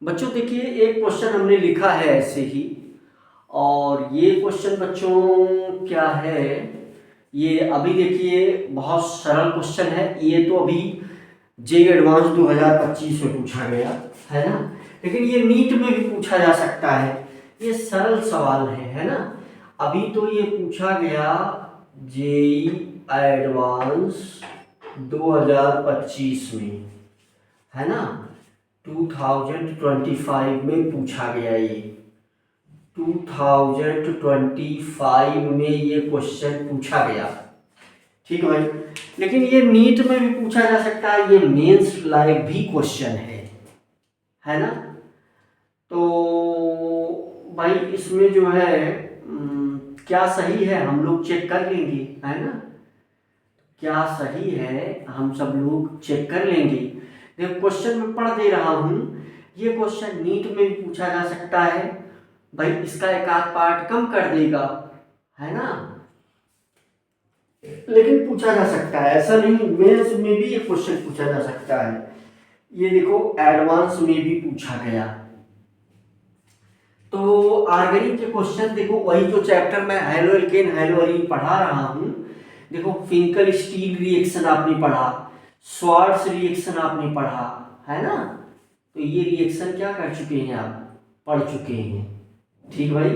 बच्चों देखिए, एक क्वेश्चन हमने लिखा है ऐसे ही। और ये क्वेश्चन बच्चों क्या है, ये अभी देखिए बहुत सरल क्वेश्चन है। ये तो अभी जे एडवांस 2025 में पूछा गया है ना, लेकिन ये नीट में भी पूछा जा सकता है। ये सरल सवाल है ना। अभी तो ये पूछा गया जे एडवांस 2025 में, है ना। 2025 में पूछा गया। ये 2025 में ये क्वेश्चन पूछा गया, ठीक है भाई। लेकिन ये नीट में भी पूछा जा सकता है, ये मेंस लायक भी क्वेश्चन है ना। तो भाई इसमें जो है क्या सही है हम लोग चेक कर लेंगे, है ना। क्या सही है हम सब लोग चेक कर लेंगे। देखो क्वेश्चन में पढ़ दे रहा हूं। ये क्वेश्चन नीट में भी पूछा जा सकता है भाई, इसका एक आध पार्ट कम कर देगा, है ना। लेकिन पूछा जा सकता है, ऐसा नहीं। मेंस में भी ये क्वेश्चन पूछा जा सकता है। ये देखो एडवांस में भी पूछा गया। तो ऑर्गेनिक के क्वेश्चन देखो, वही जो चैप्टर में हेलो एल्केन हेलो अरीन पढ़ा रहा हूं। देखो फिंकल स्टील रिएक्शन आपने पढ़ा, स्वार्ट्स रिएक्शन आपने पढ़ा, है ना। तो ये रिएक्शन क्या कर चुके हैं आप, पढ़ चुके हैं, ठीक भाई।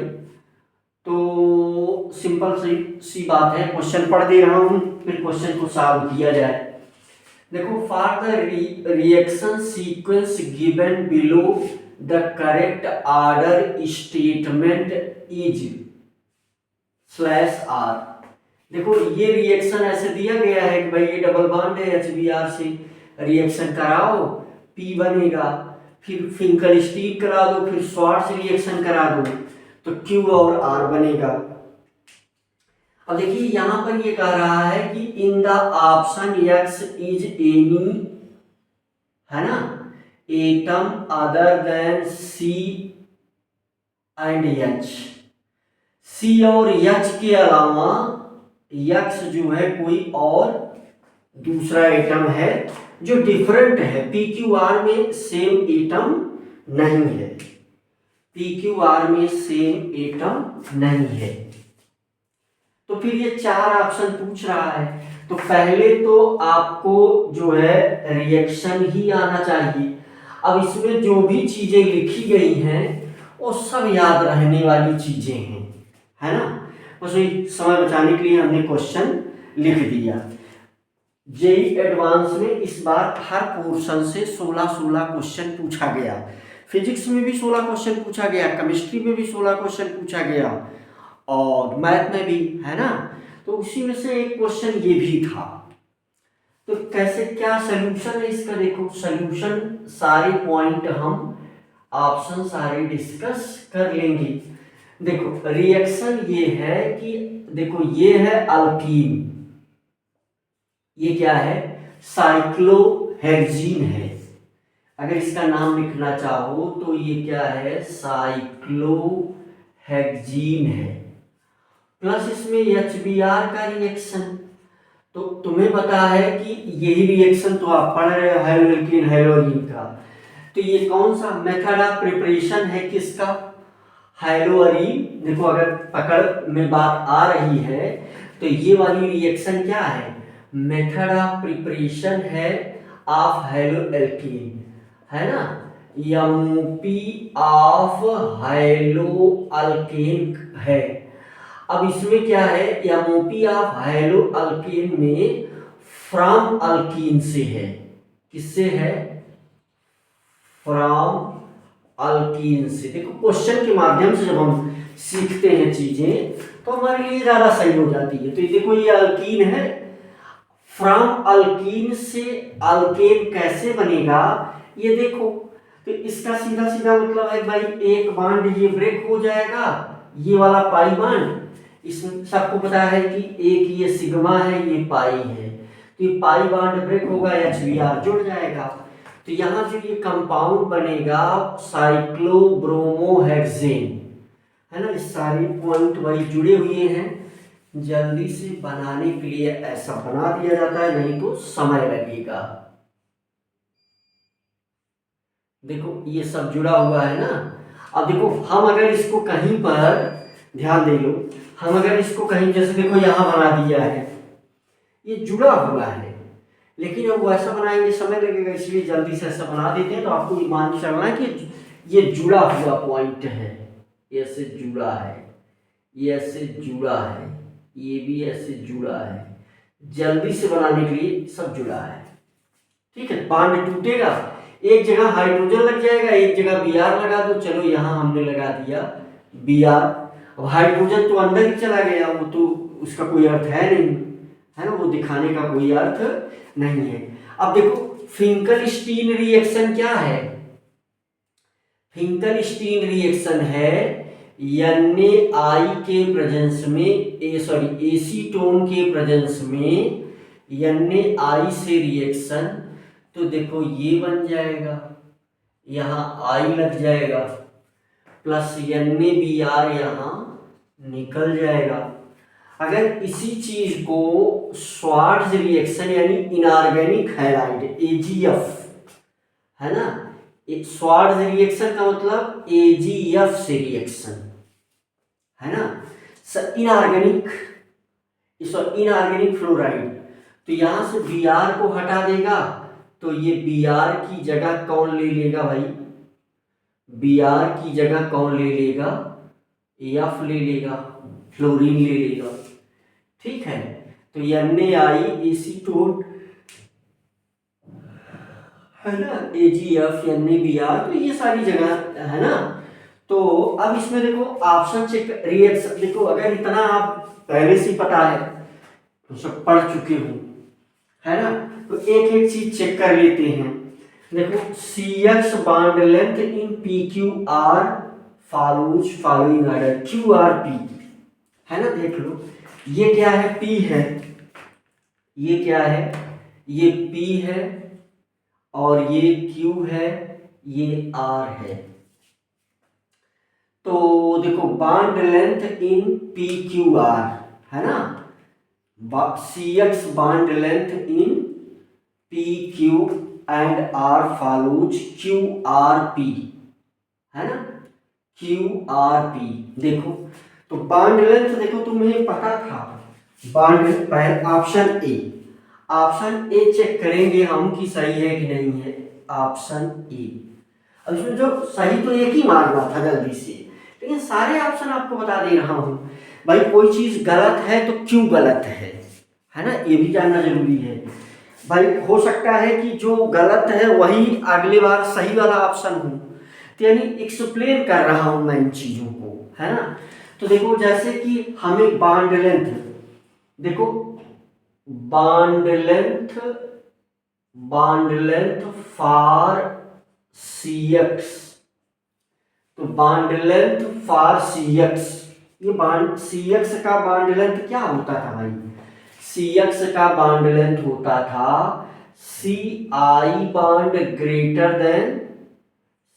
तो सिंपल सी बात है, क्वेश्चन पढ़ दे रहा हूं, फिर क्वेश्चन को सॉल्व किया जाए। देखो for the reaction sequence given below the correct order statement is slash are. देखो ये रिएक्शन ऐसे दिया गया है कि भाई ये डबल बॉन्ड है HBr से, रिएक्शन कराओ P बनेगा, फिर फिंकल स्टील करा दो, फिर स्वार्ट्स रिएक्शन करा दो तो Q और R बनेगा। अब देखिए यहां पर ये कह रहा है कि in the option X is any, है ना, atom other than C and H। C और H के अलावा X जो है कोई और दूसरा एटम है जो डिफरेंट है, PQR में सेम एटम नहीं है, PQR में सेम एटम नहीं है। तो फिर ये चार ऑप्शन पूछ रहा है, तो पहले तो आपको जो है रिएक्शन ही आना चाहिए। अब इसमें जो भी चीजें लिखी गई हैं वो सब याद रहने वाली चीजें हैं, है ना। उसमें समय बचाने के लिए हमने क्वेश्चन लिख दिया। जेई एडवांस में इस बार हर पोर्शन से 16 क्वेश्चन पूछा गया। फिजिक्स में भी 16 क्वेश्चन पूछा गया, केमिस्ट्री में भी 16 क्वेश्चन पूछा गया, और मैथ में भी, है ना। तो उसी में से एक क्वेश्चन ये भी था। तो कैसे क्या सलूशन है इसका, देखो सलूशन सारे पॉइंट हम ऑप्शन सारे डिस्कस कर लेंगे। देखो रिएक्शन ये है कि देखो ये है अल्कीन, ये क्या है साइक्लोहेक्सीन है। अगर इसका नाम लिखना चाहो तो ये क्या है साइक्लोहेक्सीन है। प्लस इसमें HBr का रिएक्शन, तो तुम्हें पता है कि यही रिएक्शन तो आप पढ़ रहे हो हेलोएल्कीन हेलोअरीन का। तो ये कौन सा मेथड ऑफ प्रिपरेशन है किसका, हेलोअरीन। देखो अगर पकड़ में बात आ रही है तो ये वाली रिएक्शन क्या है, मेथड ऑफ प्रिपरेशन है ऑफ हेलोएल्कीन, है ना। MOP ऑफ हेलोअल्केन है। अब इसमें क्या है, MOP ऑफ हेलोअल्केन में फ्रॉम अल्कीन से है, किससे है, फ्रॉम अल्कीन से। देखो क्वेश्चन के माध्यम से जब हम सीखते हैं चीजें तो हमारे लिए ज्यादा सही हो जाती है। तो देखो ये अल्कीन है, फ्रॉम अल्कीन से अल्केन कैसे बनेगा ये देखो। तो इसका सीधा सीधा मतलब है भाई एक बॉन्ड ये ब्रेक हो जाएगा, ये वाला पाई बॉन्ड, इसमें सबको पता है कि एक ये सिग्मा है ये पाई है, तो ये पाई बॉन्ड ब्रेक होगा HBr जुड़ जाएगा। तो यहाँ जो ये कंपाउंड बनेगा साइक्लोब्रोमोहेक्सेन, है ना। सारे पॉइंट वही जुड़े हुए हैं, जल्दी से बनाने के लिए ऐसा बना दिया जाता है, नहीं तो समय लगेगा। देखो ये सब जुड़ा हुआ है ना। अब देखो हम अगर इसको कहीं पर, ध्यान दे लो, हम अगर इसको कहीं जैसे देखो यहाँ बना दिया है, ये जुड़ा हुआ है, लेकिन अब वैसा बनाएंगे समय लगेगा, इसलिए जल्दी से ऐसा बना देते हैं। तो आपको ये मान के चलना है कि ये जुड़ा हुआ पॉइंट है, ये ऐसे जुड़ा है, ये ऐसे जुड़ा है, ये भी ऐसे जुड़ा है, जल्दी से बनाने के लिए सब जुड़ा है। ठीक है, बांड टूटेगा, एक जगह हाइड्रोजन लग जाएगा, एक जगह Br लगा दो। चलो यहाँ हमने लगा दिया Br। अब हाइड्रोजन तो अंदर ही चला गया, वो तो उसका कोई अर्थ है नहीं, है ना, वो दिखाने का कोई अर्थ नहीं है। अब देखो फिंकलस्टीन रिएक्शन क्या है? फिंकलस्टीन रिएक्शन है NaI के प्रेजेंस में, एसीटोन के प्रेजेंस में NaI से रिएक्शन। तो देखो ये बन जाएगा, यहाँ I लग जाएगा, प्लस NaBr यहाँ निकल जाएगा। अगर इसी चीज को स्वार्ट्ज रिएक्शन यानी इनऑर्गेनिक हैलाइड AgF, है ना, स्वार्ट्ज रिएक्शन का मतलब AgF से रिएक्शन, है ना, इनऑर्गेनिक, इनऑर्गेनिक फ्लोराइड। तो यहां से Br को हटा देगा, तो ये Br की जगह कौन ले लेगा भाई? Br की जगह कौन ले लेगा? F ले लेगा, फ्लोरीन ले लेगा। ठीक है, तो NaI एसीटोन, है ना, AgF NaBr, तो ये सारी जगह है ना। तो अब इसमें देखो ऑप्शन चेक, रिएक्शन देखो, अगर इतना आप पहले से पता है तो सब पढ़ चुके हो, है ना, तो एक एक चीज चेक कर लेते हैं। देखो CX bond length in PQR follows following order, QRP, है ना, देख लो ये क्या है? P है, ये क्या है? ये P है, और ये Q है, ये R है। तो देखो बॉन्ड लेंथ इन PQR, है ना, CX bond length in PQ and R follows QRP, है ना, QRP। देखो तो बॉन्ड लेंथ देखो तुम्हें पता था, बॉन्ड पहले ऑप्शन ए चेक करेंगे हम कि सही है कि नहीं है, ऑप्शन ए। अब इसमें जो सही तो एक ही मारना था जल्दी से, लेकिन सारे ऑप्शन आपको बता दे रहा हूं भाई, कोई चीज गलत है तो क्यों गलत है ना, ये भी जानना जरूरी है भाई। हो सकता है कि जो गलत है वही अगले बार सही वाला ऑप्शन हो, तो यानी एक्सप्लेन कर रहा हूं मैं इन चीजों को, है ना। तो देखो जैसे कि हमें बॉन्ड लेंथ, देखो बॉन्ड लेंथ फॉर CX, तो बॉन्ड लेंथ फॉर CX, ये बॉन्ड CX का बॉन्ड लेंथ क्या होता था भाई? CX का बॉन्ड लेंथ होता था CI bond greater than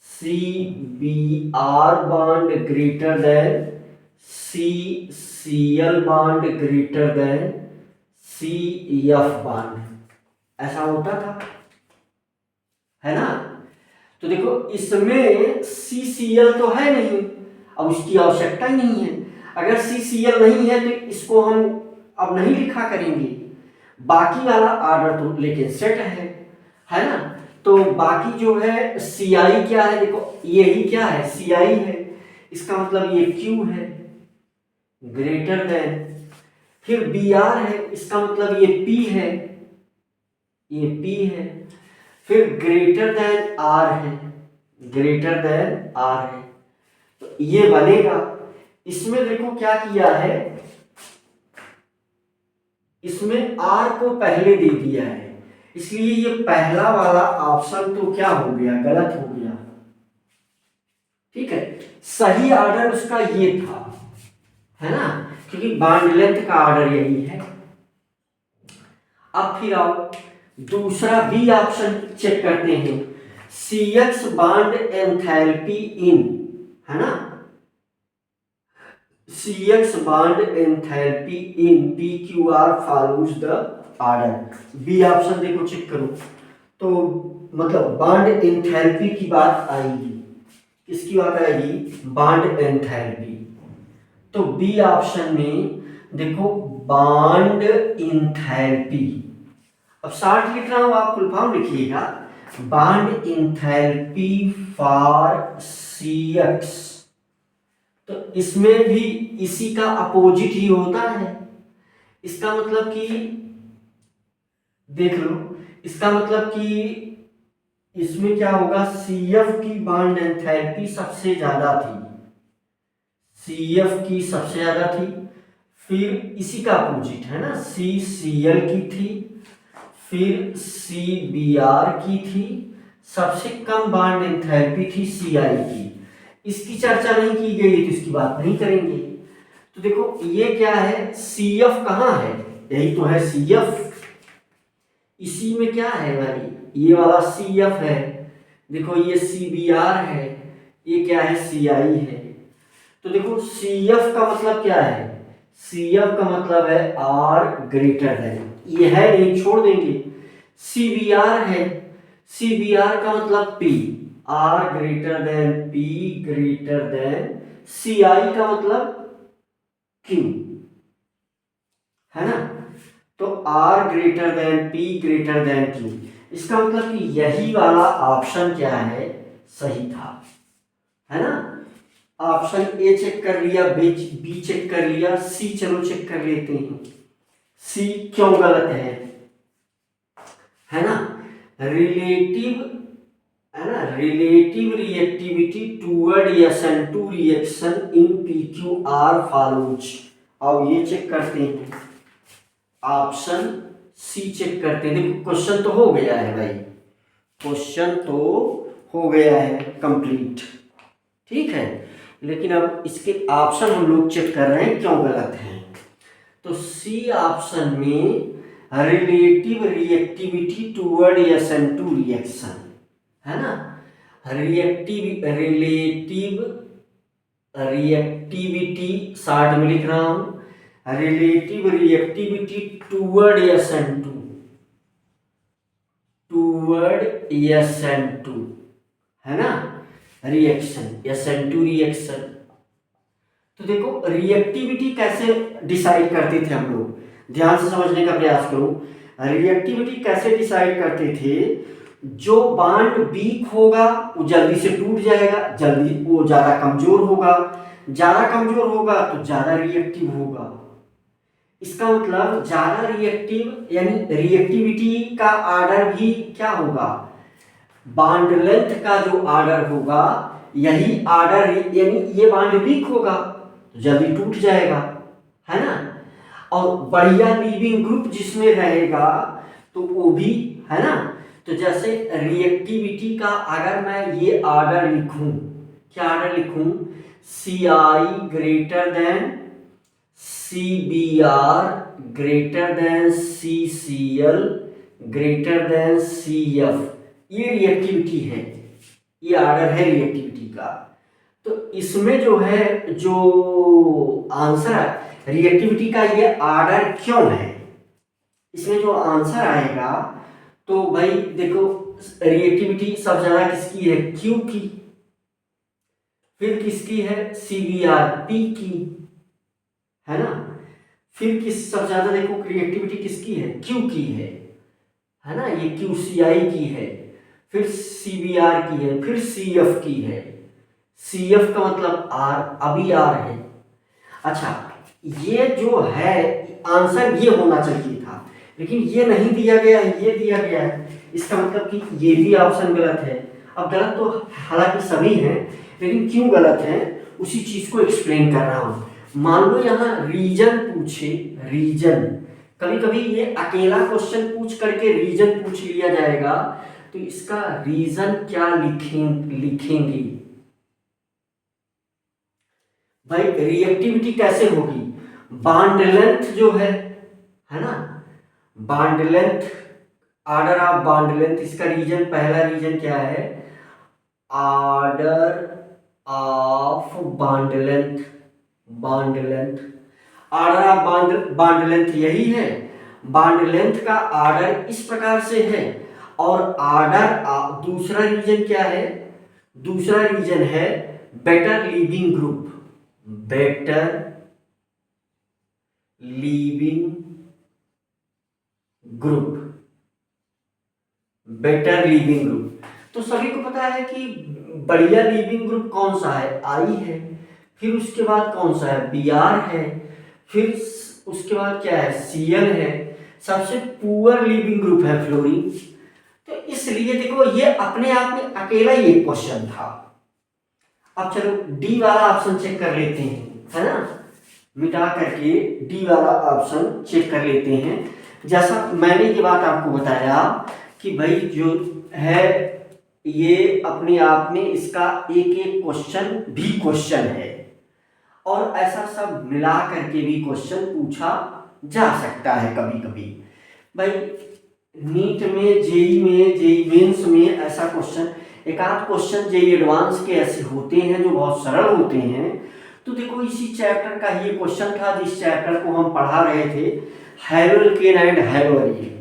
CBr bond greater than CCl bond greater than CF bond, ऐसा होता था, है ना। तो देखो इसमें CCl तो है नहीं, अब उसकी आवश्यकता ही नहीं है। अगर CCl नहीं है तो इसको हम अब नहीं लिखा करेंगे, बाकी वाला ऑर्डर तो लेकिन सेट है ना। तो बाकी जो है CI क्या है, देखो यही क्या है, CI है, इसका मतलब ये Q है ग्रेटर देन, फिर Br है, इसका मतलब ये P है, ये P है, फिर ग्रेटर देन R है, ग्रेटर देन R है, तो ये बनेगा। इसमें देखो क्या किया है, इसमें R को पहले दे दिया है, इसलिए ये पहला वाला ऑप्शन तो क्या हो गया, गलत हो गया। ठीक है, सही ऑर्डर उसका ये था, है ना, क्योंकि बॉन्ड लेंथ का ऑर्डर यही है। अब फिर आओ दूसरा बी ऑप्शन चेक करते हैं, CX बॉन्ड एंथैल्पी इन, है ना, CX bond enthalpy in PQR follows the order. B option देखो चेक करो, तो मतलब बॉन्ड एंथैल्पी की बात आएगी। किसकी बात आएगी? Bond enthalpy. तो बी ऑप्शन में देखो बॉन्ड एंथैल्पी। अब शॉर्ट लिख रहा हूं, आप फुल फॉर्म लिखिएगा, बॉन्ड एंथैल्पी फॉर CX। तो इसमें भी इसी का अपोजिट ही होता है। इसका मतलब कि देख लो, इसका मतलब कि इसमें क्या होगा, CF की बॉन्ड एंथैल्पी सबसे ज्यादा थी, CF की सबसे ज्यादा थी। फिर इसी का अपोजिट है ना, CCl की थी, फिर CBr की थी, सबसे कम बॉन्ड एंथैल्पी थी CI की। इसकी चर्चा नहीं की गई तो इसकी बात नहीं करेंगे। तो देखो ये क्या है, CF कहाँ है, यही तो है CF। इसी में क्या है भाई, ये वाला CF है, देखो ये CBr है, ये क्या है CI है। तो देखो CF का मतलब क्या है, CF का मतलब है R ग्रेटर देन, ये है नहीं छोड़ देंगे। CBr है, CBr का मतलब P, R greater than P greater than CI का मतलब Q, है ना। तो R greater than P greater than Q, इसका मतलब कि यही वाला ऑप्शन क्या है, सही था, है ना। ऑप्शन ए चेक कर लिया, बी चेक कर लिया, सी चलो चेक कर लेते हैं, सी क्यों गलत है ना। रिलेटिव, है ना, relative reactivity toward SN2 reaction in PQR follows. अब ये चेक करते हैं, ऑप्शन सी चेक करते हैं। देखो क्वेश्चन तो हो गया है भाई, क्वेश्चन तो हो गया है कंप्लीट, ठीक है, लेकिन अब इसके ऑप्शन हम लोग चेक कर रहे हैं क्यों गलत हैं। तो सी ऑप्शन में relative reactivity toward SN2 reaction, है ना, रिलेटिव रिएक्टिविटी शॉर्ट में लिख रहा हूं, relative reactivity toward SN2, toward SN2, है ना, रिएक्शन SN2 रिएक्शन। तो देखो रिएक्टिविटी कैसे डिसाइड करते थे हम लोग, ध्यान से समझने का प्रयास करो। रिएक्टिविटी कैसे डिसाइड करते थे, जो बॉन्ड वीक होगा वो जल्दी से टूट जाएगा, जल्दी वो ज्यादा कमजोर होगा, ज्यादा कमजोर होगा तो ज्यादा रिएक्टिव होगा। इसका मतलब ज्यादा रिएक्टिव यानी रिएक्टिविटी का आर्डर भी क्या होगा, बॉन्ड लेंथ का जो आर्डर होगा यही आर्डर, यानी ये बॉन्ड वीक होगा तो जल्दी टूट जाएगा, है ना। और बढ़िया लीविंग ग्रुप जिसमें रहेगा तो वो भी, है ना। तो जैसे रिएक्टिविटी का अगर मैं ये आर्डर लिखूं, क्या आर्डर लिखूं, CI greater than CBr greater than CCl greater than CF, ये रिएक्टिविटी है, ये आर्डर है रिएक्टिविटी का। तो इसमें जो है, जो आंसर है रिएक्टिविटी का ये आर्डर क्यों है, इसमें जो आंसर आएगा तो भाई देखो रिएक्टिविटी सबसे ज्यादा किसकी है, Q की, फिर किसकी है, CBr P की, है ना, फिर किस सबसे ज्यादा देखो रिएक्टिविटी किसकी है, Q की है ना, ये QCI की है, फिर CBr की है, फिर CF की है, CF का मतलब R, अभी R है। अच्छा ये जो है आंसर ये होना चाहिए था, लेकिन ये नहीं दिया गया है, ये दिया गया है, इसका मतलब कि ये भी ऑप्शन गलत है। अब गलत तो हालांकि सभी हैं, लेकिन क्यों गलत है उसी चीज को एक्सप्लेन कर रहा हूं। मान लो यहाँ रीजन पूछे, रीजन, कभी कभी ये अकेला क्वेश्चन पूछ करके रीजन पूछ लिया जाएगा, तो इसका रीजन क्या लिखेंगे भाई। रिएक्टिविटी कैसे होगी, बॉन्ड लेंथ जो है ना, bond length, order of bond length, इसका रीजन, पहला रीजन क्या है, order of bond length, bond length, order of bond length यही है। बॉन्ड लेंथ का ऑर्डर इस प्रकार से है, और ऑर्डर दूसरा रीजन क्या है, दूसरा रीजन है better leaving group, better leaving group, better leaving group. तो सभी को पता है कि बढ़िया लिविंग ग्रुप कौन सा है, आई है, फिर उसके बाद कौन सा है, बी आर है, फिर उसके बाद क्या है, सी एल है, सबसे पुअर लिविंग ग्रुप है फ्लोरीन। तो इसलिए देखो ये अपने आप में अकेला ही एक क्वेश्चन था। अब चलो डी वाला ऑप्शन चेक कर लेते हैं, है ना, मिटा करके डी वाला ऑप्शन चेक कर लेते हैं। जैसा मैंने ये बात आपको बताया कि भाई जो है ये अपने आप में इसका एक एक क्वेश्चन भी क्वेश्चन है, और ऐसा सब मिला करके भी क्वेश्चन पूछा जा सकता है कभी कभी। भाई नीट में, जेई मेंस में ऐसा क्वेश्चन, एक आध क्वेश्चन जेई एडवांस के ऐसे होते हैं जो बहुत सरल होते हैं। तो देखो इसी चैप्टर का ये क्वेश्चन था जिस चैप्टर को हम पढ़ा रहे थे, हैलोल्केन एंड हैलोअरीन।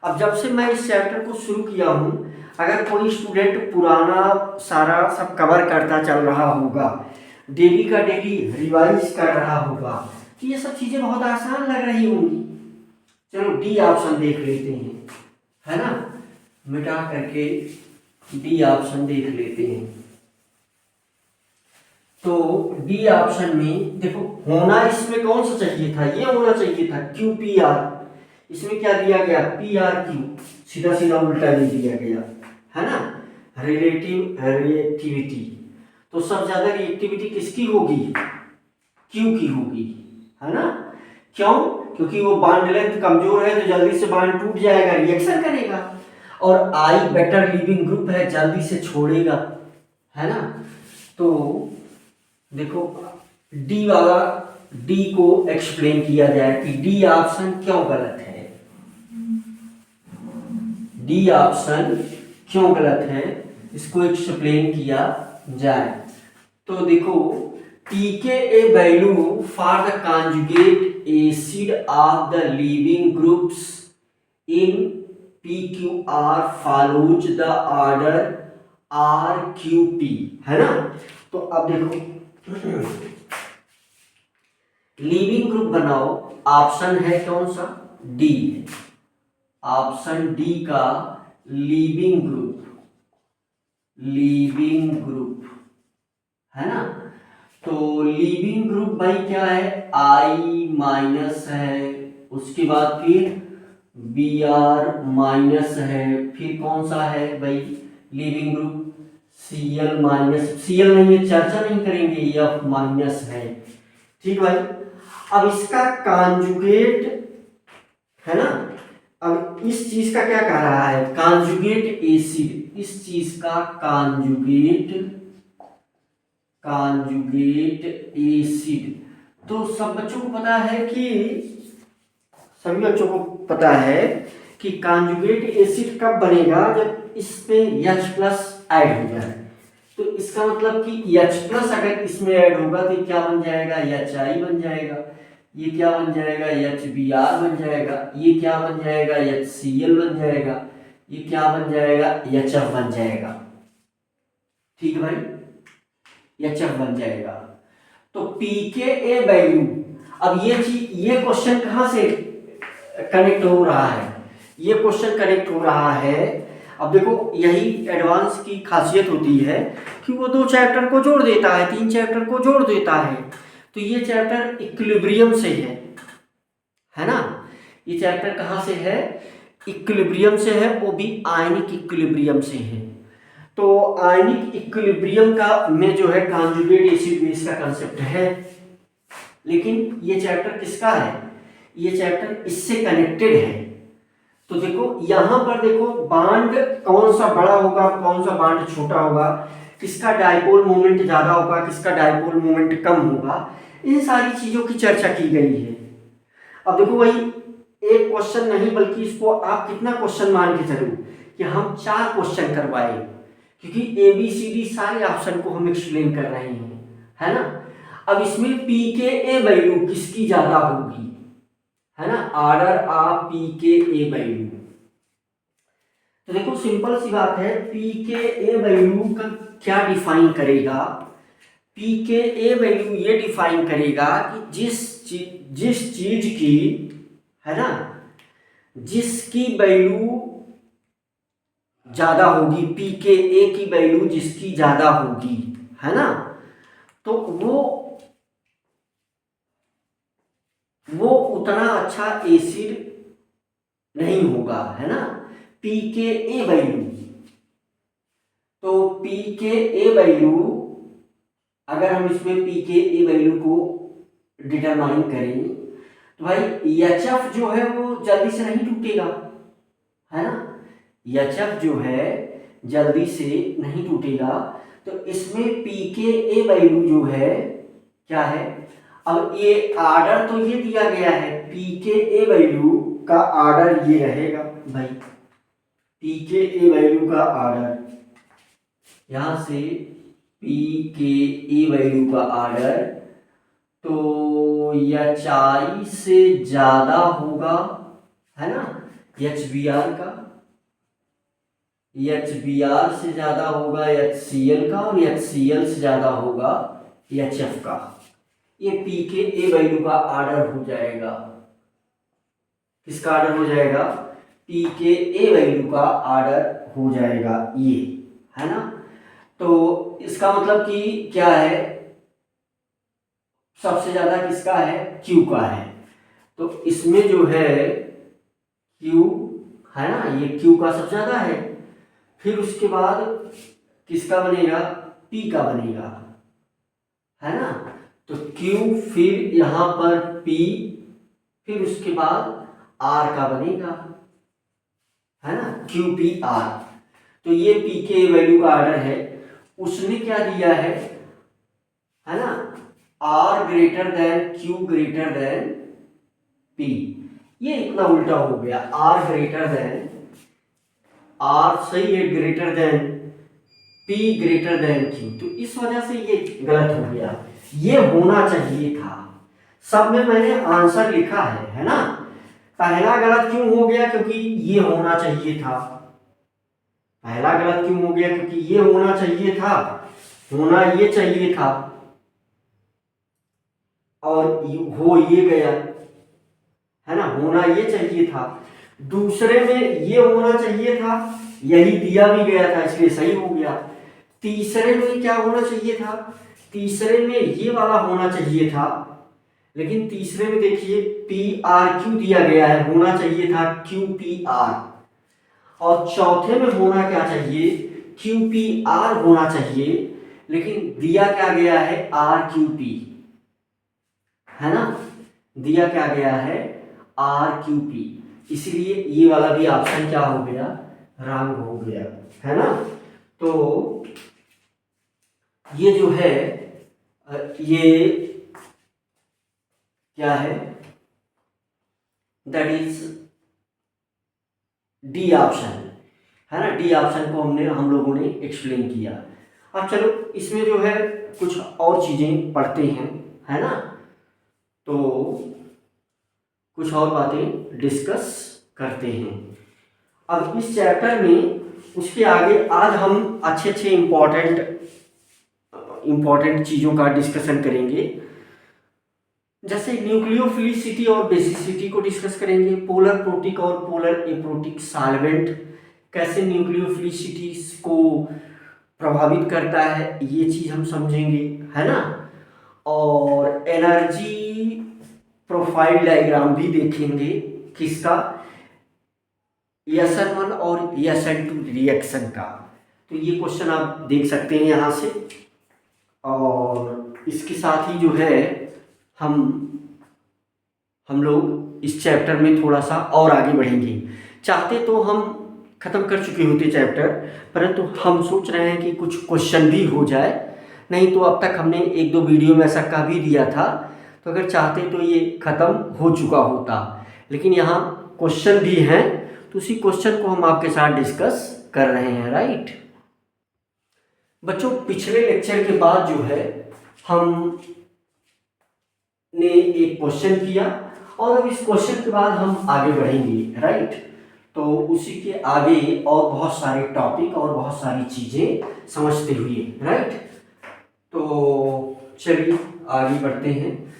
अब जब से मैं इस चैप्टर को शुरू किया हूँ, अगर कोई स्टूडेंट पुराना सारा सब कवर करता चल रहा होगा, डेली का डेली रिवाइज कर रहा होगा, तो ये सब चीजें बहुत आसान लग रही होंगी। चलो डी ऑप्शन देख लेते हैं, है ना, मिटा करके डी ऑप्शन देख लेते हैं। तो डी ऑप्शन में देखो होना इसमें कौन सा चाहिए था, ये होना चाहिए था क्यू पी आर। इसमें क्या दिया गया, पी आर क्यू, सीधा सीधा उल्टा दे दिया गया, है ना, रिलेटिव रिएक्टिविटी। तो सबसे ज्यादा रिएक्टिविटी किसकी होगी, क्यू की होगी, है ना। क्यों, क्योंकि वो बॉन्ड लेंथ कमजोर है तो जल्दी से बॉन्ड टूट जाएगा, रिएक्शन करेगा, और आई बेटर लिविंग ग्रुप है, जल्दी से छोड़ेगा, है ना। तो देखो डी वाला, डी को एक्सप्लेन किया जाए कि डी ऑप्शन क्यों गलत है, डी ऑप्शन क्यों गलत है, इसको एक्सप्लेन किया जाए। तो देखो pKa value for the conjugate acid of the leaving groups in PQR follows the order RQP, है ना। तो अब देखो लीविंग ग्रुप बनाओ, ऑप्शन है कौन सा, डी, ऑप्शन डी का लीविंग ग्रुप, लीविंग ग्रुप, है ना। तो लीविंग ग्रुप भाई क्या है, आई माइनस है, उसके बाद फिर बी आर माइनस है, फिर कौन सा है भाई leaving group, C L minus, C L नहीं है चर्चा नहीं करेंगे, एफ माइनस है, ठीक भाई। अब इसका कॉन्जुगेट, है ना, अब इस चीज का क्या कह रहा है, कॉन्जुगेट एसिड, इस चीज का कॉन्जुगेट एसिड। तो सब बच्चों को पता है कि, सभी बच्चों को पता है कि कॉन्जुगेट एसिड कब बनेगा, जब इस पे H प्लस ऐड हो जाए। तो इसका मतलब कि H प्लस अगर इसमें ऐड होगा तो क्या बन जाएगा, HI बन जाएगा, ये क्या बन जाएगा, HBr बन जाएगा, ये क्या बन जाएगा, HCl बन जाएगा, ये क्या बन जाएगा, HF बन जाएगा, ठीक है भाई, HF बन जाएगा। तो pKa वैल्यू, अब ये चीज, ये क्वेश्चन कहां से कनेक्ट हो रहा है, ये क्वेश्चन कनेक्ट हो रहा है। अब देखो यही एडवांस की खासियत होती है कि वो 2 चैप्टर को जोड़ देता है, 3 चैप्टर को जोड़ देता है। तो ये चैप्टर इक्विलिब्रियम से है ना, ये चैप्टर कहाँ से है, इक्विलिब्रियम से है, वो भी आयनिक इक्विलिब्रियम से है। तो आयनिक इक्विलिब्रियम का में जो है कॉन्जुगेट एसिड बेस का कांसेप्ट है, लेकिन ये चैप्टर किसका है, ये चैप्टर इससे कनेक्टेड है। तो देखो यहां पर देखो बांड कौन सा बड़ा होगा, कौन सा बांड छोटा होगा, किसका डाइपोल मोमेंट ज्यादा होगा, किसका डाइपोल मोमेंट कम होगा, इन सारी चीजों की चर्चा की गई है। अब देखो वही एक क्वेश्चन नहीं बल्कि इसको आप कितना क्वेश्चन मान के चलो कि हम 4 क्वेश्चन करवाए, क्योंकि ABCD सारे ऑप्शन को हम एक्सप्लेन कर रहे हैं, है ना। अब इसमें pKa वैल्यू किसकी ज्यादा होगी, है ना, ऑर्डर ऑफ pKa वैल्यू। तो देखो सिंपल सी बात है, पी के ए वैल्यू का क्या डिफाइन करेगा, पी के ए वैल्यू ये डिफाइन करेगा कि जिस चीज की, है ना, जिसकी वैल्यू ज्यादा होगी, पी के ए की वैल्यू जिसकी ज्यादा होगी, है ना, तो वो उतना अच्छा एसिड नहीं होगा, है ना, पी के ए वैल्यू। तो पी के ए वैल्यू, अगर हम इसमें पी के ए वैल्यू को डिटरमाइन करें तो भाई एच एफ जो है वो जल्दी से नहीं टूटेगा, है ना, एच एफ जो है जल्दी से नहीं टूटेगा। तो इसमें पी के ए वैल्यू जो है क्या है, अब ये आर्डर तो ये दिया गया है, पी के ए वैल्यू का आर्डर ये रहेगा भाई, पी के ए वैल्यू का आर्डर, यहां से पी के ए वैल्यू का आर्डर तो एच आई से ज्यादा होगा, है ना, एच बी आर का, एच बी आर से ज्यादा होगा एच सी एल का, और एच सी एल से ज्यादा होगा एच एफ का। ये पी के ए वैल्यू का आर्डर हो जाएगा, किसका आर्डर हो जाएगा, पी के ए वैल्यू का आर्डर हो जाएगा ये, है ना। तो इसका मतलब कि क्या है, सबसे ज्यादा किसका है, क्यू का है। तो इसमें जो है क्यू, है ना, ये क्यू का सबसे ज्यादा है। फिर उसके बाद किसका बनेगा, पी का बनेगा, है ना। तो क्यू, फिर यहां पर पी, फिर उसके बाद आर का बनेगा, है ना, क्यू पी आर। तो ये पी के वैल्यू का आर्डर है। उसने क्या दिया है ना, R greater than Q greater than P. ये इतना उल्टा हो गया, आर ग्रेटर देन, आर सही है, greater than P greater than Q. तो इस वजह से ये गलत हो गया, ये होना चाहिए था। सब में मैंने आंसर लिखा है ना। पहला गलत क्यों हो गया, क्योंकि ये होना चाहिए था। पहला गलत क्यों हो गया, क्योंकि ये होना चाहिए था, होना ये चाहिए था, और हो ये गया, है ना, होना ये चाहिए था। दूसरे में ये होना चाहिए था, यही दिया भी गया था, इसलिए सही हो गया। तीसरे में क्या होना चाहिए था, तीसरे में ये वाला होना चाहिए था, लेकिन तीसरे में देखिए पी आर क्यू दिया गया है, होना चाहिए था क्यू पी आर। और चौथे में होना क्या चाहिए, क्यू पी आर होना चाहिए, लेकिन दिया क्या गया है, आर क्यू पी, है ना, दिया क्या गया है, आर क्यू पी। इसलिए ये वाला भी ऑप्शन क्या हो गया, रॉन्ग हो गया, है ना। तो ये जो है ये क्या है, दैट इज डी ऑप्शन, है ना। डी ऑप्शन को हम लोगों ने एक्सप्लेन किया। अब चलो इसमें जो है कुछ और चीजें पढ़ते हैं, है ना, तो कुछ और बातें डिस्कस करते हैं। अब इस चैप्टर में उसके आगे आज हम अच्छे इम्पोर्टेंट चीज़ों का डिस्कशन करेंगे, जैसे न्यूक्लियोफिलिसिटी और बेसिसिटी को डिस्कस करेंगे, पोलर प्रोटिक और पोलर एप्रोटिक सॉल्वेंट कैसे न्यूक्लियोफिलिसिटी को प्रभावित करता है, ये चीज़ हम समझेंगे, है ना। और एनर्जी प्रोफाइल डायग्राम भी देखेंगे, किसका, SN1 और SN2 रिएक्शन का। तो ये क्वेश्चन आप देख सकते हैं यहाँ से। और इसके साथ ही जो है हम लोग इस चैप्टर में थोड़ा सा और आगे बढ़ेंगे। चाहते तो हम ख़त्म कर चुके होते चैप्टर, परंतु हम सोच रहे हैं कि कुछ क्वेश्चन भी हो जाए, नहीं तो अब तक हमने एक दो वीडियो में ऐसा कह भी दिया था, तो अगर चाहते तो ये ख़त्म हो चुका होता, लेकिन यहाँ क्वेश्चन भी हैं, तो उसी क्वेश्चन को हम आपके साथ डिस्कस कर रहे हैं, राइट बच्चों। पिछले लेक्चर के बाद जो है हम ने एक क्वेश्चन किया, और अब इस क्वेश्चन के बाद हम आगे बढ़ेंगे, राइट। तो उसी के आगे और बहुत सारे टॉपिक और बहुत सारी चीज़ें समझते हुए, राइट। तो चलिए आगे बढ़ते हैं।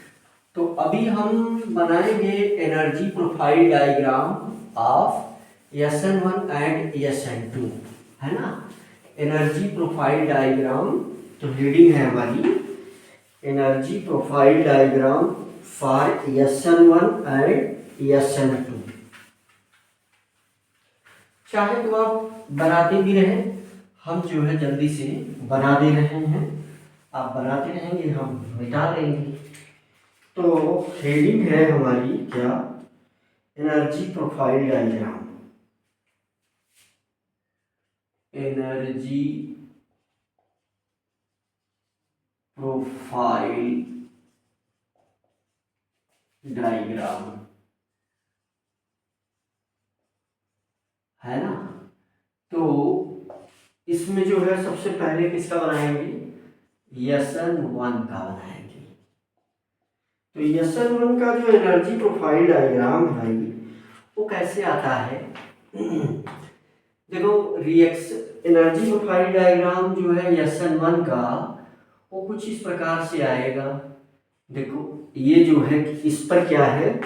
तो अभी हम बनाएंगे energy profile diagram of SN1 and SN2, है ना। एनर्जी प्रोफाइल डायग्राम, तो रीडिंग है हमारी energy profile diagram for SN1 and SN2। चाहे तो आप बनाते भी रहें, हम जो है जल्दी से बना दे रहे हैं, आप बनाते रहेंगे हम मिटा लेंगे। तो हेडिंग है हमारी क्या, energy profile diagram, energy profile diagram, है ना। तो इसमें जो है सबसे पहले किसका बनाएंगे, SN1 का बनाएंगे। तो SN1 का जो एनर्जी प्रोफाइल डायग्राम है वो कैसे आता है देखो, एनर्जी प्रोफाइल डायग्राम जो है SN1 का वो कुछ इस प्रकार से आएगा। देखो ये जो है इस पर क्या है,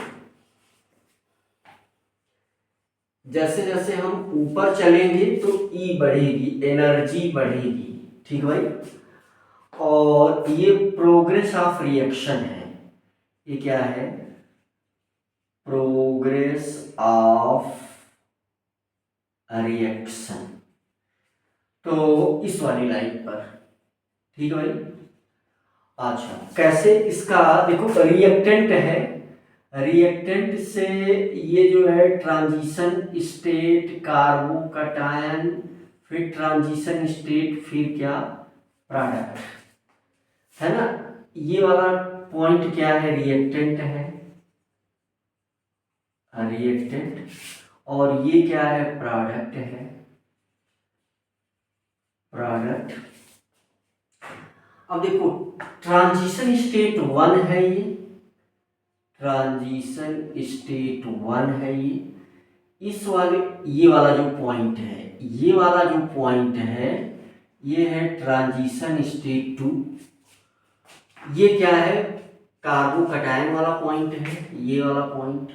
जैसे जैसे हम ऊपर चलेंगे तो E बढ़ेगी, एनर्जी बढ़ेगी, ठीक भाई। और ये प्रोग्रेस ऑफ रिएक्शन है, ये क्या है, प्रोग्रेस ऑफ रिएक्शन। तो इस वाली लाइन पर, ठीक है भाई। अच्छा कैसे, इसका देखो रिएक्टेंट है, रिएक्टेंट से ये जो है ट्रांजिशन स्टेट कार्बोकैटायन, फिर ट्रांजिशन स्टेट, फिर क्या प्रोडक्ट, है ना। ये वाला पॉइंट क्या है, रिएक्टेंट है, रिएक्टेंट, और ये क्या है, प्रोडक्ट है, प्रोडक्ट। अब देखो ट्रांजिशन स्टेट 1 है, ये ट्रांजिशन स्टेट 1 है, ये इस वाले, ये वाला जो पॉइंट है, ये वाला जो पॉइंट है ये है ट्रांजिशन स्टेट 2। ये क्या है, कार्बोकैटायन वाला पॉइंट है, ये वाला पॉइंट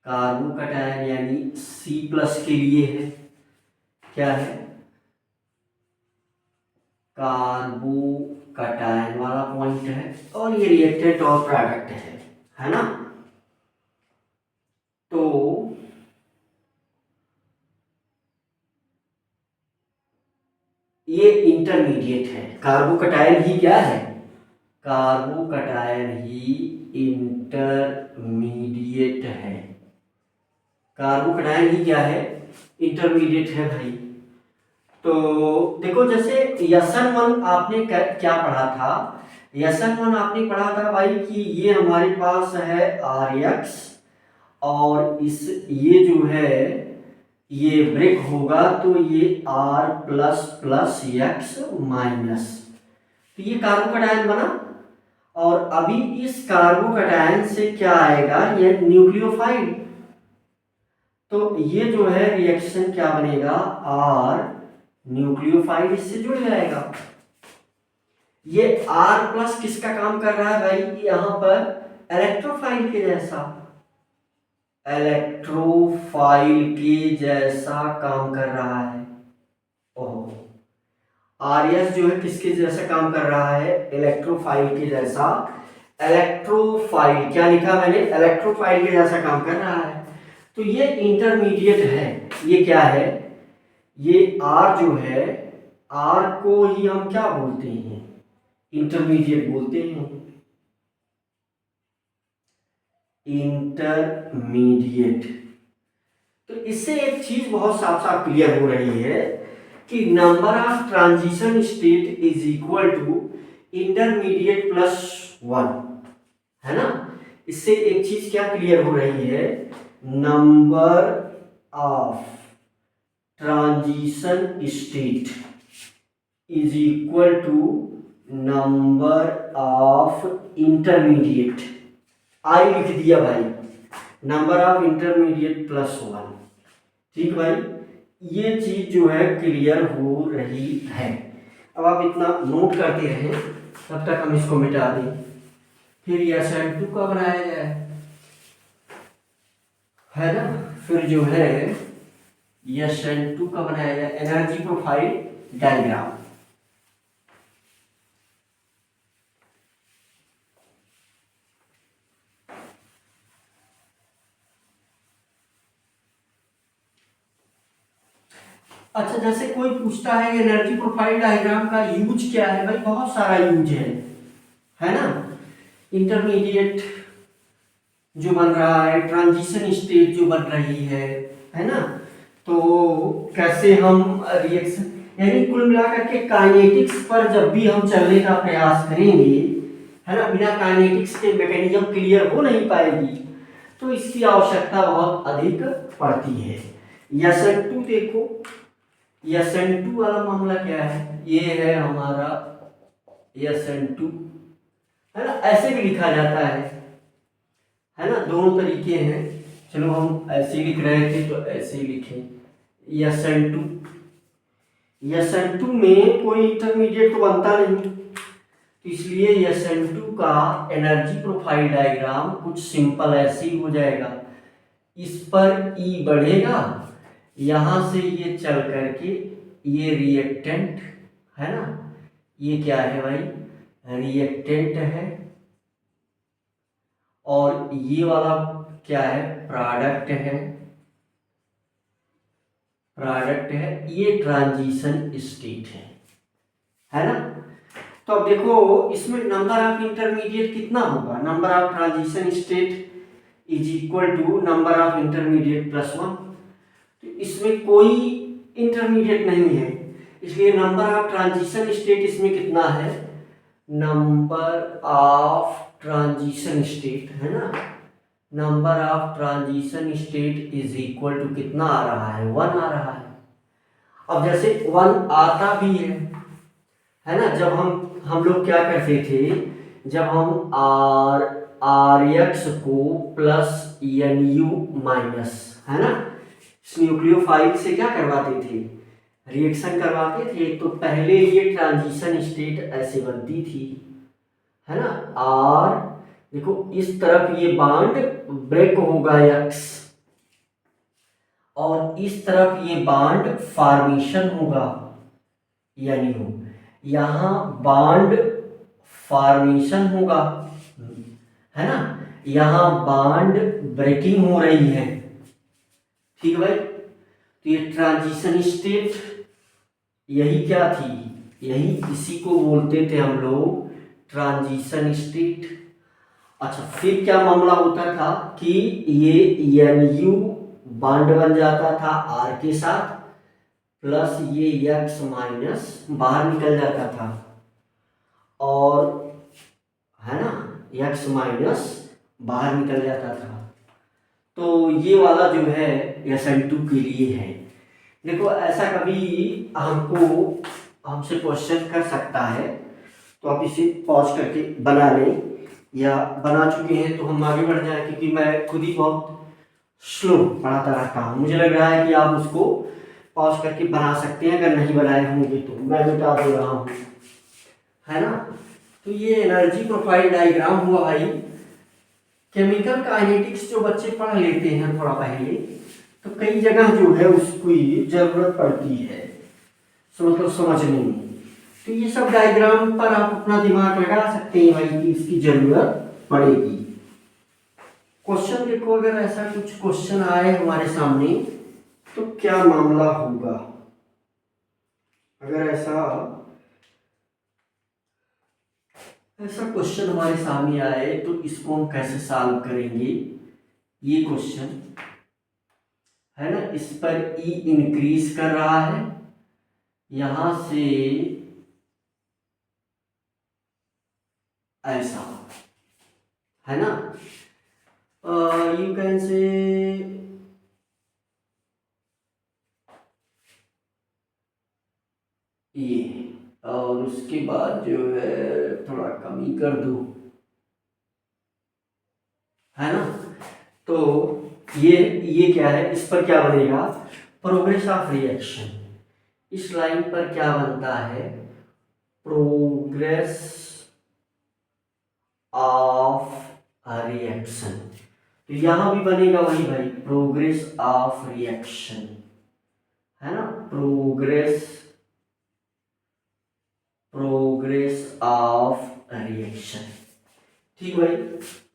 कार्बोकैटायन यानी C+ के लिए है, क्या है, कार्बोकैटायन वाला पॉइंट है, और ये रिएक्टेंट और प्रोडक्ट है ना। तो ये इंटरमीडिएट है, कार्बोकैटायन ही क्या है, कार्बोकैटायन ही इंटरमीडिएट है, कार्बोकैटायन ही क्या है, इंटरमीडिएट है भाई। तो देखो जैसे SN1 आपने क्या पढ़ा था, SN1 आपने पढ़ा था भाई कि ये हमारे पास है RX, और इस ये जो है ये ब्रेक होगा तो ये R++X-, तो ये कार्बोकैटायन बना। और अभी इस कार्बोकैटायन से क्या आएगा, ये न्यूक्लियोफाइल, तो ये जो है रिएक्शन क्या बनेगा, R न्यूक्लियोफाइल इससे जुड़ जाएगा। ये R+ किसका काम कर रहा है भाई, यहां पर इलेक्ट्रोफाइल के जैसा, इलेक्ट्रोफाइल के जैसा काम कर रहा है। ओह, RS जो है किसके जैसा काम कर रहा है, इलेक्ट्रोफाइल के जैसा। इलेक्ट्रोफाइल क्या लिखा मैंने, इलेक्ट्रोफाइल के जैसा काम कर रहा है। तो ये इंटरमीडिएट है, ये क्या है, ये R जो है, R को ही हम क्या बोलते हैं, इंटरमीडिएट बोलते हैं, इंटरमीडिएट। तो इससे एक चीज बहुत साफ साफ क्लियर हो रही है कि number of transition state is equal to intermediate +1, है ना। इससे एक चीज क्या क्लियर हो रही है, number of transition state is equal to number of intermediate. I लिख दिया भाई, number of intermediate plus one. ठीक भाई, ये चीज जो है क्लियर हो रही है। अब आप इतना नोट करते रहें, तब तक हम इसको मिटा दें। फिर SN2 का बनाया जाए, है ना। फिर जो है SN2 का बनाया जाए, एनर्जी प्रोफाइल डायग्राम। अच्छा, जैसे कोई पूछता है एनर्जी प्रोफाइल डायग्राम का यूज क्या है, भाई बहुत सारा यूज है ना। इंटरमीडिएट जो बन रहा है, ट्रांजिशन स्टेट जो बन रही है ना। तो कैसे हम रिएक्शन, यानी कुल मिलाकर के काइनेटिक्स पर जब भी हम चलने का प्रयास करेंगे, है ना, बिना काइनेटिक्स के मैकेनिज्म क्लियर हो नहीं पाएगी, तो इसकी आवश्यकता बहुत अधिक पड़ती है। SN2 देखो, SN2 वाला मामला क्या है, ये है हमारा SN2, है ना। ऐसे भी लिखा जाता है ना, दोनों तरीके हैं। चलो हम ऐसे ही लिख रहे थे तो ऐसे ही लिखें SN2। SN2 में कोई इंटरमीडिएट तो बनता नहीं, तो इसलिए SN2 का एनर्जी प्रोफाइल डायग्राम कुछ सिंपल ऐसे ही हो जाएगा। इस पर E बढ़ेगा, यहां से ये चल करके ये रिएक्टेंट, है ना, ये क्या है भाई, रिएक्टेंट है, और ये वाला क्या है, प्रोडक्ट है, ये ट्रांजिशन स्टेट है ना। तो अब देखो इसमें नंबर ऑफ इंटरमीडिएट कितना होगा, number of transition state is equal to number of intermediate plus one. तो इसमें कोई इंटरमीडिएट नहीं है, इसलिए नंबर ऑफ ट्रांजिशन स्टेट इसमें कितना है, नंबर ऑफ ट्रांजिशन स्टेट, है ना, number of transition state is equal to कितना आ रहा है, 1 आ रहा है। अब जैसे 1 आता भी है ना, जब हम लोग क्या करते थे, जब हम आर एक्स को प्लस NU माइनस, है ना, न्यूक्लियोफाइल से क्या करवाते थे, रिएक्शन करवाते थे, तो पहले ये ट्रांजिशन स्टेट ऐसे बनती थी, है ना। और देखो इस तरफ ये बॉन्ड ब्रेक होगा X, और इस तरफ ये बॉन्ड फॉर्मेशन होगा, यानी हो यहां बॉन्ड फॉर्मेशन होगा, है ना, यहां बॉन्ड ब्रेकिंग हो रही है। ठीक है भाई, तो ये ट्रांजिशन स्टेट यही क्या थी, यही इसी को बोलते थे हम लोग ट्रांजिशन स्टेट। अच्छा, फिर क्या मामला होता था कि ये NU बॉन्ड बन जाता था R के साथ, प्लस ये X माइनस बाहर निकल जाता था, और है ना, X माइनस बाहर निकल जाता था। तो ये वाला जो है SN2 के लिए है। देखो ऐसा कभी हमसे क्वेश्चन कर सकता है, तो आप इसे पॉज करके बना लें, या बना चुके हैं तो हम आगे बढ़ जाएं, क्योंकि मैं खुद ही बहुत स्लो पढ़ाता रहता हूँ। मुझे लग रहा है कि आप उसको पॉज करके बना सकते हैं, अगर नहीं बनाए होंगे तो मैं मिटा दे रहा हूँ, है ना। तो ये एनर्जी प्रोफाइल डायग्राम हुआ भाई। केमिकल काइनेटिक्स जो बच्चे पढ़ लेते हैं थोड़ा पहले, तो कई जगह जो है उसकी जरूरत पड़ती है, मतलब समझने में। तो ये सब डायग्राम पर आप अपना दिमाग लगा सकते हैं भाई कि इसकी जरूरत पड़ेगी। क्वेश्चन देखो, अगर ऐसा कुछ क्वेश्चन आए हमारे सामने तो क्या मामला होगा, अगर ऐसा क्वेश्चन हमारे सामने आए तो इसको हम कैसे सॉल्व करेंगे। ये क्वेश्चन है ना, इस पर E इंक्रीज कर रहा है, यहां से ऐसा, है ना, यू कैन से ये, और उसके बाद जो है थोड़ा कम ही कर दो, है ना। तो ये क्या है, इस पर क्या बनेगा, प्रोग्रेस ऑफ रिएक्शन। इस लाइन पर क्या बनता है, प्रोग्रेस ऑफ रिएक्शन। तो यहां भी बनेगा वही भाई, प्रोग्रेस ऑफ रिएक्शन, है ना, प्रोग्रेस ऑफ रिएक्शन। ठीक भाई।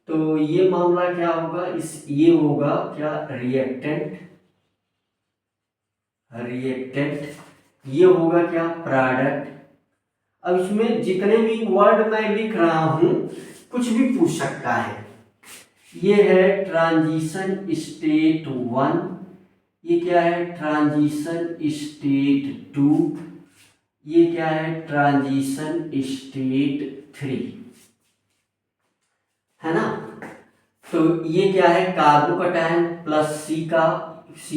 तो ये मामला क्या होगा, ये होगा क्या, रिएक्टेंट, ये होगा क्या, प्रोडक्ट। अब इसमें जितने भी वर्ड मैं लिख रहा हूं कुछ भी पूछ सकता है। ये है ट्रांजिशन स्टेट 1, ये क्या है, ट्रांजिशन स्टेट 2, ये क्या है, ट्रांजिशन स्टेट 3, है ना। तो ये क्या है, कार्बोकैटायन प्लस सी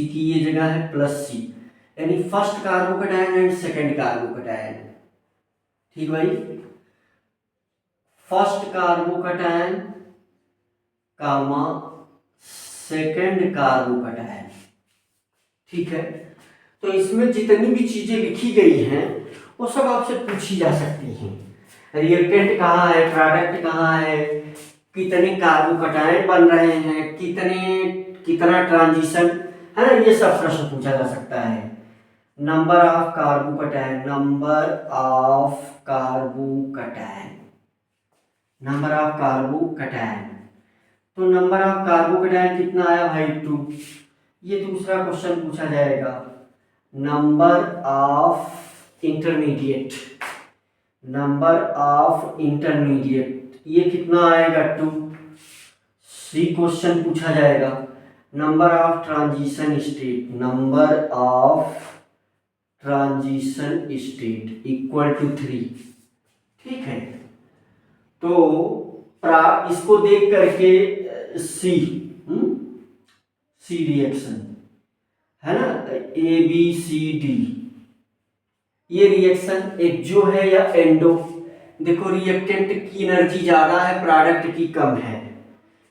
की ये जगह है प्लस सी, यानी first carbocation and second carbocation. ठीक भाई, फर्स्ट कार्बोकैटायन कामा सेकंड कार्बोकैटायन। ठीक है। तो इसमें जितनी भी चीजें लिखी गई हैं वो सब आपसे पूछी जा सकती हैं। रिएक्टेंट कहाँ है, प्रोडक्ट कहाँ है, कितने कार्बोकैटायन बन रहे हैं, कितना ट्रांजिशन, है ना, ये सब प्रश्न पूछा जा सकता है। नंबर ऑफ कार्बोकैटायन, तो नंबर ऑफ कार्बोकैटायन कितना आया भाई, 2। ये दूसरा क्वेश्चन पूछा जाएगा। नंबर ऑफ इंटरमीडिएट, ये कितना आएगा, 2। सी क्वेश्चन पूछा जाएगा। Number of transition state equal to 3। ठीक है। तो इसको देख करके सी रिएक्शन, है ना, ABCD, ये रिएक्शन एक्जो है या एंडो। देखो रिएक्टेंट की एनर्जी ज्यादा है, प्रोडक्ट की कम है,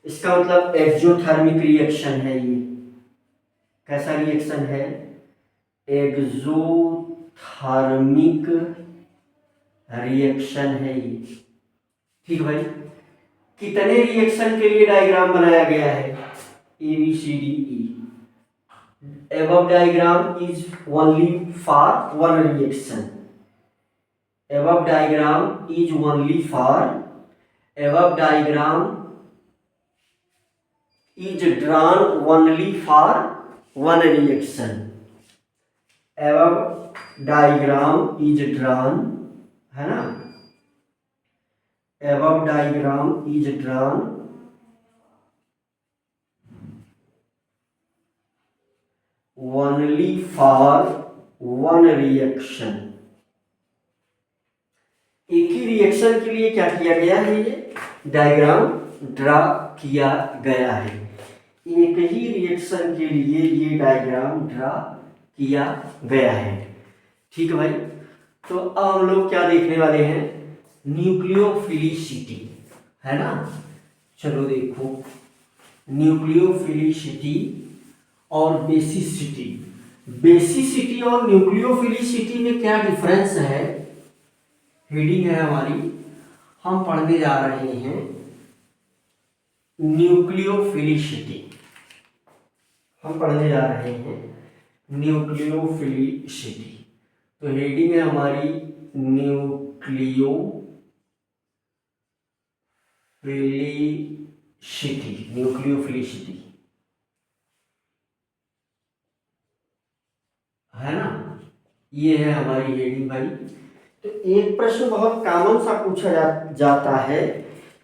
इसका मतलब एक्जोथर्मिक रिएक्शन है। ये कैसा रिएक्शन है, एक्सोथर्मिक रिएक्शन है ये। ठीक भाई। कितने रिएक्शन के लिए डायग्राम बनाया गया है, ABCDE। above diagram is only for one reaction, above diagram is drawn only for one reaction, above diagram is drawn, है ना, above diagram is drawn only for one reaction। एक ही रिएक्शन के लिए क्या किया गया है, ये डायग्राम ड्रा किया गया है। एक ही रिएक्शन के लिए ये डायग्राम ड्रा किया गया है। ठीक है भाई। तो अब हम लोग क्या देखने वाले हैं, न्यूक्लियोफिलिसिटी, है ना। चलो देखो, न्यूक्लियोफिलिसिटी और बेसिसिटी और न्यूक्लियोफिलिसिटी में क्या डिफरेंस है, हेडिंग है हमारी, हम पढ़ने जा रहे हैं न्यूक्लियोफिलिसिटी। तो हेडिंग है हमारी न्यूक्लियोफिलिसिटी, है ना। ये है हमारी हेडिंग भाई। तो एक प्रश्न बहुत कॉमन सा पूछा जाता है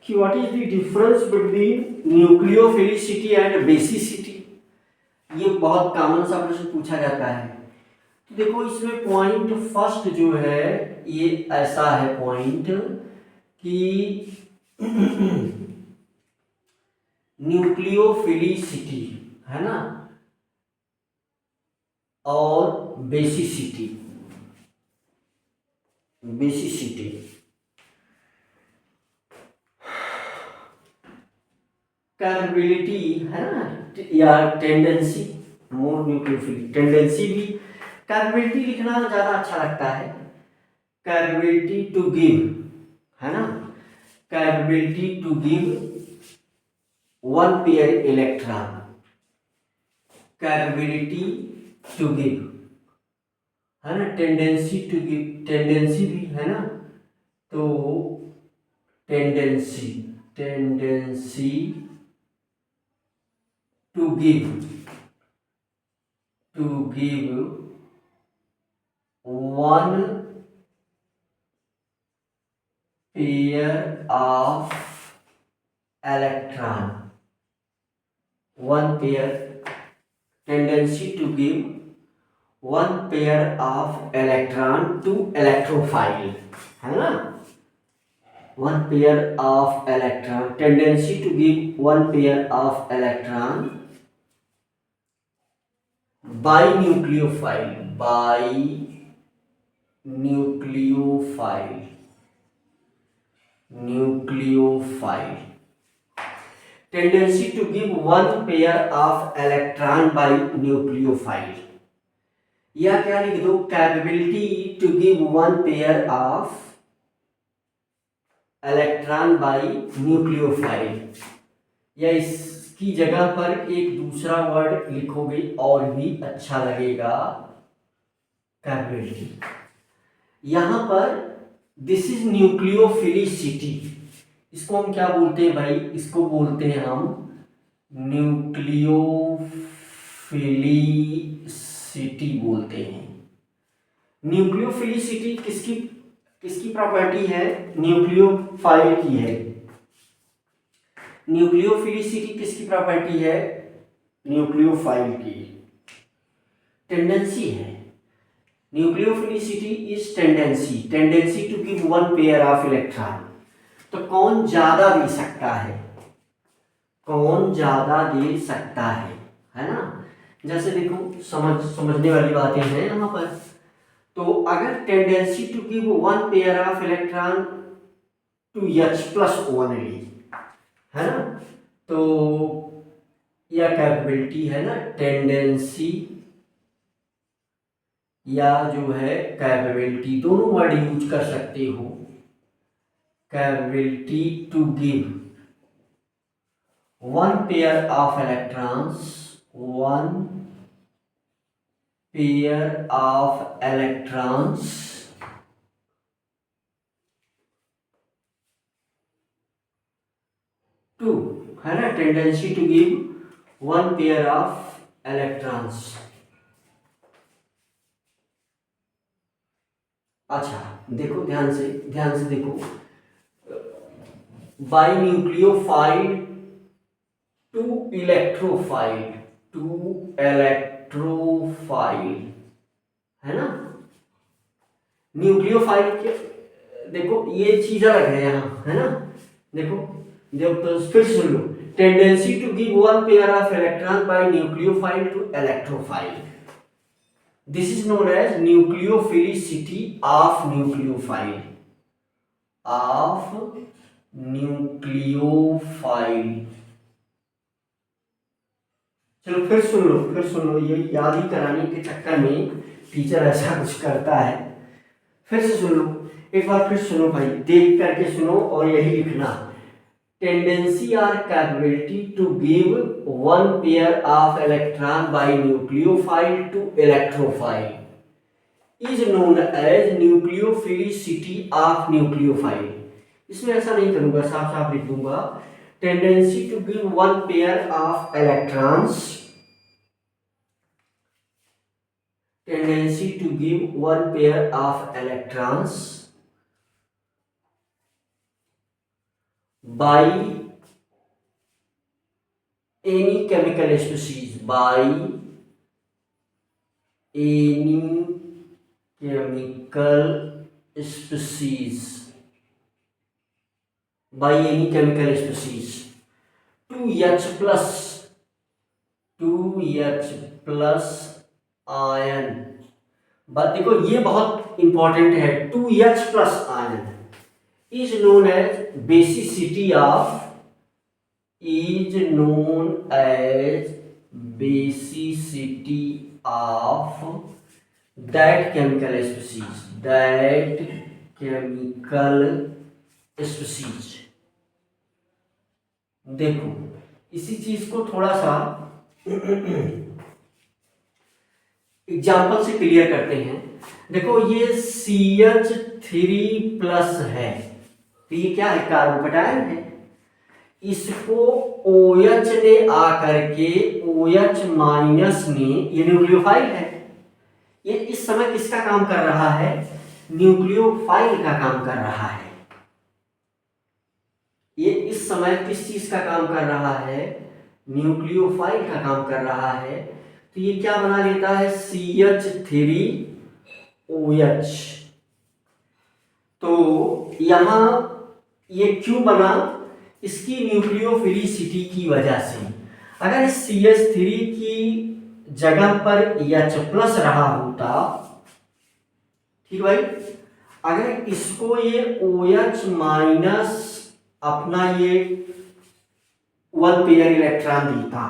कि what is the difference between nucleophilicity and basicity. ये बहुत कॉमन सा प्रश्न पूछा जाता है। तो देखो इसमें पॉइंट फर्स्ट जो है ये ऐसा है पॉइंट कि न्यूक्लियोफिलिसिटी, है ना, और बेसिसिटी कैपेबिलिटी है ना, या टेंडेंसी, मोर न्यूक्लियोफिली टेंडेंसी भी, कैपेबिलिटी लिखना ज़्यादा अच्छा लगता है। कैपेबिलिटी टू गिव है ना, capability to give one pair electron, capability to give है ना, टेंडेंसी टू गिव, टेंडेंसी भी है ना, तो tendency tendency to give one pair of electron, one pair, tendency to give one pair of electron to electrophile है ना, one pair of electron, tendency to give one pair of electron by nucleophile, nucleophile, tendency to give one pair of electron by nucleophile, या क्या लिख दो, capability to give one pair of electron by nucleophile, या इसकी जगह पर एक दूसरा वर्ड लिखोगे और भी अच्छा लगेगा, कैपेबिलिटी। यहां पर दिस इज न्यूक्लियोफिलिसिटी, इसको हम क्या बोलते हैं भाई, इसको बोलते हैं हम न्यूक्लियोफिलिसिटी बोलते हैं। न्यूक्लियोफिलिसिटी किसकी प्रॉपर्टी है, न्यूक्लियोफाइल की है। न्यूक्लियोफिलिसिटी किसकी प्रॉपर्टी है, न्यूक्लियोफाइल की। टेंडेंसी है, nucleophilicity is tendency to give one pair of electron. तो कौन ज्यादा दे सकता है, कौन ज्यादा दे सकता है ना। जैसे देखो समझने वाली बातें हैं यहाँ पर। तो अगर tendency to give one pair of electron to H+ only है ना, तो या कैपेबिलिटी है ना, टेंडेंसी या जो है कैपेबिलिटी, दोनों वर्ड यूज कर सकते हो। Capability to give one pair of electrons, one pair of electrons to है ना, tendency to give one pair of electrons. अच्छा देखो ध्यान से देखो, by nucleophile to electrophile, electrophile है ना। न्यूक्लियोफाइल के देखो ये चीज अलग है यहाँ है ना। देखो तो फिर सुन लो, tendency to give one pair of electron by nucleophile to electrophile, this is known as nucleophilicity of nucleophile, चलो फिर सुन लो, ये याद ही कराने के चक्कर में टीचर ऐसा कुछ करता है। फिर से सुन लो, एक बार फिर सुनो भाई, देख करके सुनो और यही लिखना। टेंडेंसी और capability to give one pair of electron by nucleophile to electrophile is known as nucleophilicity of nucleophile. इसमें ऐसा नहीं करूंगा, साफ साफ लिख दूंगा, tendency to give one pair of electrons, tendency to give one pair of electrons by any chemical species, by any chemical species, by any chemical species, 2H+ ion. बात देखो ये बहुत इंपॉर्टेंट है, 2H+ ion is known as basicity of is known as basicity of that chemical species, that chemical species। देखो इसी चीज को थोड़ा सा एग्जाम्पल से क्लियर करते हैं। देखो ये CH3+ है, तो ये क्या है, कार्बोकैटायन है। इसको OH ने आकर के OH- ने, ये न्यूक्लियोफाइल है, ये इस समय किसका काम कर रहा है, न्यूक्लियोफाइल का काम कर रहा है। ये इस समय किस चीज का काम कर रहा है, न्यूक्लियोफाइल का काम कर रहा है। तो ये क्या बना लेता है, CH3OH। तो यहां ये क्यों बना, इसकी न्यूक्लियोफिलिसिटी की वजह से। अगर इस CH3 की जगह पर H+ रहा होता, ठीक भाई, अगर इसको ये OH- अपना ये 1 पेयर इलेक्ट्रॉन देता,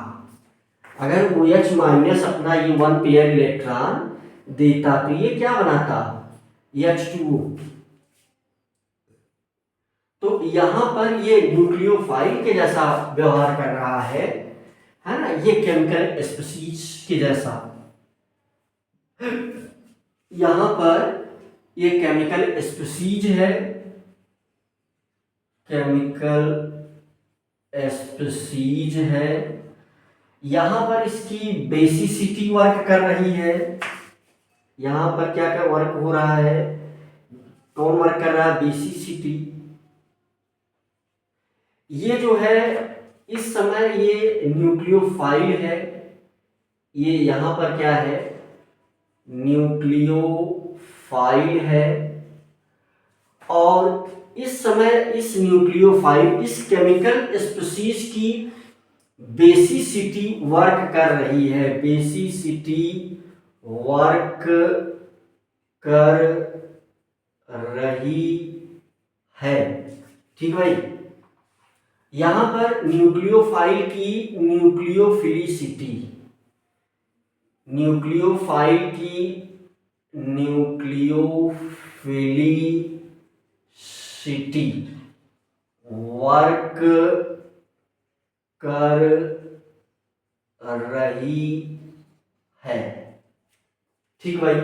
अगर OH- अपना ये 1 पेयर इलेक्ट्रॉन देता तो ये क्या बनाता, H2O। तो यहां पर ये न्यूक्लियोफाइल के जैसा व्यवहार कर रहा है ना, ये केमिकल स्पीशीज के जैसा। यहां पर ये केमिकल स्पीशीज है, केमिकल स्पीशीज है। यहां पर इसकी बेसिसिटी वर्क कर रही है। यहां पर क्या क्या वर्क हो रहा है, कौन वर्क कर रहा है, बेसिसिटी। ये जो है इस समय ये न्यूक्लियोफाइल है, ये यहां पर क्या है, न्यूक्लियोफाइल है। और इस समय इस न्यूक्लियोफाइल, इस केमिकल स्पीशीज की बेसिसिटी वर्क कर रही है, बेसिसिटी वर्क कर रही है, ठीक भाई। यहां पर न्यूक्लियोफाइल की न्यूक्लियोफिलिसिटी, न्यूक्लियोफाइल की न्यूक्लियोफिलिसिटी वर्क कर रही है, ठीक भाई।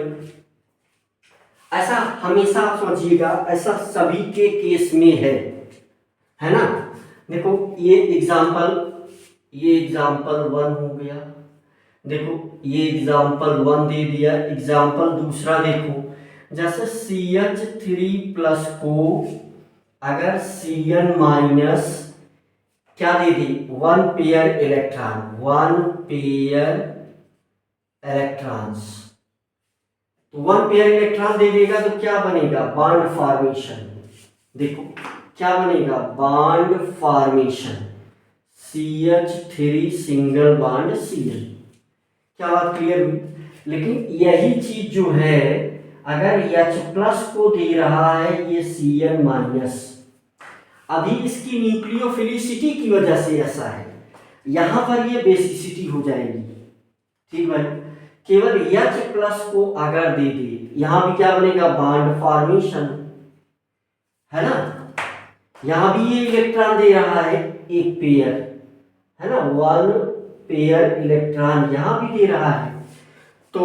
ऐसा हमेशा आप समझिएगा, ऐसा सभी के केस में है ना। देखो ये एग्जाम्पल 1 हो गया। देखो ये एग्जाम्पल 1 दे दिया। एग्जाम्पल दूसरा देखो, जैसे CH3+ को अगर Cn- क्या दे दी, 1 पेयर इलेक्ट्रॉन, 1 पेयर इलेक्ट्रॉन्स, तो 1 पेयर इलेक्ट्रॉन दे देगा तो क्या बनेगा, बॉन्ड फॉर्मेशन। देखो क्या बनेगा, bond formation, CH3 single bond Cl। क्या बात क्लियर हुई। लेकिन यही चीज जो है अगर H+ को दे रहा है ये Cn-, अभी इसकी न्यूक्लियोफिलिसिटी की वजह से ऐसा है, यहां पर ये बेसिसिटी हो जाएगी, ठीक भाई। केवल H+ को अगर दे दे, यहां भी क्या बनेगा, बॉन्ड फॉर्मेशन, है ना। यहां भी ये इलेक्ट्रॉन दे रहा है एक पेयर, है ना, 1 पेयर इलेक्ट्रॉन यहां भी दे रहा है। तो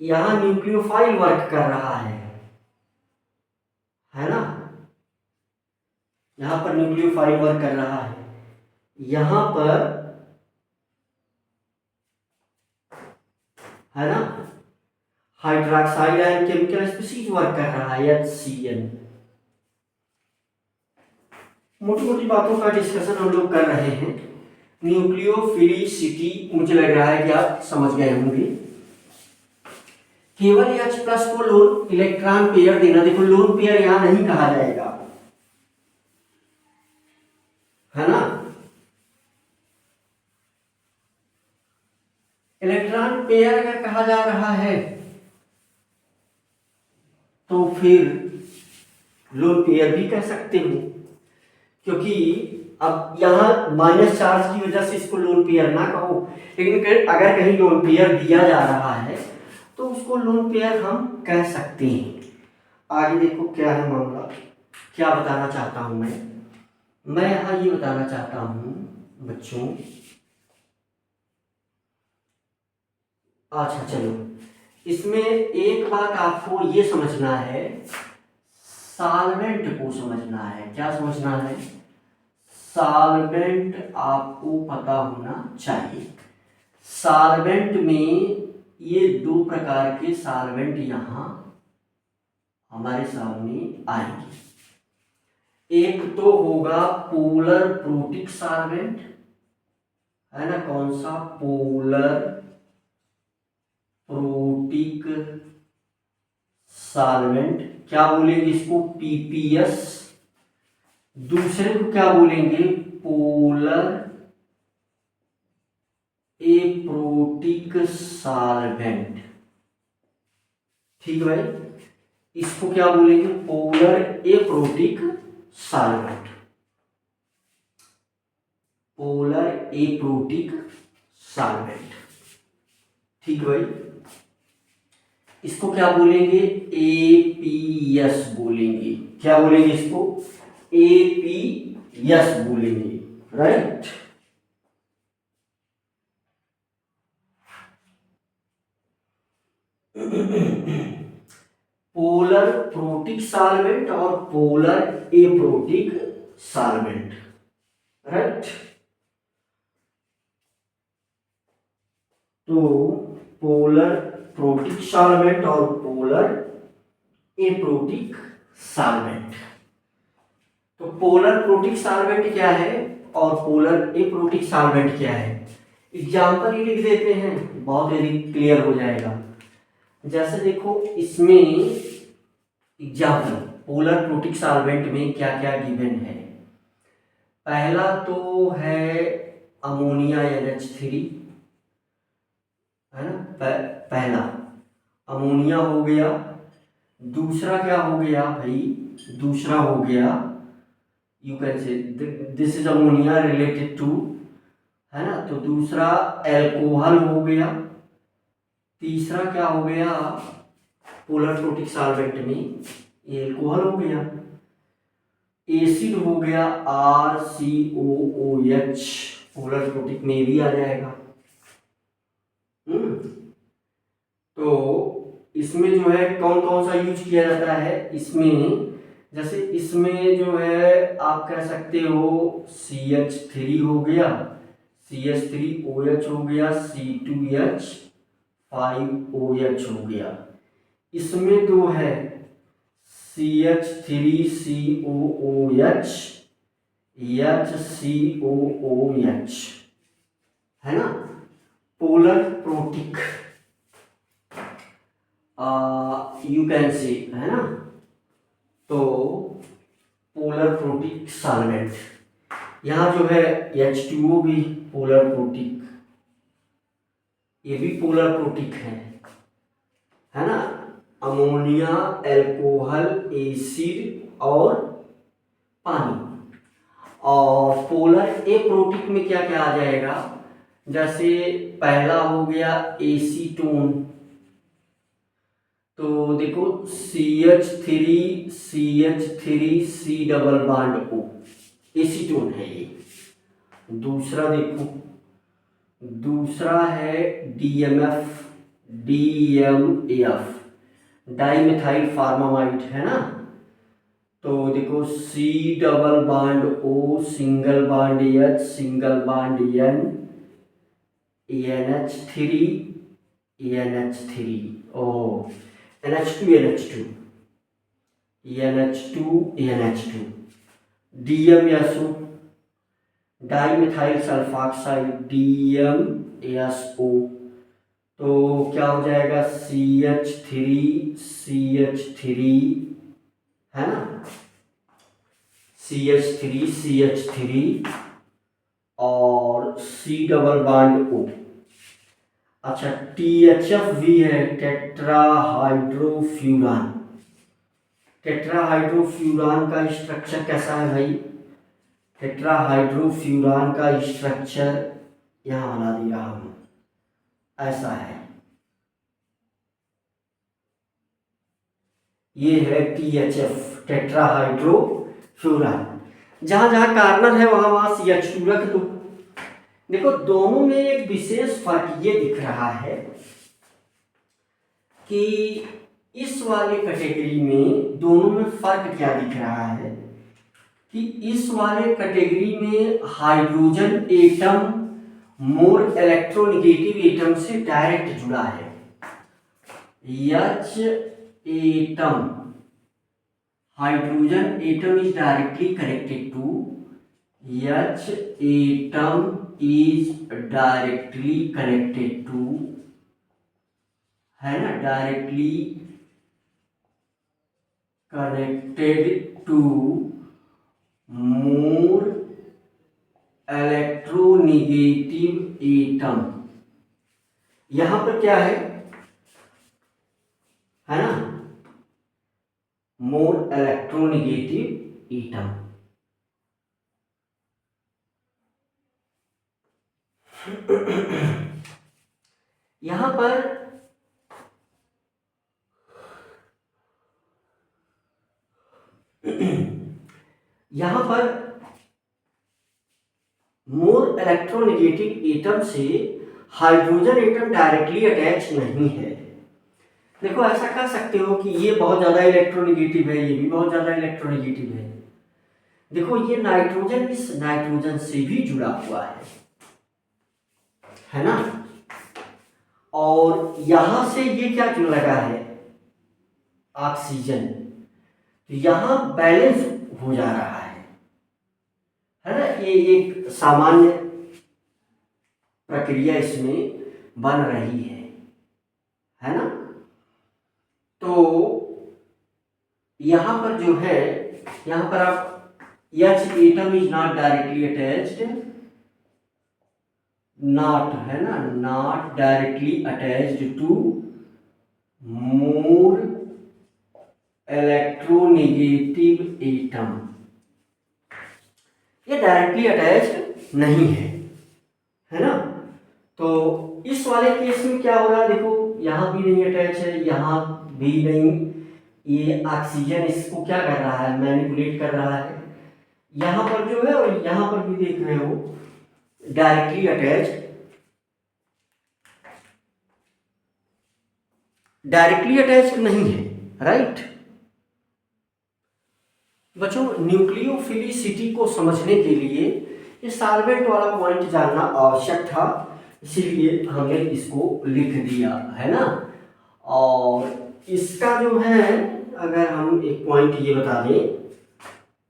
यहां न्यूक्लियोफाइल वर्क कर रहा है ना, यहां पर न्यूक्लियोफाइल वर्क कर रहा है। यहां पर है ना hydroxide ion chemical species work कर रहा है, HCl। मोटी मोटी बातों का डिस्कशन हम लोग कर रहे हैं। न्यूक्लियोफिलिसिटी मुझे लग रहा है कि आप समझ गए होंगे। केवल H+ को लोन इलेक्ट्रॉन पेयर देना, देखो लोन पेयर यहां नहीं कहा जाएगा, है ना। इलेक्ट्रॉन पेयर अगर कहा जा रहा है तो फिर लोन पेयर भी कह सकते हो। क्योंकि अब यहाँ माइनस चार्ज की वजह से इसको लोन पेयर ना कहो, लेकिन अगर कहीं लोन पेयर दिया जा रहा है तो उसको लोन पेयर हम कह सकते हैं। आगे देखो क्या है मामला, क्या बताना चाहता हूं मैं यहाँ ये बताना चाहता हूं बच्चों। अच्छा चलो, इसमें एक बात आपको ये समझना है, सॉल्वेंट को समझना है। क्या समझना है? सॉल्वेंट आपको पता होना चाहिए। सॉल्वेंट में ये दो प्रकार के सॉल्वेंट यहाँ हमारे सामने आएंगे। एक तो होगा पोलर प्रोटिक सॉल्वेंट, है ना, कौन सा? पोलर प्रोटिक सॉल्वेंट, क्या बोलेंगे इसको? पीपीएस। दूसरे को क्या बोलेंगे? Polar aprotic solvent. ठीक है भाई, इसको क्या बोलेंगे? Polar aprotic solvent. Polar aprotic solvent, ठीक है भाई। इसको क्या बोलेंगे? एपीएस बोलेंगे। क्या बोलेंगे इसको? एपीएस बोलेंगे, राइट। पोलर प्रोटिक सॉल्वेंट और पोलर एप्रोटिक सॉल्वेंट, राइट। तो पोलर प्रोटिक सॉल्वेंट और पोलर एप्रोटिक सॉल्वेंट। तो पोलर प्रोटिक सॉल्वेंट क्या है और पोलर एप्रोटिक सॉल्वेंट क्या है? एग्जाम्पल ही लिख देते हैं, बहुत ही क्लियर हो जाएगा। जैसे देखो इसमें एग्जाम्पल, पोलर प्रोटिक सॉल्वेंट में क्या क्या गिवन है। पहला तो है अमोनिया NH3, है ना, पहला अमोनिया हो गया। दूसरा क्या हो गया भाई? दूसरा हो गया, you can say this is ammonia related to, है ना, तो दूसरा एल्कोहल हो गया। तीसरा क्या हो गया? पोलर प्रोटिक सॉल्वेंट में एल्कोहल हो गया। एसिड हो गया RCOOH, पोलर प्रोटिक में भी आ जाएगा। तो इसमें जो है कौन कौन सा यूज किया जाता है इसमें? जैसे इसमें जो है आप कह सकते हो CH3 हो गया, CH3OH हो गया, C2H5OH हो गया। इसमें तो है CH3COOH, HCOOH, है ना, polar protic, you can see, है ना। तो पोलर प्रोटिक सॉल्वेंट, यहाँ जो है H2O भी पोलर प्रोटिक, ये भी पोलर प्रोटिक है ना। अमोनिया, एल्कोहल, एसिड और पानी। और पोलर एप्रोटिक में क्या क्या आ जाएगा? जैसे पहला हो गया एसीटोन, तो देखो CH3 double bond O, acetone है ये। दूसरा देखो, दूसरा है DMF, डाइमेथाइल फॉर्मामाइड, है ना। तो देखो C double bond O, single bond H, single bond N, NH3 ओ, NH2 DMSO, dimethyl sulphoxide, DMSO। तो क्या हो जाएगा? CH3, है ना, CH3 और C डबल बॉन्ड O। अच्छा, THF भी है, टेट्राहाइड्रोफ्यूरान का स्ट्रक्चर कैसा है भाई? टेट्राहाइड्रोफ्यूरान का स्ट्रक्चर यहाँ बना दे रहा हूँ, ऐसा है। ये है THF, टेट्राहाइड्रोफ्यूरान। जहां जहां कार्बन है वहां वहां CH2 रख दो। देखो दोनों में एक विशेष फर्क ये दिख रहा है कि इस वाले कैटेगरी में दोनों में फर्क क्या दिख रहा है कि इस वाले कैटेगरी में hydrogen atom more electronegative atom से डायरेक्ट जुड़ा है। H atom, hydrogen atom is directly connected to, H atom is directly connected to, है ना, directly connected to more electronegative atom. यहां पर क्या है ना, मोर इलेक्ट्रोनेगेटिव एटम। यहां पर मोर इलेक्ट्रोनेगेटिव एटम से हाइड्रोजन एटम डायरेक्टली अटैच नहीं है। देखो ऐसा कह सकते हो कि ये बहुत ज्यादा इलेक्ट्रोनेगेटिव है, ये भी बहुत ज्यादा इलेक्ट्रोनेगेटिव है। देखो ये नाइट्रोजन इस नाइट्रोजन से भी जुड़ा हुआ है ना, और यहां से ये क्या क्यों लगा है, ऑक्सीजन, तो यहां बैलेंस हो जा रहा है ना। ये एक सामान्य प्रक्रिया इसमें बन रही है ना। तो यहां पर जो है, यहां पर आप H atom is not directly attached, not है ना, not directly attached to more electronegative atom, ये डायरेक्टली अटैच्ड नहीं है ना। तो इस वाले केस में क्या हो रहा है, देखो यहां भी नहीं अटैच है, यहां भी नहीं, ये ऑक्सीजन इसको क्या कर रहा है, मैनिपुलेट कर रहा है। यहां पर जो है और यहां पर भी देख रहे हो डायरेक्टली अटैच्ड नहीं है, राइट। बच्चों न्यूक्लियोफिलिसिटी को समझने के लिए ये सॉल्वेंट वाला पॉइंट जानना आवश्यक था, इसीलिए हमने इसको लिख दिया है ना। और इसका जो है, अगर हम एक पॉइंट ये बता दें,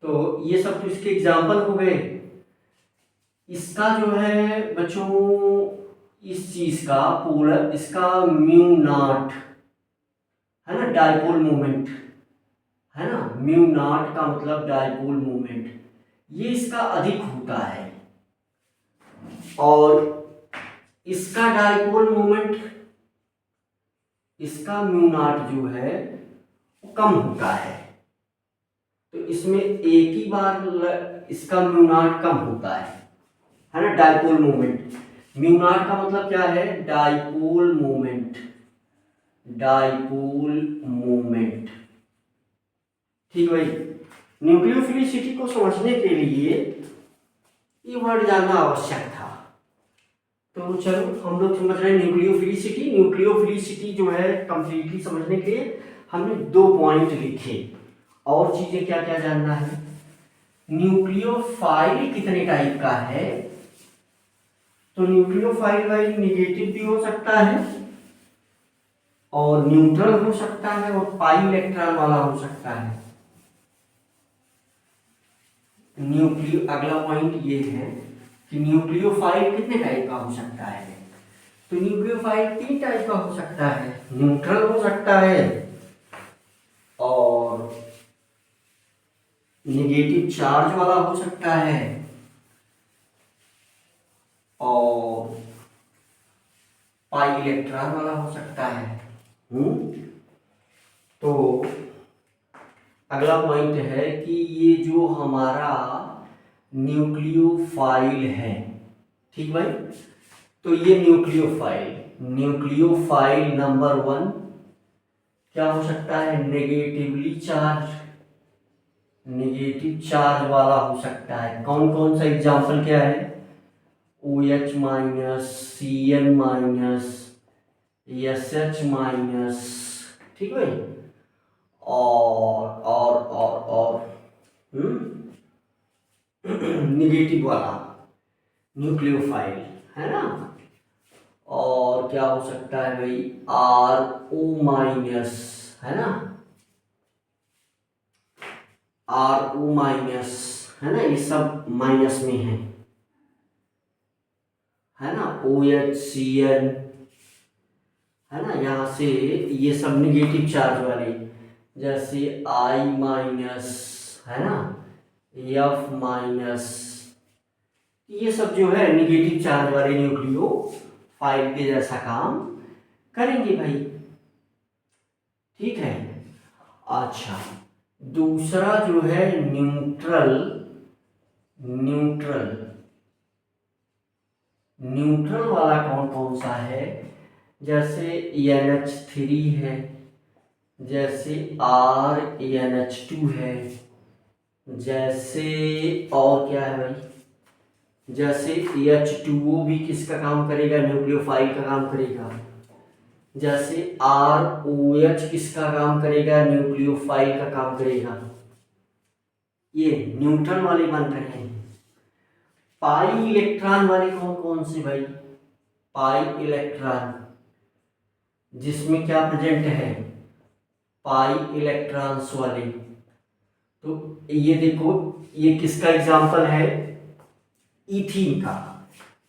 तो ये सब तो इसके एग्जाम्पल हो गए। इसका जो है बच्चों, इस चीज का पोलर, इसका म्यू नॉट है ना, डाइपोल मोमेंट है ना, म्यू नॉट का मतलब डाइपोल मोमेंट, ये इसका अधिक होता है, और इसका डाइपोल मोमेंट, इसका म्यू नॉट जो है वो कम होता है। तो इसमें एक ही बार इसका म्यू नॉट कम होता है ना, डाइपोल मोमेंट। म्यू नॉट का मतलब क्या है, डाइपोल मोमेंट, डाइपोल मोमेंट, ठीक भाई। न्यूक्लियोफिलिसिटी को समझने के लिए ये वर्ड जानना आवश्यक था। तो चलो हम लोग समझ रहे हैं न्यूक्लियोफिलिसिटी। न्यूक्लियोफिलिसिटी जो है कंप्लीटली समझने के लिए हमने 2 पॉइंट लिखे। और चीजें क्या क्या जानना है, न्यूक्लियोफाइल कितने टाइप का है, तो न्यूक्लियोफाइल भाई निगेटिव भी हो सकता है और न्यूट्रल हो सकता है और पाई इलेक्ट्रॉन वाला हो सकता है। अगला पॉइंट ये है कि न्यूक्लियोफाइल कितने टाइप का हो सकता है, तो न्यूक्लियोफाइल 3 टाइप का हो सकता है, न्यूट्रल हो सकता है और नेगेटिव चार्ज वाला हो सकता है और पाई इलेक्ट्रॉन वाला हो सकता है। तो अगला पॉइंट है कि ये जो हमारा न्यूक्लियोफाइल है। ठीक भाई, तो ये न्यूक्लियोफाइल नंबर 1 क्या हो सकता है, नेगेटिव चार्ज वाला हो सकता है। कौन कौन सा एग्जाम्पल क्या है, OH minus, Cn minus, SH minus. ठीक भाई, और निगेटिव वाला न्यूक्लियोफाइल है ना। और क्या हो सकता है भाई, RO माइनस है ना, RO माइनस है ना, ये सब माइनस में है ना। OH Cn है ना, यहाँ से ये सब निगेटिव चार्ज वाले, जैसे I माइनस है ना, F माइनस, ये सब जो है निगेटिव चार्ज वाले न्यूक्लियोफाइल के जैसा काम करेंगे भाई। ठीक है। अच्छा, दूसरा जो है न्यूट्रल वाला कौन कौन सा है, जैसे NH3 है, जैसे RNH2 है, जैसे और क्या है भाई, जैसे H2O भी किसका काम करेगा, न्यूक्लियोफाइल का काम करेगा। जैसे ROH किसका काम करेगा, न्यूक्लियोफाइल का काम करेगा। ये न्यूट्रल वाले बन रहे हैं। पाई इलेक्ट्रॉन वाले कौन कौन से भाई, पाई इलेक्ट्रॉन जिसमें क्या प्रेजेंट है, पाई इलेक्ट्रॉन्स वाले। तो ये देखो, ये किसका एग्जांपल है, इथीन का।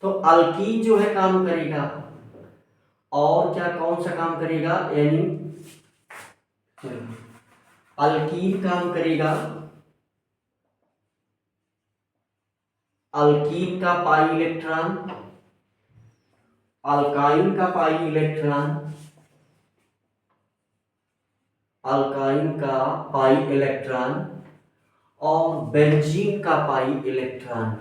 तो अल्कीन जो है काम करेगा, और क्या कौन सा काम करेगा, यानी अल्कीन काम करेगा, अल्कीन का पाई इलेक्ट्रॉन, अल्काइन का पाई इलेक्ट्रॉन, अल्काइन का पाई इलेक्ट्रॉन, और बेंजीन का पाई इलेक्ट्रॉन।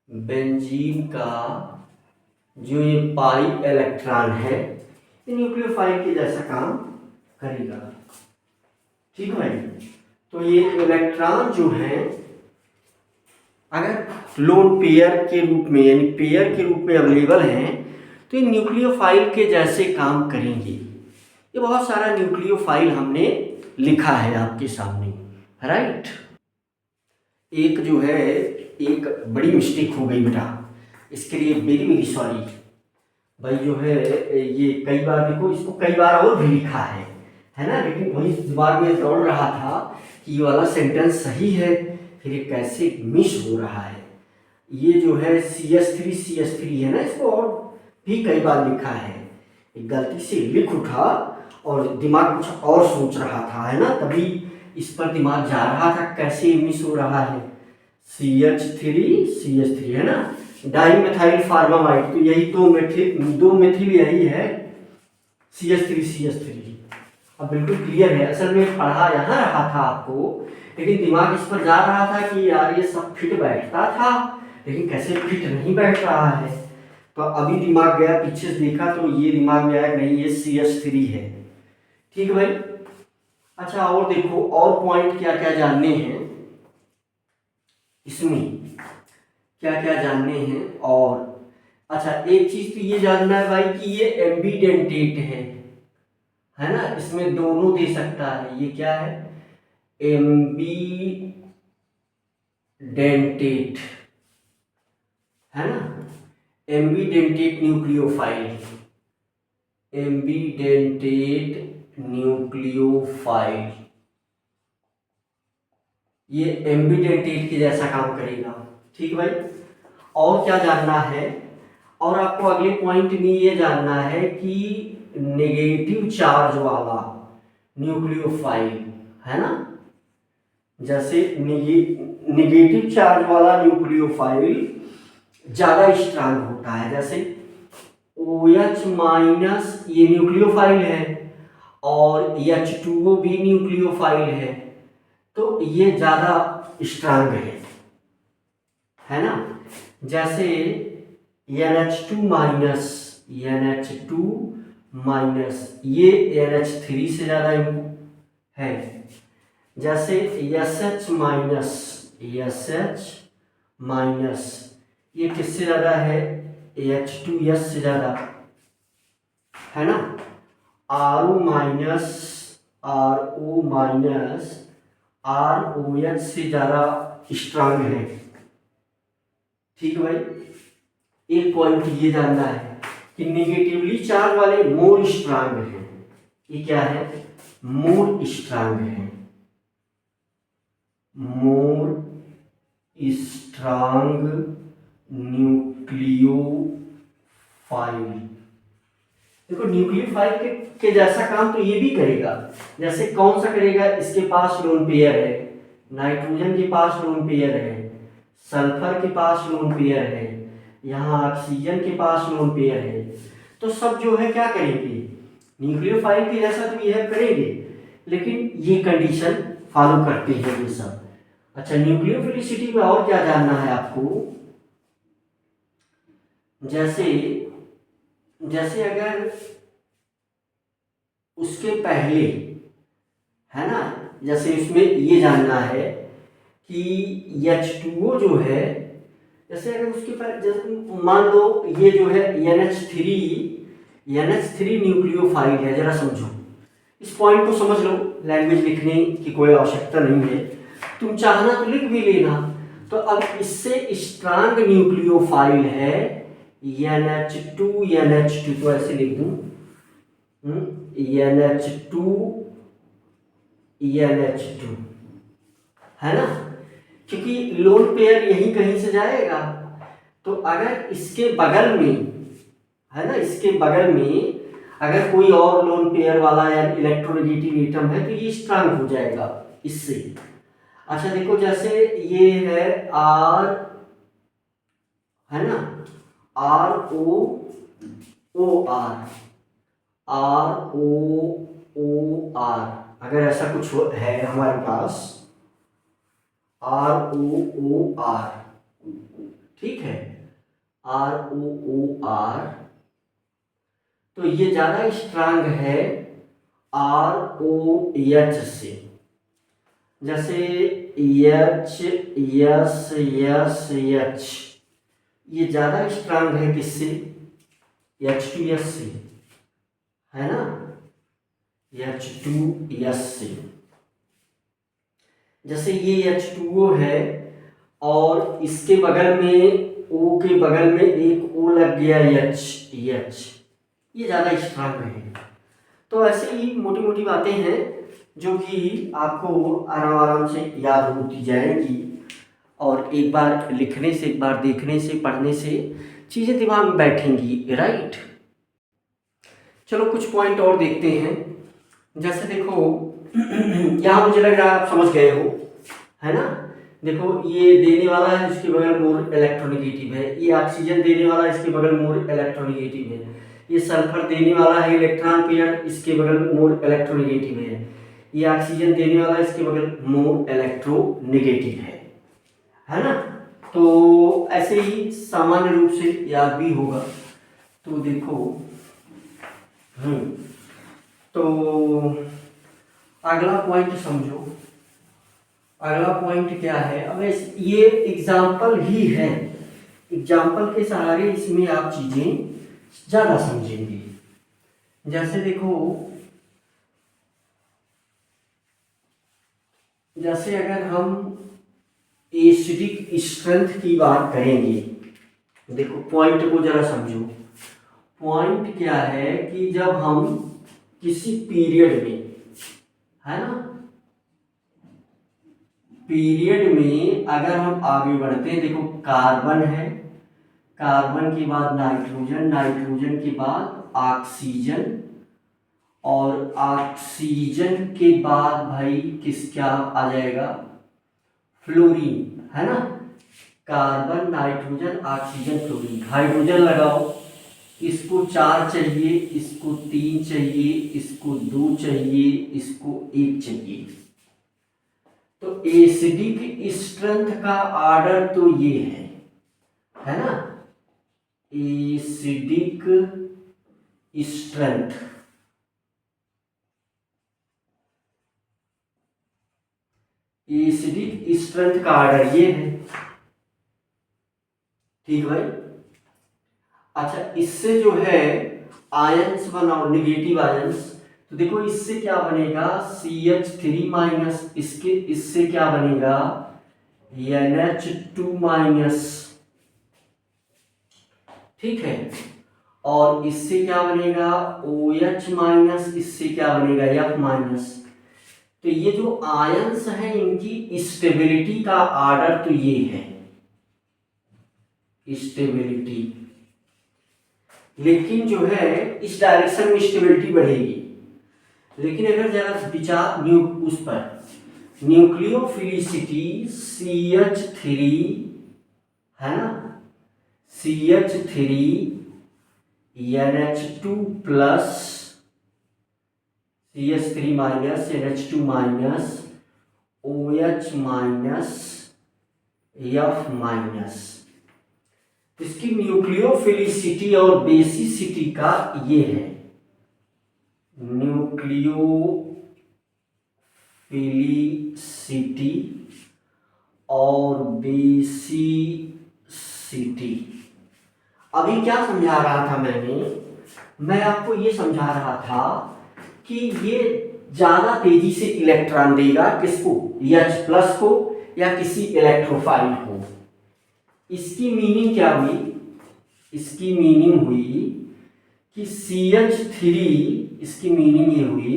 बेंजीन का जो ये पाई इलेक्ट्रॉन है, ये न्यूक्लियोफाइल के जैसा काम करेगा। ठीक है, तो ये इलेक्ट्रॉन जो है अगर लोन पेयर के रूप में, यानी पेयर के रूप में अवेलेबल हैं, तो ये न्यूक्लियोफाइल के जैसे काम करेंगे। ये बहुत सारा न्यूक्लियोफाइल हमने लिखा है आपके सामने, राइट। एक जो है, एक बड़ी मिस्टेक हो गई बेटा, इसके लिए वेरी वेरी सॉरी भाई। जो है ये कई बार देखो, इसको कई बार और भी लिखा है ना, लेकिन वही दिमाग में दौड़ रहा था कि ये वाला सेंटेंस सही है, फिर ये कैसे मिस हो रहा है। ये जो है CH3 है ना, इसको और भी कई बार लिखा है, एक गलती से लिख उठा और दिमाग कुछ और सोच रहा था, है ना, तभी इस पर दिमाग जा रहा था, कैसे मिस हो रहा है। CH3 है ना, डाइमेथाइल फार्मामाइड, तो यही दो मेथिल यही है, CH3। अब बिल्कुल क्लियर है। असल में पढ़ा यहाँ रहा था आपको, लेकिन दिमाग इस पर जा रहा था कि यार ये सब फिट बैठता था, लेकिन कैसे फिट नहीं बैठ रहा है। तो अभी दिमाग गया पीछे से देखा, तो ये दिमाग में आया नहीं, ये CH3 है। ठीक भाई। अच्छा, और देखो और पॉइंट क्या क्या जानने हैं इसमें, क्या क्या जानने हैं। और अच्छा, एक चीज तो ये जानना है भाई कि ये एम्बीडेंटेट है ना, इसमें दोनों दे सकता है। ये क्या है, एम्बीडेंटेट है ना, एम्बीडेंटेट न्यूक्लियोफाइल, ये एम्बीडेंटेट के जैसा काम करेगा। ठीक भाई। और क्या जानना है, और आपको अगले पॉइंट में ये जानना है कि नेगेटिव चार्ज वाला न्यूक्लियोफाइल है ना, जैसे नेगेटिव चार्ज वाला न्यूक्लियोफाइल ज्यादा स्ट्रांग होता है। जैसे OH माइनस ये न्यूक्लियोफाइल है, और H2O भी न्यूक्लियोफाइल है, तो ये ज़्यादा स्ट्रांग है ना। जैसे NH2 माइनस, NH2 माइनस ये NH3 से ज़्यादा है। जैसे SH माइनस, SH माइनस ये किससे ज़्यादा है, H2S से ज़्यादा है ना। RO minus, RO minus ROH से ज़्यादा स्ट्रांग है। ठीक है भाई, एक पॉइंट ये जानना है कि निगेटिवली चार्ज वाले मोर स्ट्रांग हैं। ये क्या है, मोर स्ट्रांग है, मोर स्ट्रांग न्यूक्लियोफाइल। देखो न्यूक्लियोफाइल के जैसा काम तो ये भी करेगा। जैसे कौन सा करेगा, इसके पास लोन पेयर है, नाइट्रोजन के पास लोन पेयर है, सल्फर के पास लोन पेयर है, यहाँ ऑक्सीजन के पास लोन पेयर है। तो सब जो है क्या करेंगे, न्यूक्लियोफाइल के जैसा तो बिहेव करेंगे, लेकिन ये कंडीशन फॉलो करते हैं ये सब। अच्छा, न्यूक्लियोफिलिसिटी में और क्या जानना है आपको, जैसे अगर उसके पहले है ना, जैसे इसमें ये जानना है कि H2O जो है, जैसे अगर उसके पास जैसे मान लो ये जो है NH3 न्यूक्लियोफाइल है। जरा समझो, इस पॉइंट को समझ लो, लैंग्वेज लिखने की कोई आवश्यकता नहीं है, तुम चाहना तो लिख भी लेना। तो अब इससे स्ट्रांग न्यूक्लियोफाइल है NH2, तो ऐसे लिख दूं NH2 है ना, क्योंकि लोन पेयर यहीं कहीं से जाएगा। तो अगर इसके बगल में है ना, इसके बगल में अगर कोई और लोन पेयर वाला या इलेक्ट्रोनेगेटिव एटम है तो ये स्ट्रांग हो जाएगा इससे। अच्छा देखो, जैसे ये है R है ना, ROR, अगर ऐसा कुछ है हमारे पास ROOR, ठीक है, ROOR, तो ये ज्यादा स्ट्रांग है ROH से। जैसे HSH ये ज्यादा स्ट्रांग है किससे, H2S से, है ना, H2S से। जैसे ये H2O है और इसके बगल में O के बगल में एक O लग गया H, ये ज़्यादा स्ट्रांग है। तो ऐसे ही मोटी मोटी बातें हैं जो कि आपको आराम आराम से याद होती जाएंगी, और एक बार लिखने से, एक बार देखने से, पढ़ने से चीज़ें दिमाग में बैठेंगी, राइट। चलो कुछ पॉइंट और देखते हैं। जैसे देखो यहाँ मुझे लग रहा है आप समझ गए हो, है ना। देखो ये देने वाला है, इसके बगल मोर इलेक्ट्रोनेगेटिव है, ये ऑक्सीजन देने वाला है, इसके बगल मोर इलेक्ट्रोनेगेटिव है, ये सल्फर देने वाला है इलेक्ट्रॉन पेयर, इसके बगल मोर इलेक्ट्रोनेगेटिव है, ये ऑक्सीजन देने वाला है, इसके बगल मोर इलेक्ट्रोनेगेटिव है ना। तो ऐसे ही सामान्य रूप से याद भी होगा। तो देखो तो अगला पॉइंट समझो, अगला पॉइंट क्या है। अब ये एग्जाम्पल ही है, एग्जाम्पल के सहारे इसमें आप चीजें ज्यादा समझेंगे। जैसे देखो, जैसे अगर हम एसिडिक स्ट्रेंथ की बात करेंगे, देखो पॉइंट को जरा समझो। पॉइंट क्या है कि जब हम किसी पीरियड में, है ना, पीरियड में अगर हम आगे बढ़ते हैं, देखो कार्बन है, कार्बन के बाद नाइट्रोजन, नाइट्रोजन के बाद ऑक्सीजन, और ऑक्सीजन के बाद भाई क्या आ जाएगा, फ्लोरीन, है ना। Carbon, nitrogen, oxygen, fluorine. Hydrogen लगाओ, इसको 4 चाहिए, इसको 3 चाहिए, इसको 2 चाहिए, इसको 1 चाहिए। तो एसिडिक स्ट्रेंथ का ऑर्डर तो ये है ना, एसिडिक स्ट्रेंथ, एसिडिक स्ट्रेंथ का ऑर्डर ये है। ठीक भाई। अच्छा, इससे जो है आयंस बनाओ, निगेटिव आयंस, तो देखो इससे क्या बनेगा, CH3 माइनस, इससे क्या बनेगा, NH2 माइनस। ठीक है, और इससे क्या बनेगा, OH माइनस, इससे क्या बनेगा, F माइनस। तो ये जो आयंस है इनकी स्टेबिलिटी का ऑर्डर तो ये है, स्टेबिलिटी। लेकिन जो है इस डायरेक्शन में स्टेबिलिटी बढ़ेगी। लेकिन अगर जरा विचार उस पर, न्यूक्लियोफिलिसिटी CH3 है ना, CH3 NH2 plus, CH3 minus NH2 minus OH minus F minus, इसकी न्यूक्लियोफिलिसिटी और बेसिसिटी का ये है, न्यूक्लियोफिलिसिटी और बेसिसिटी। अभी क्या समझा रहा था मैं आपको ये समझा रहा था कि ये ज्यादा तेजी से इलेक्ट्रॉन देगा, किसको, H प्लस को या किसी इलेक्ट्रोफाइल को। इसकी मीनिंग क्या हुई, इसकी मीनिंग हुई कि CH3, इसकी मीनिंग ये हुई,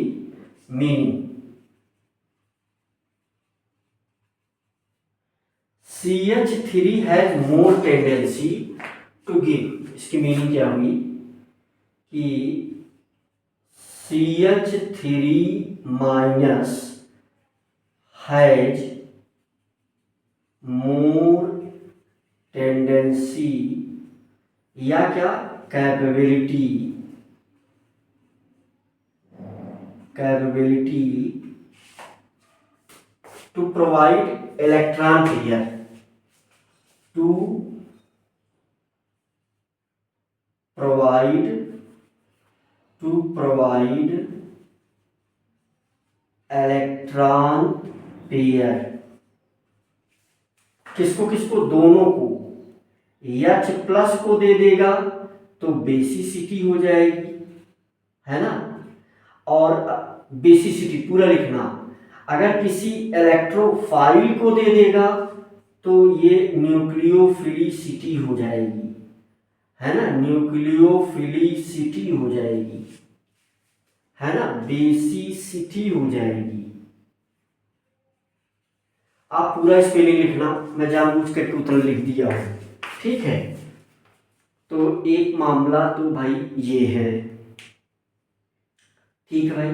CH3 has more tendency to give. इसकी मीनिंग क्या हुई कि CH3 minus has more tendency, या क्या, capability to provide electron pair, to provide electron pair, किसको किसको, दोनों को। H प्लस को दे देगा तो बेसिसिटी हो जाएगी, है ना, और बेसिसिटी पूरा लिखना। अगर किसी इलेक्ट्रोफाइल को दे देगा तो ये न्यूक्लियोफिलिसिटी हो जाएगी, है ना, न्यूक्लियोफिलिसिटी हो जाएगी, है ना, बेसिसिटी हो जाएगी। आप पूरा स्पेलिंग लिखना, मैं जानबूझ करके उतना लिख दिया हूं, ठीक है। तो एक मामला तो भाई ये है, ठीक है भाई।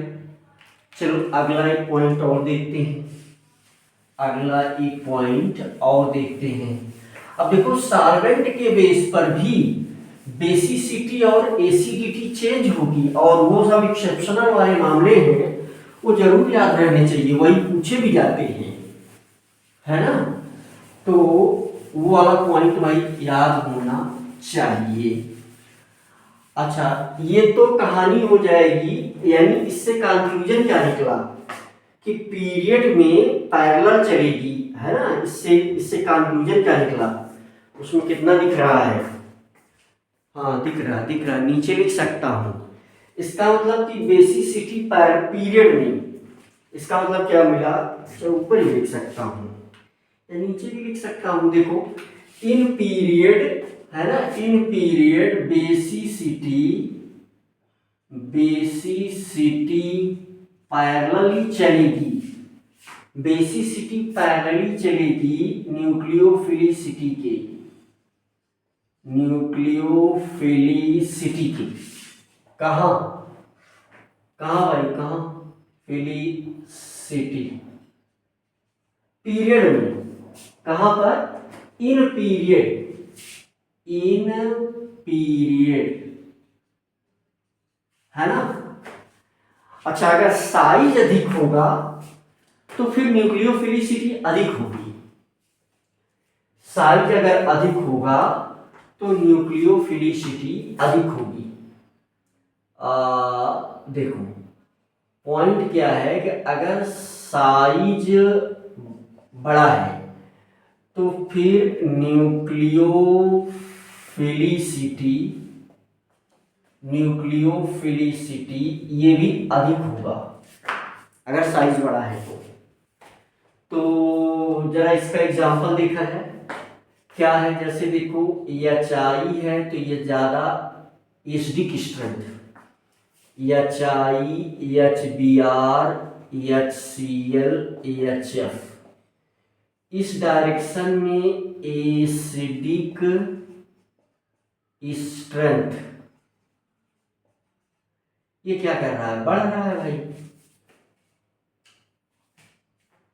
चलो अगला एक पॉइंट और देखते हैं, अगला एक पॉइंट और देखते हैं। अब देखो साल्वेंट के बेस पर भी बेसिसिटी और एसिडिटी चेंज होगी, और वो सब एक्सेप्शनल वाले मामले हैं, वो जरूर याद रहने चाहिए, वही पूछे भी जाते हैं, है ना। तो वो वाला पॉइंट भाई याद होना चाहिए। अच्छा, ये तो कहानी हो जाएगी, यानी इससे कंक्लूजन क्या निकला कि पीरियड में पैरेलल चलेगी, है ना। इससे कंक्लूजन क्या निकला, उसमें कितना दिख रहा है, हाँ दिख रहा, नीचे लिख सकता हूं। इसका मतलब कि बेसिसिटी पीरियड में, इसका मतलब क्या मिला, तो ऊपर ही लिख सकता हूं या नीचे भी लिख सकता हूं। देखो इन पीरियड, है ना, इन पीरियड बेसिसिटी पैरेलली चलेगी, बेसिसिटी पैरेलली चलेगी न्यूक्लियोफिलिसिटी के, कहाँ भाई, कहाँ, फिलिसिटी पीरियड में, कहां पर, इन पीरियड, है ना। अच्छा, अगर साइज अधिक होगा तो फिर न्यूक्लियोफिलिसिटी अधिक होगी। साइज अगर अधिक होगा तो न्यूक्लियोफिलिसिटी अधिक होगी। देखो पॉइंट क्या है कि अगर साइज बड़ा है तो फिर न्यूक्लियोफिलिसिटी ये भी अधिक होगा अगर साइज बड़ा है तो जरा इसका एग्जांपल देखा जाए। क्या है, जैसे देखो HI है तो ये ज़्यादा acidic strength, HI, HBr, HCl, HF इस डायरेक्शन में एसिडिक स्ट्रेंथ ये क्या कर रहा है, बढ़ रहा है भाई।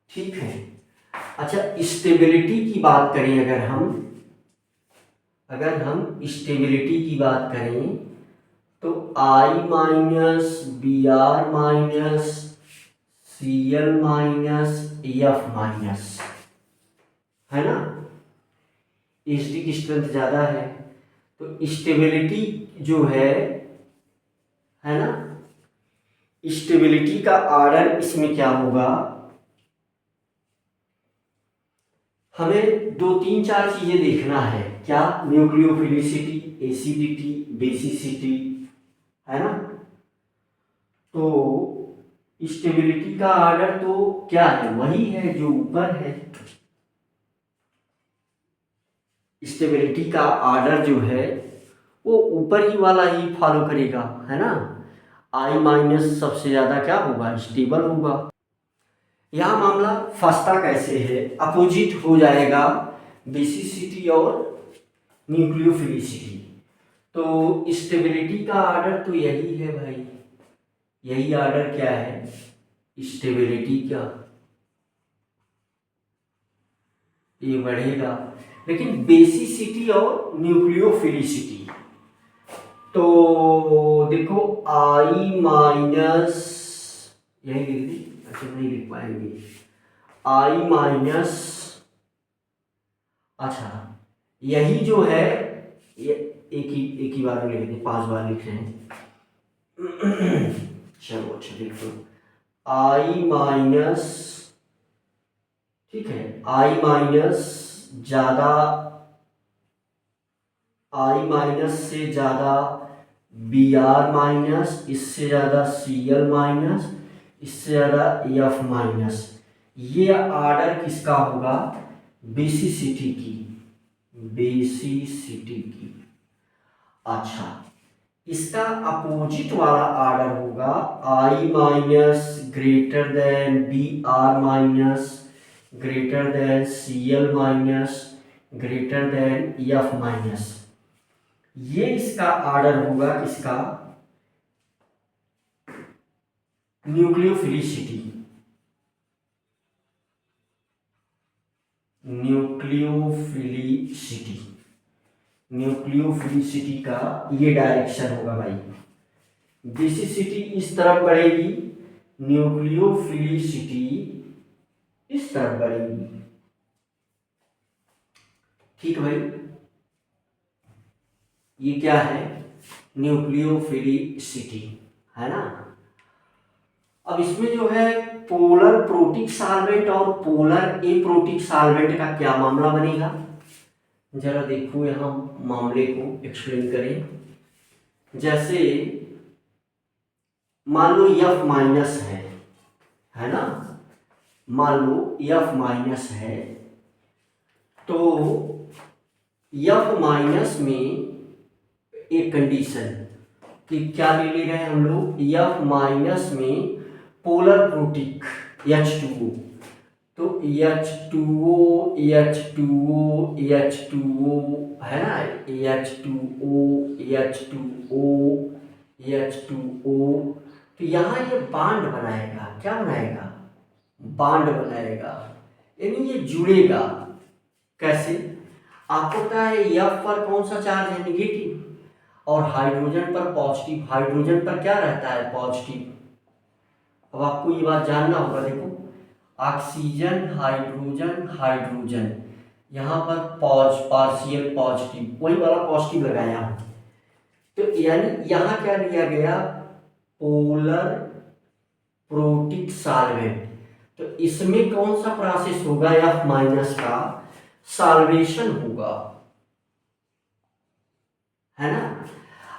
ठीक है। अच्छा, स्टेबिलिटी की बात करें, अगर हम स्टेबिलिटी की बात करें तो I minus Br minus Cl minus F minus, है ना, एसिडिक स्ट्रेंथ ज़्यादा है तो स्टेबिलिटी जो है ना, स्टेबिलिटी का आर्डर इसमें क्या होगा, हमें 2-3-4 चीजें देखना है। क्या, न्यूक्लियोफिलिसिटी, एसिडिटी, बेसिसिटी, है ना। तो स्टेबिलिटी का आर्डर तो क्या है, वही है जो ऊपर है। स्टेबिलिटी का आर्डर जो है वो ऊपर ही वाला ही फॉलो करेगा, है ना। I माइनस सबसे ज्यादा क्या होगा, स्टेबल होगा। यहाँ मामला फंसता कैसे है, अपोजिट हो जाएगा बेसिसिटी और न्यूक्लियोफिलिसिटी। तो स्टेबिलिटी का आर्डर तो यही है भाई, यही आर्डर क्या है, स्टेबिलिटी का ये बढ़ेगा, लेकिन बेसिसिटी और न्यूक्लियोफिलिसिटी तो देखो I माइनस, यही लिख दी, अच्छा नहीं लिख पाएंगे, I माइनस, अच्छा यही जो है ये एक ही बार में लिख दें, 5 बार लिख रहे हैं। चलो अच्छा लिख दो, I माइनस, ठीक है, I माइनस ज्यादा, I माइनस से ज्यादा Br माइनस, इससे ज्यादा Cl माइनस, इससे ज्यादा F माइनस, ये आर्डर किसका होगा, बेसिसिटी की, बेसिसिटी की। अच्छा, इसका अपोजिट वाला आर्डर होगा I minus greater than Br minus greater than Cl minus greater than F minus, ये इसका आर्डर होगा, इसका न्यूक्लियोफिलिसिटी, न्यूक्लियोफिलिसिटी का ये डायरेक्शन होगा भाई। बेसिसिटी इस तरफ बढ़ेगी, न्यूक्लियोफिलिसिटी इस तरफ बढ़ेगी। ठीक भाई, ये क्या है, न्यूक्लियोफिलिसिटी, है ना। अब इसमें जो है पोलर प्रोटिक सॉल्वेंट और पोलर एप्रोटिक सॉल्वेंट का क्या मामला बनेगा, जरा देखो यहाँ मामले को एक्सप्लेन करें। जैसे मान लो F माइनस है ना, मान लो F माइनस है, तो F माइनस में एक कंडीशन कि क्या ले रहे हैं हम लोग, F माइनस में पोलर प्रोटिक H2O, तो H2O H2O H2O है ना, H2O H2O H2O, तो यहाँ ये बांड बनाएगा, क्या बनाएगा, बांड बनाएगा, यानी ये जुड़ेगा। कैसे, आपको पता है F पर कौन सा चार्ज है, निगेटिव, और हाइड्रोजन पर पॉजिटिव, हाइड्रोजन पर क्या रहता है, पॉजिटिव। अब आपको ये बात जानना होगा, देखो ऑक्सीजन हाइड्रोजन हाइड्रोजन, यहाँ पर पार्शियल पॉजिटिव, वही वाला पॉजिटिव लगाया हूँ। तो यानी यहाँ क्या लिया गया, पोलर प्रोटिक सॉल्वेंट। तो इसमें कौन सा प्रोसेस होगा, F माइनस का सॉल्वेशन होगा, है ना।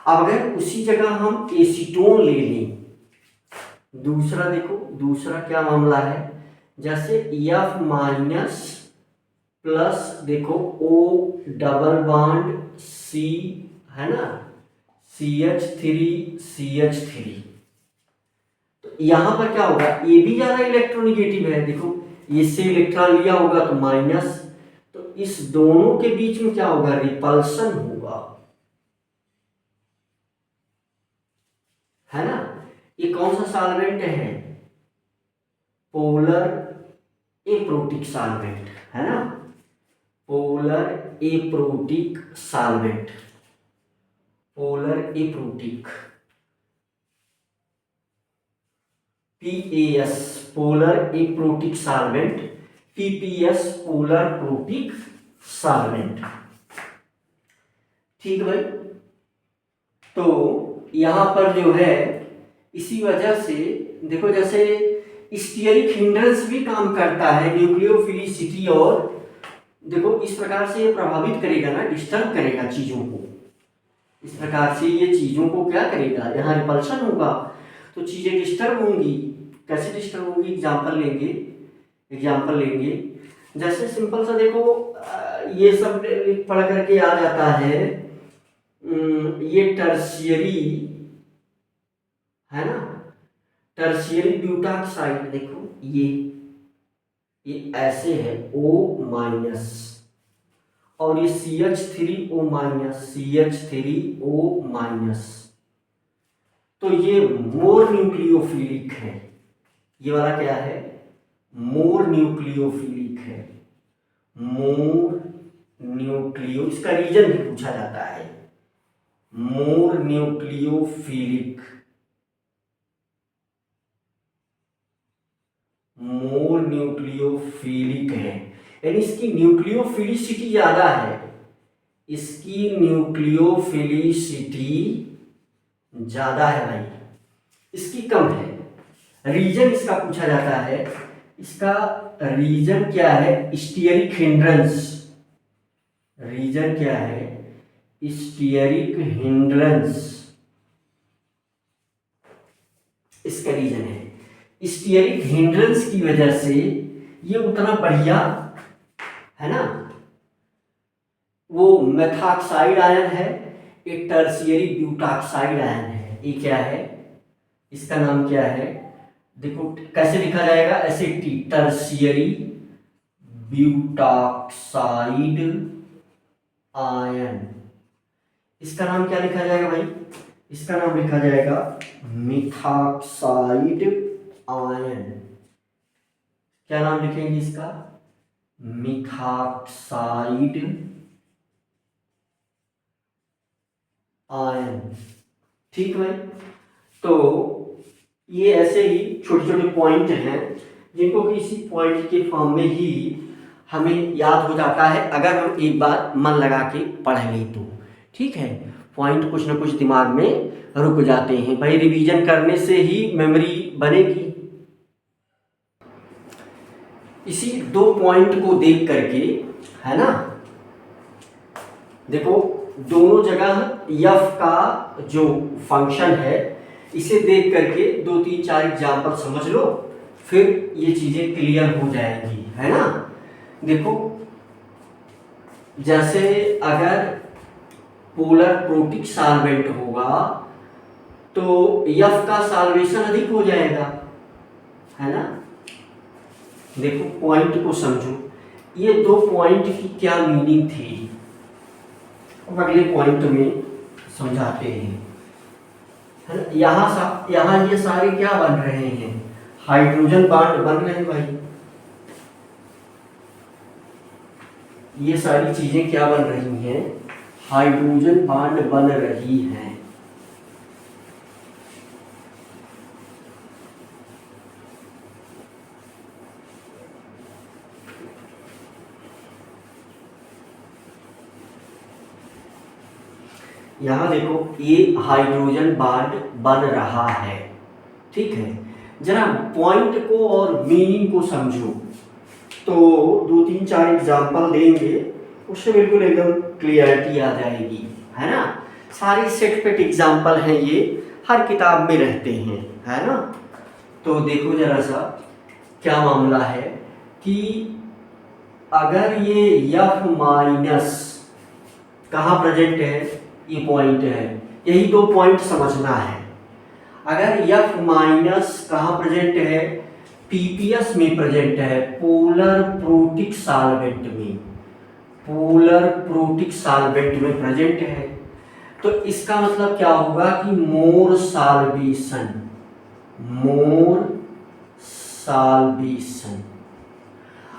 अब अगर उसी जगह हम एसीटोन ले लें, दूसरा देखो दूसरा क्या मामला है, जैसे F माइनस प्लस देखो O डबल बॉन्ड C, है ना, CH3 तो यहां पर क्या होगा, ये भी ज्यादा इलेक्ट्रोनिगेटिव है, देखो इससे इलेक्ट्रॉन लिया होगा तो माइनस, तो इस दोनों के बीच में क्या होगा, रिपल्सन होगा, है ना। ये कौन सा सॉल्वेंट है, पोलर एप्रोटिक सॉल्वेंट, है ना, polar aprotic solvent, polar aprotic, PAS polar aprotic solvent, PPS polar protic solvent. ठीक भाई, तो यहां पर जो है इसी वजह से देखो, जैसे स्टीयरिक हिंड्रेंस भी काम करता है न्यूक्लियोफिलिसिटी, और देखो इस प्रकार से ये प्रभावित करेगा ना, डिस्टर्ब करेगा चीजों को, इस प्रकार से ये चीजों को क्या करेगा, यहाँ रिपल्शन होगा तो चीजें डिस्टर्ब होंगी। कैसे डिस्टर्ब होंगी, एग्जाम्पल लेंगे, जैसे सिंपल सा देखो, ये सब पढ़ करके आ जाता है, ये टर्शियरी, है ना, टर्शियरी ब्यूटाक्साइड, देखो ये ऐसे है O माइनस, और ये CH3O माइनस, तो ये मोर न्यूक्लियोफिलिक है, ये वाला क्या है, मोर न्यूक्लियोफिलिक है, इसका रीजन भी पूछा जाता है, मोर न्यूक्लियोफिलिक है, यानी इसकी न्यूक्लियोफिलिसिटी ज्यादा है, इसकी न्यूक्लियोफिलिसिटी ज्यादा है भाई, इसकी कम है। रीजन इसका पूछा जाता है, इसका रीजन क्या है, स्टीयरिक हिंड्रेंस, रीजन क्या है, स्टीयरिक हिंड्रेंस, इसका रीजन है स्टीयरिक हिंड्रेंस की वजह से ये उतना बढ़िया, है ना, वो मेथॉक्साइड आयन है, एक टर्शियरी ब्यूटाक्साइड आयन है, ये क्या है, इसका नाम क्या है, देखो कैसे लिखा जाएगा, ऐसे टर्शियरी ब्यूटाक्साइड आयन, इसका नाम क्या लिखा जाएगा भाई, इसका नाम लिखा जाएगा मिथॉक्साइड आयन, क्या नाम लिखेंगे इसका, मिथॉक्साइड आयन। ठीक भाई, तो ये ऐसे ही छोटे छोटे पॉइंट हैं जिनको किसी पॉइंट के फॉर्म में ही हमें याद हो जाता है अगर हम एक बार मन लगा के पढ़ लें तो। ठीक है, पॉइंट कुछ ना कुछ दिमाग में रुक जाते हैं भाई, रिवीजन करने से ही मेमोरी बनेगी। इसी दो पॉइंट को देख करके, है ना, देखो दोनों जगह यफ का जो फंक्शन है इसे देख करके 2-3-4 एग्जाम्पल समझ लो, फिर ये चीजें क्लियर हो जाएंगी, है ना। देखो जैसे अगर पोलर प्रोटिक सॉल्वेंट होगा तो यफ का सॉल्वेशन अधिक हो जाएगा, है ना। देखो पॉइंट को समझो, ये दो पॉइंट की क्या मीनिंग थी, अब अगले पॉइंट में समझाते हैं, है ना। यहाँ ये सारे क्या बन रहे हैं, हाइड्रोजन बॉन्ड बन रहे हैं भाई, ये सारी चीजें क्या बन रही हैं, हाइड्रोजन बॉन्ड बन रही हैं। यहाँ देखो ये हाइड्रोजन बॉन्ड बन रहा है, ठीक है। जरा पॉइंट को और मीनिंग को समझो, तो 2 3 4 एग्जाम्पल देंगे, उससे बिल्कुल एकदम क्लियरिटी आ जाएगी, है ना। सारी सेट पेट एग्जाम्पल हैं ये, हर किताब में रहते हैं, है ना। तो देखो जरा सा क्या मामला है कि अगर ये F माइनस कहाँ प्रेजेंट है, ये पॉइंट है, यही 2 पॉइंट समझना है। अगर F माइनस कहाँ प्रेजेंट है, पीपीएस में प्रेजेंट है, पोलर प्रोटिक सॉल्वेंट में, पोलर प्रोटिक सॉल्वेंट में प्रेजेंट है, तो इसका मतलब क्या होगा कि मोर सॉल्वेशन, मोर सॉल्वेशन।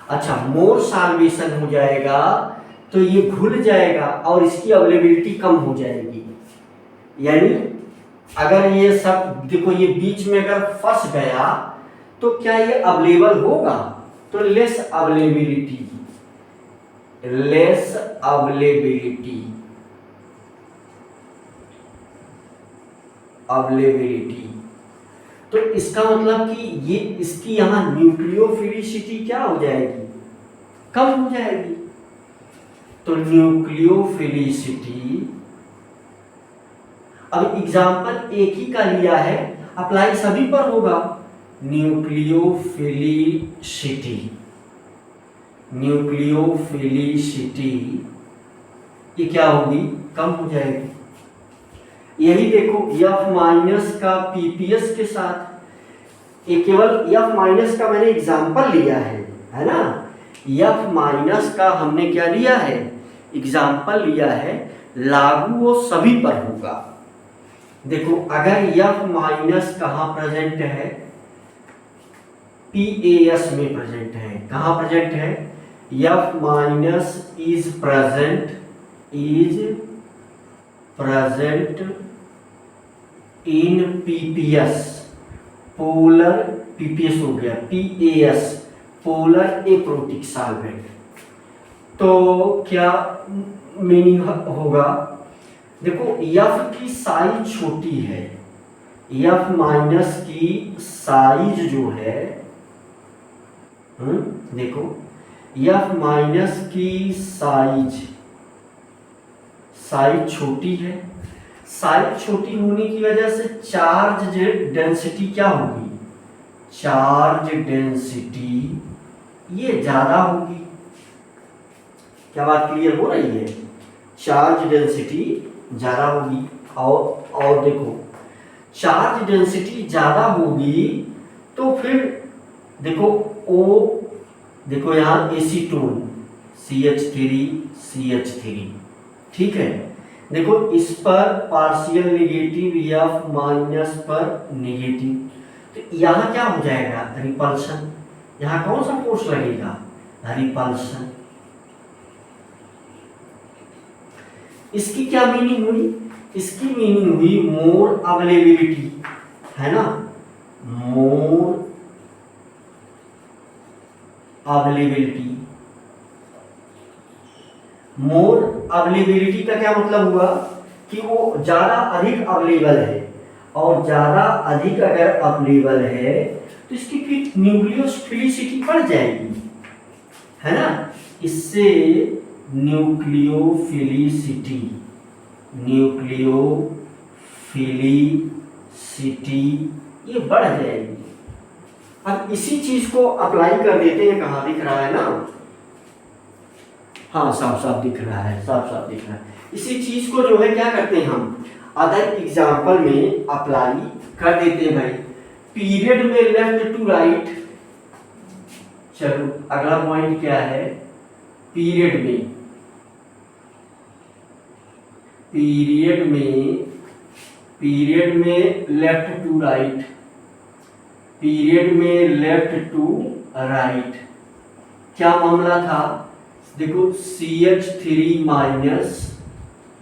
अच्छा, मोर सॉल्वेशन हो जाएगा तो ये घुल जाएगा और इसकी अवेलेबिलिटी कम हो जाएगी। यानी अगर ये सब देखो, ये बीच में अगर फंस गया तो क्या ये अवेलेबल होगा, तो less availability, less availability, availability. तो इसका मतलब कि ये इसकी यहां न्यूक्लियोफिलिसिटी क्या हो जाएगी, कम हो जाएगी। तो न्यूक्लियोफिलिसिटी, अब एग्जाम्पल एक ही का लिया है, अप्लाई सभी पर होगा। न्यूक्लियोफिलिसिटी, न्यूक्लियोफिलिसिटी ये क्या होगी, कम हो जाएगी। यही देखो F माइनस का पीपीएस के साथ, ये केवल F माइनस का मैंने एग्जाम्पल लिया है ना। F माइनस का हमने क्या लिया है, एग्जाम्पल लिया है, लागू वो सभी पर होगा। देखो अगर F माइनस कहाँ प्रेजेंट है, PAS में प्रेजेंट है, कहाँ प्रेजेंट है, F minus is present, is present in PPS, polar, PPS हो गया, PAS पोलर एप्रोटिक सॉल्वेंट। तो क्या मीनिंग होगा, देखो F की साइज छोटी है, F माइनस की साइज जो है, देखो F माइनस की साइज छोटी है। साइज छोटी होने की वजह से चार्ज डेंसिटी क्या होगी, चार्ज डेंसिटी ये ज्यादा होगी। क्या बात क्लियर हो रही है, चार्ज डेंसिटी ज्यादा होगी। और देखो चार्ज डेंसिटी ज्यादा होगी तो फिर देखो ओ, देखो यहाँ एसीटोन CH3, ठीक है। देखो इस पर पार्शियल नेगेटिव, F माइनस पर नेगेटिव, तो यहाँ क्या हो जाएगा, रिपल्शन। यहाँ कौन सा फोर्स लगेगा, रिपल्शन। इसकी क्या मीनिंग हुई, इसकी मीनिंग हुई मोर अवेलेबिलिटी, है ना, मोर अवेलेबिलिटी। मोर अवेलेबिलिटी का क्या मतलब हुआ कि वो ज्यादा अधिक अवेलेबल है, और ज्यादा अधिक अगर अवेलेबल है तो इसकी फिर न्यूक्लियोफिलिसिटी बढ़ जाएगी, है ना। इससे न्यूक्लियोफिलिसिटी ये बढ़ जाएगी। अब इसी चीज को अप्लाई कर देते हैं, कहाँ दिख रहा है ना, हाँ साफ साफ दिख रहा है, साफ साफ दिख रहा है। इसी चीज को जो है क्या करते हैं हम अदर एग्जाम्पल में अप्लाई कर देते हैं भाई। पीरियड में लेफ्ट टू राइट, चलो अगला पॉइंट क्या है, पीरियड में, पीरियड में लेफ्ट टू राइट, पीरियड में लेफ्ट टू राइट क्या मामला था, देखो CH3 माइनस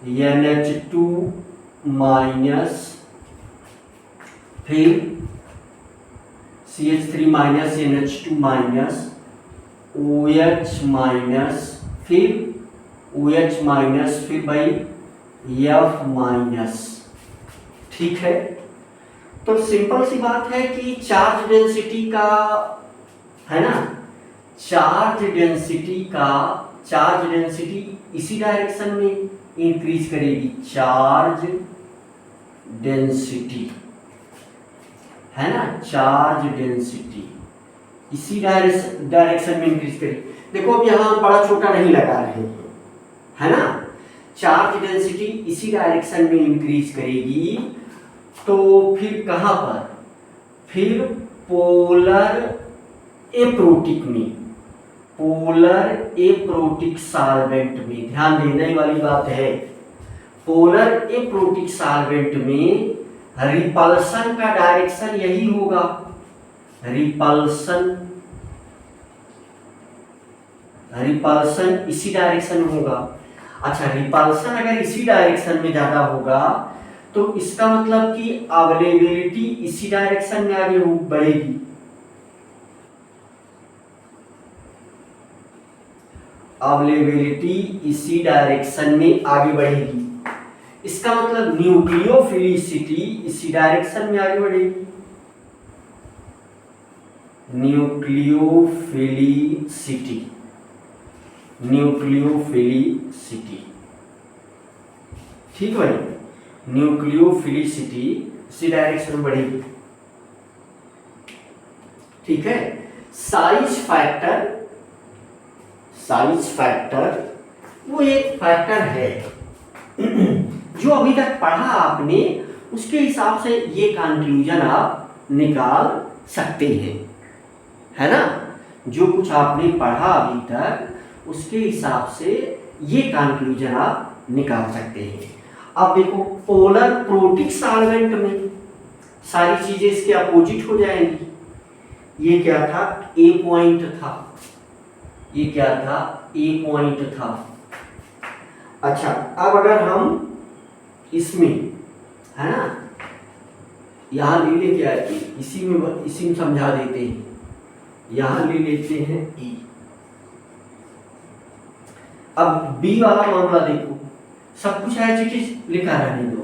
NH2 माइनस, फिर CH3 minus NH2 minus, OH minus, फिर OH माइनस, फिर भाई F माइनस। ठीक है, तो सिंपल सी बात है कि चार्ज डेंसिटी का, है ना, चार्ज डेंसिटी इसी डायरेक्शन में इंक्रीज करेगी। चार्ज डेंसिटी, है ना, चार्ज डेंसिटी इसी डायरेक्शन में इंक्रीज करेगी। देखो अब यहाँ हम बड़ा छोटा नहीं लगा रहे हैं, है ना, चार्ज डेंसिटी इसी डायरेक्शन में इंक्रीज करेगी। तो फिर कहाँ पर, फिर पोलर एप्रोटिक में, पोलर एप्रोटिक सॉल्वेंट में, ध्यान देने वाली बात है, पोलर एप्रोटिक सॉल्वेंट में रिपल्सन का डायरेक्शन यही होगा, रिपल्सन इसी डायरेक्शन में होगा। अच्छा, रिपल्सन अगर इसी डायरेक्शन में ज्यादा होगा तो इसका मतलब कि अवेलेबिलिटी इसी डायरेक्शन में आगे बढ़ेगी। अवेलेबिलिटी इसी डायरेक्शन में आगे बढ़ेगी, इसका मतलब न्यूक्लियोफिलिसिटी इसी डायरेक्शन में आगे बढ़ेगी। न्यूक्लियोफिलिसिटी, ठीक भाई, न्यूक्लियोफिलिसिटी इसी डायरेक्शन में बढ़ेगी। ठीक है, साइज फैक्टर वो एक फैक्टर है जो अभी तक पढ़ा आपने, उसके हिसाब से ये कंक्लूजन आप निकाल सकते हैं, है ना, जो कुछ आपने पढ़ा अभी तक उसके हिसाब से ये कंक्लूजन आप निकाल सकते हैं। अब देखो पोलर प्रोटिक सॉल्वेंट में सारी चीजें इसके अपोजिट हो जाएंगी। ये क्या था, ए पॉइंट था, ये क्या था, ए पॉइंट था। अच्छा, अब अगर हम इसमें, है ना, यहां ले लेके आए, इसी में समझा देते हैं, यहां ले लेते हैं ई। अब बी वाला मामला देखो, सब कुछ एज इट इज लिखा रहने दो,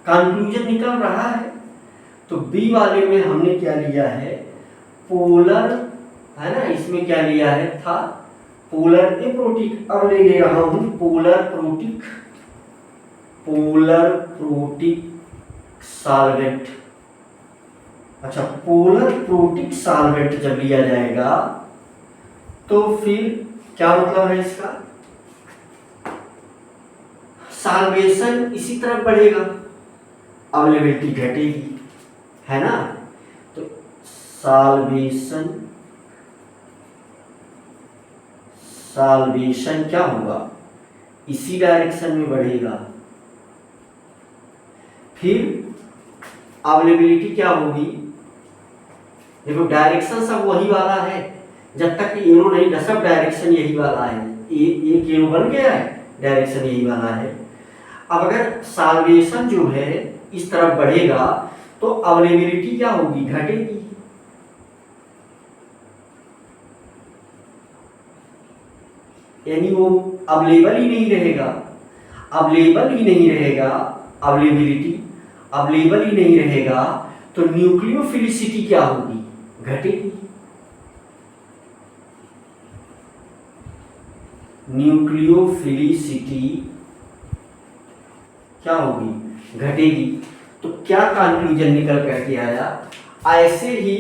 कंक्लूजन निकल रहा है। तो बी वाले में हमने क्या लिया है, पोलर, है ना, इसमें क्या लिया है, था पोलर एप्रोटिक। अब ले रहा हूं पोलर प्रोटिक सॉल्वेंट। अच्छा, पोलर प्रोटिक सॉल्वेंट जब लिया जाएगा तो फिर क्या मतलब है इसका, सॉल्वेशन इसी तरफ बढ़ेगा, अवेलेबिलिटी घटेगी, है ना। तो सॉल्वेशन क्या होगा, इसी डायरेक्शन में बढ़ेगा। फिर अवेलेबिलिटी क्या होगी, देखो डायरेक्शन सब वही वाला है, जब तक कि एरो नहीं, सब डायरेक्शन यही वाला है, एक एरो बन गया है, डायरेक्शन यही वाला है। अब अगर सॉल्वेशन जो है इस तरफ बढ़ेगा तो अवेलेबिलिटी क्या होगी, घटेगी। यानी वो अवेलेबल ही नहीं रहेगा, अवेलेबल ही नहीं रहेगा, तो न्यूक्लियोफिलिसिटी क्या होगी, घटेगी। न्यूक्लियोफिलिसिटी क्या होगी, घटेगी। तो क्या कंक्लूजन निकल करके आया, ऐसे ही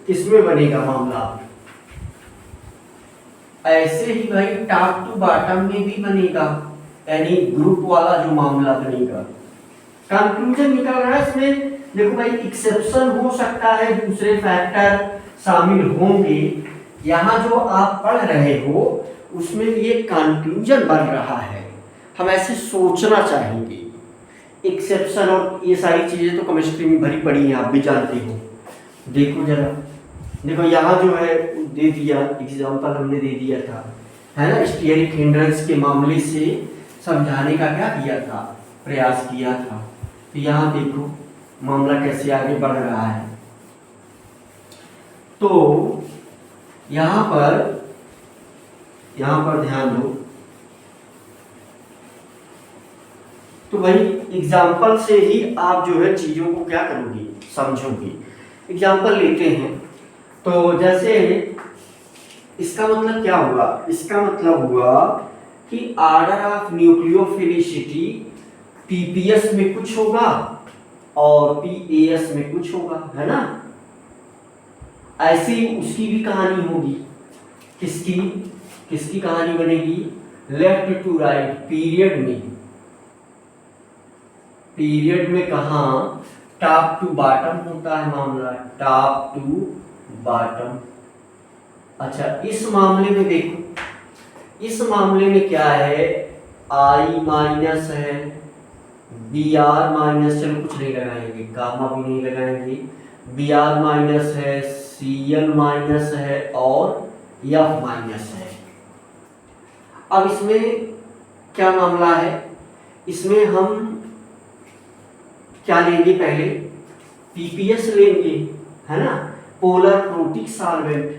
इसमें बनेगा मामला, ऐसे ही भाई टॉप टू बॉटम में भी बनेगा, यानी ग्रुप वाला जो मामला बनेगा। कंक्लूजन निकल रहा है इसमें, देखो भाई एक्सेप्शन हो सकता है, दूसरे फैक्टर शामिल होंगे, यहाँ जो आप पढ़ रहे हो उसमें ये कंक्लूजन बन रहा है, हम ऐसे सोचना चाहेंगे। एक्सेप्शन और ये सारी चीजें तो केमिस्ट्री में भरी पड़ी हैं, आप भी जानते हो। देखो जरा, देखो यहाँ जो है दे दिया, एग्जाम्पल हमने दे दिया था, है ना, स्टीयरिक हिंड्रेंस के मामले से समझाने का क्या किया था, प्रयास किया था। तो यहाँ देखो मामला कैसे आगे बढ़ रहा है। तो यहाँ पर ध्यान दो, तो भाई एग्जाम्पल से ही आप जो है चीज़ों को क्या करोगे, समझोगे। एग्जाम्पल लेते हैं, तो जैसे इसका मतलब क्या हुआ, इसका मतलब हुआ कि ऑर्डर ऑफ न्यूक्लियोफिलिसिटी पीपीएस में कुछ होगा और पीएएस में कुछ होगा, है ना। ऐसी उसकी भी कहानी होगी। किसकी किसकी कहानी बनेगी, लेफ्ट टू राइट पीरियड में कहा टॉप टू बॉटम होता है मामला, टॉप टू बॉटम। अच्छा, इस मामले में देखो, इस मामले में क्या है, आई माइनस है, बी आर माइनस, चलो कुछ नहीं लगाएंगे, गामा भी नहीं लगाएंगे, बी आर माइनस है, सी एल माइनस है और एफ माइनस है। अब इसमें क्या मामला है, इसमें हम क्या लेंगे, पहले पीपीएस लेंगे, है ना, पोलर प्रोटिक सॉल्वेंट।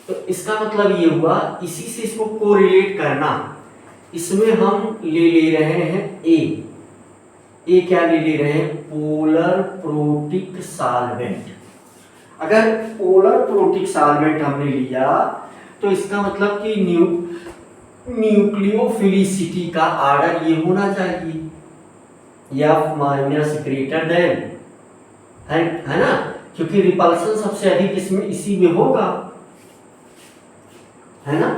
तो इसका मतलब ये हुआ, इसी से इसको कोरिलेट करना, इसमें हम ले रहे हैं ए क्या ले रहे हैं, पोलर प्रोटिक सॉल्वेंट। अगर पोलर प्रोटिक सॉल्वेंट हमने लिया तो इसका मतलब कि न्यूक्लियोफिलिसिटी का ऑर्डर ये होना चाहिए, एफ माइनस ग्रेटर देन, है ना, क्योंकि रिपल्सन सबसे अधिक इसमें इसी में होगा, है ना,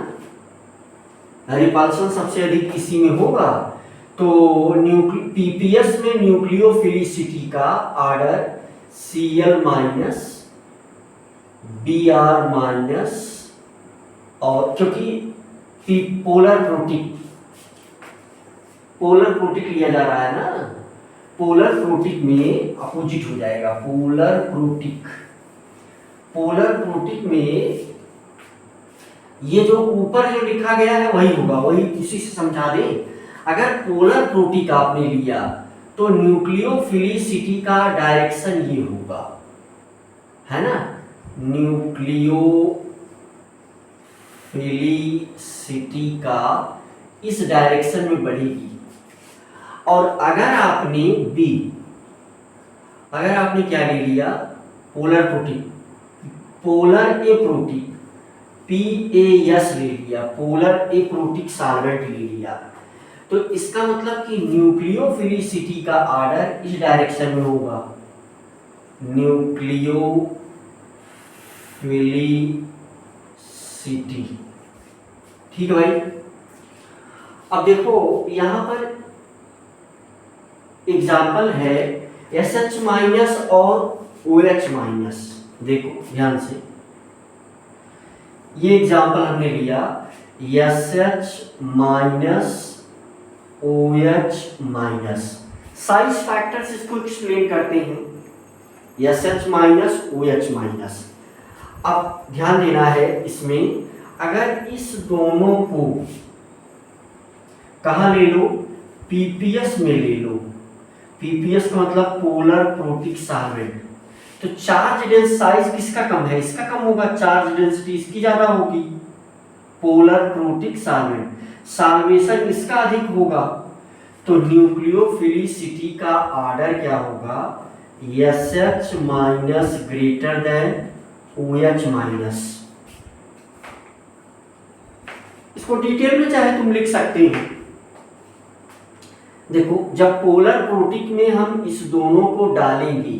रिपल्सन सबसे अधिक इसी में होगा। तो पीपीएस में न्यूक्लियोफिलिसिटी का order Cl minus, Br minus, और क्योंकि पोलर प्रोटिक लिया जा रहा है ना, पोलर प्रोटिक में अपोजिट हो जाएगा, पोलर प्रोटिक में ये जो ऊपर जो लिखा गया है वही होगा, वही उसी से समझा दें। अगर पोलर प्रोटिक आपने लिया तो न्यूक्लियोफिलिसिटी का डायरेक्शन ये होगा, है ना, न्यूक्लियोफिलिसिटी का इस डायरेक्शन में बढ़ेगी। और अगर आपने क्या ले लिया, पोलर ए प्रोटिक PAS ले लिया, पोलर ए प्रोटिक सॉल्वेंट ले लिया, तो इसका मतलब कि न्यूक्लियोफिलिसिटी का ऑर्डर इस डायरेक्शन में होगा, न्यूक्लियोफिलिसिटी। ठीक है भाई। अब देखो यहां पर एग्जाम्पल है SH माइनस और OH माइनस, देखो ध्यान से, ये एग्जाम्पल हमने लिया SH minus OH minus, size factors इसको एक्सप्लेन करते हैं, SH माइनस OH माइनस। अब ध्यान देना है इसमें, अगर इस दोनों को कहाँ ले लो, पीपीएस में ले लो, पीपीएस का मतलब पोलर प्रोटिक सॉल्वेंट, तो चार्ज डेंस साइज किसका कम है, इसका कम होगा, चार्ज डेंसिटी इसकी ज्यादा होगी, पोलर प्रोटिक सॉल्वेंट, सॉल्वेशन इसका अधिक होगा, तो न्यूक्लियोफिलिसिटी का ऑर्डर क्या होगा, SH minus greater than OH minus. इसको डिटेल में चाहे तुम लिख सकते हो। देखो जब पोलर प्रोटिक में हम इस दोनों को डालेंगे,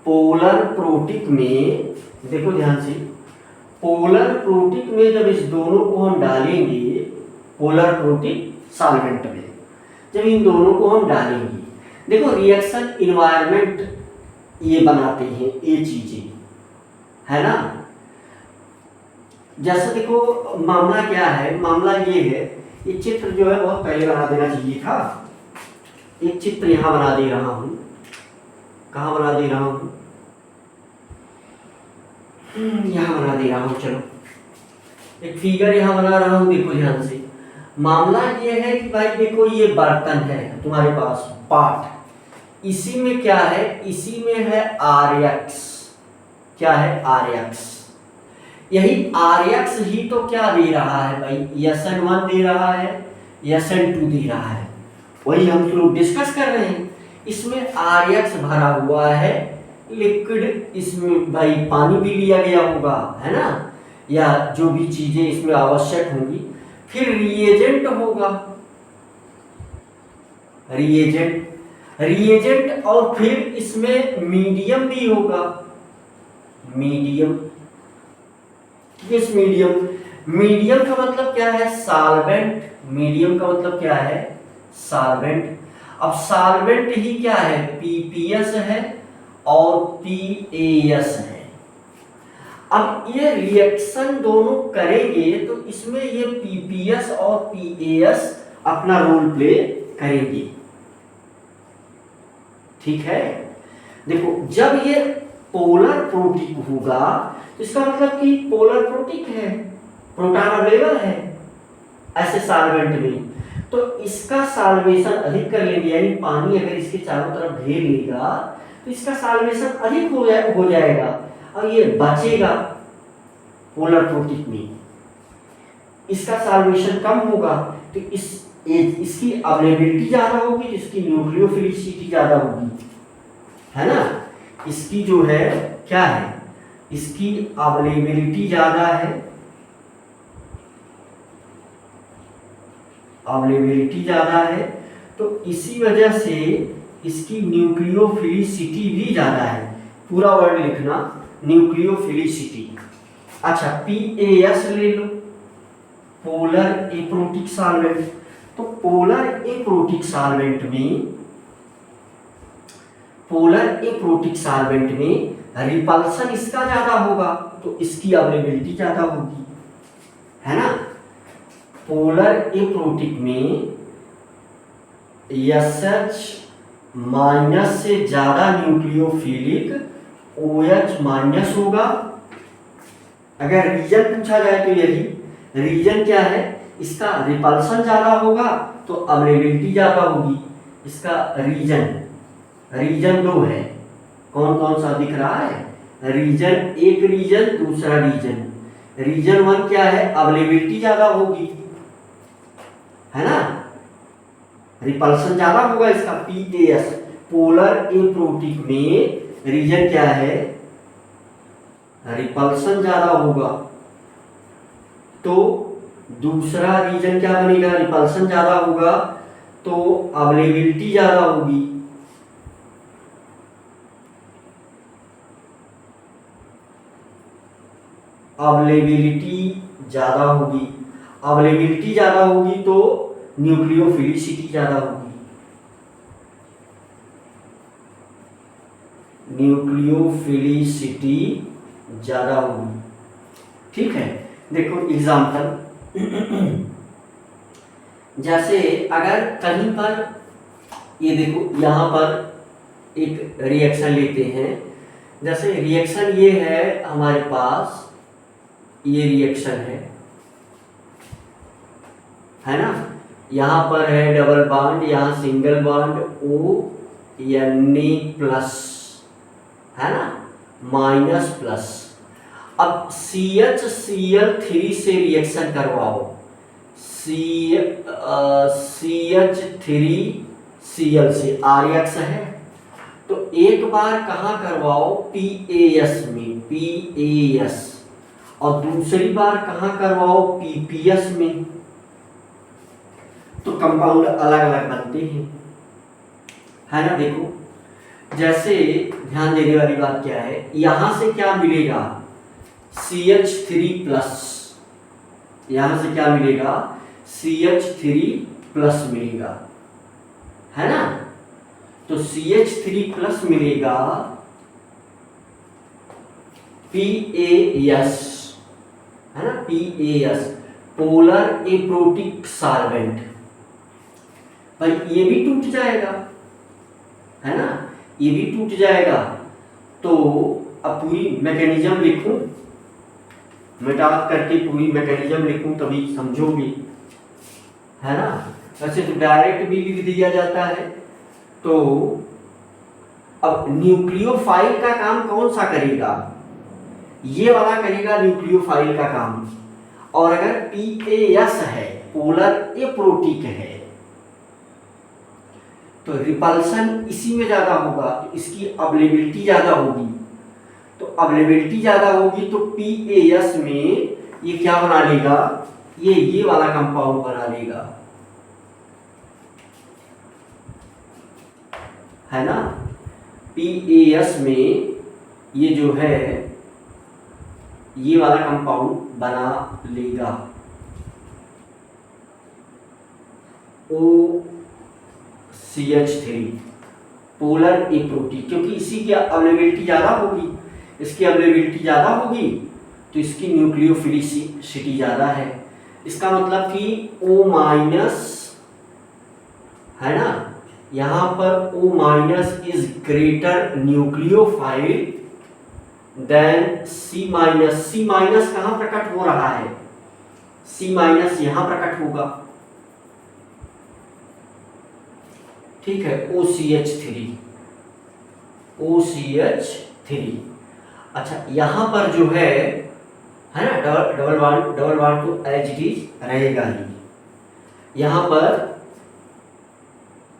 पोलर प्रोटिक में, देखो ध्यान से, पोलर प्रोटिक में जब इस दोनों को हम डालेंगे, पोलर प्रोटिक सॉल्वेंट में जब इन दोनों को हम डालेंगे, देखो रिएक्शन इन्वायरमेंट ये बनाते हैं, ये चीजें, है ना। जैसे देखो मामला क्या है, मामला ये है, ये चित्र जो है बहुत पहले बना देना चाहिए था, एक चित्र यहाँ बना दे रहा हूँ, कहाँ बना दे रहा हूँ, यहाँ बना दे रहा हूँ, चलो एक फिगर यहाँ बना रहा हूँ, देखो ध्यान से। मामला ये है कि भाई देखो ये बर्तन है तुम्हारे पास, पार्ट, इसी में क्या है, इसी में है RX, क्या है RX, यही RX ही तो क्या दे रहा है भाई, SN1 दे रहा है, SN2 दे रहा है, वही हम लोग डिस्कस कर रहे हैं। इसमें RX भरा हुआ है लिक्विड, इसमें भाई पानी भी लिया गया होगा, है ना, या जो भी चीजें इसमें आवश्यक होंगी। फिर रिएजेंट होगा, रिएजेंट और फिर इसमें मीडियम भी होगा, मीडियम। किस मीडियम? मीडियम का मतलब क्या है? सॉल्वेंट। मीडियम का मतलब क्या है? सॉल्वेंट। अब सॉल्वेंट ही क्या है? PPS है और PAS है। अब ये रिएक्शन दोनों करेंगे तो इसमें ये PPS और PAS अपना रोल प्ले करेंगे, ठीक है। देखो जब ये पोलर प्रोटिक होगा तो इसका मतलब कि पोलर प्रोटिक है, प्रोटॉन अवेलेबल है ऐसे सॉल्वेंट में, तो इसका सॉल्वेशन अधिक कर लेंगे, यानी पानी अगर इसके चारों तरफ घेर लेगा तो इसका सॉल्वेशन अधिक हो जाएगा और ये बचेगा पोलर प्रोटिक में, इसका सॉल्वेशन कम होगा तो इसकी अवेलेबिलिटी ज्यादा होगी, तो इसकी न्यूक्लियोफिलिसिटी ज्यादा होगी, है ना। इसकी जो है क्या है? इसकी अवेलेबिलिटी ज्यादा है, अवेलेबिलिटी ज्यादा है, तो इसी वजह से इसकी न्यूक्लियोफिलिसिटी भी ज्यादा है। पूरा वर्ड लिखना, न्यूक्लियोफिलिसिटी। अच्छा PAS ले लो, पोलर एप्रोटिक सॉल्वेंट। तो पोलर एप्रोटिक सॉल्वेंट में, पोलर एप्रोटिक सॉल्वेंट में रिपल्सन इसका ज्यादा होगा तो इसकी अवेलेबिलिटी ज्यादा होगी, है ना। पोलर एप्रोटिक में SH माइनस से ज्यादा न्यूक्लियोफिलिक OH माइनस होगा। अगर रीजन पूछा जाए तो यही रीजन क्या है? इसका रिपल्सन ज्यादा होगा तो अवेलेबिलिटी ज्यादा होगी। इसका रीजन 2 है, कौन कौन सा दिख रहा है? रीजन, एक रीजन दूसरा रीजन। रीजन 1 क्या है? अवेलेबिलिटी ज्यादा होगी, है ना, रिपल्सन ज्यादा होगा इसका PAS। पोलर एप्रोटिक में रीजन क्या है? रिपल्सन ज्यादा होगा, तो दूसरा रीजन क्या बनेगा? रिपल्सन ज्यादा होगा तो अवेलेबिलिटी ज्यादा होगी। अवेलेबिलिटी ज्यादा होगी, अवेलेबिलिटी ज्यादा होगी तो न्यूक्लियोफिलिसिटी ज्यादा होगी, न्यूक्लियोफिलिसिटी ज्यादा होगी, ठीक है। देखो एग्जांपल, जैसे अगर कहीं पर ये देखो यहाँ पर एक रिएक्शन लेते हैं, जैसे रिएक्शन ये है हमारे पास, ये रिएक्शन है ना, यहाँ पर है डबल बॉन्ड, यहाँ सिंगल बॉन्ड O Na+, है ना, माइनस प्लस। अब CH3 से रिएक्शन करवाओ, CH3Cl से RX है, तो एक बार कहाँ करवाओ? PAS में, PAS, और दूसरी बार कहाँ करवाओ? PPS में। तो कंपाउंड अलग अलग बनते हैं, है ना। देखो जैसे ध्यान देने वाली बात क्या है, यहां से क्या मिलेगा? CH3+, यहां से क्या मिलेगा? CH3+ मिलेगा, है ना। तो CH3+ मिलेगा, PAS, है ना, PAS, पोलर एप्रोटिक सॉल्वेंट। भाई ये भी टूट जाएगा, है ना, ये भी टूट जाएगा। तो अब पूरी मैकेनिज्म लिखूं, मेटाप करके पूरी मैकेनिज्म लिखूं तभी समझोगे, है ना। वैसे तो डायरेक्ट भी लिख दिया जाता है। तो अब न्यूक्लियोफाइल का काम कौन सा करेगा? ये वाला करेगा न्यूक्लियोफाइल का काम। और अगर PAS है, पोलर एप्रोटिक है, तो रिपल्सन इसी में ज़्यादा होगा, तो इसकी अवेलेबिलिटी ज़्यादा होगी। तो अवेलेबिलिटी ज़्यादा होगी तो PaS में ये क्या बना लेगा, ये वाला कंपाउंड बना लेगा, है ना। PaS में ये जो है ये वाला कंपाउंड बना लेगा OCH3 पोलर ए प्रोटीन, क्योंकि इसी की अवेलेबिलिटी ज़्यादा होगी, इसकी अवेलेबिलिटी ज़्यादा होगी तो इसकी न्यूक्लियोफिलिसिटी ज़्यादा है। इसका मतलब कि O माइनस, है ना, यहाँ पर O minus is greater nucleophile than C minus. C minus कहाँ प्रकट हो रहा है, C माइनस यहाँ प्रकट होगा, ठीक है, OCH3। अच्छा यहाँ पर जो है ना, डबल बॉन्ड तो एज इट इज रहेगा ही यहाँ पर।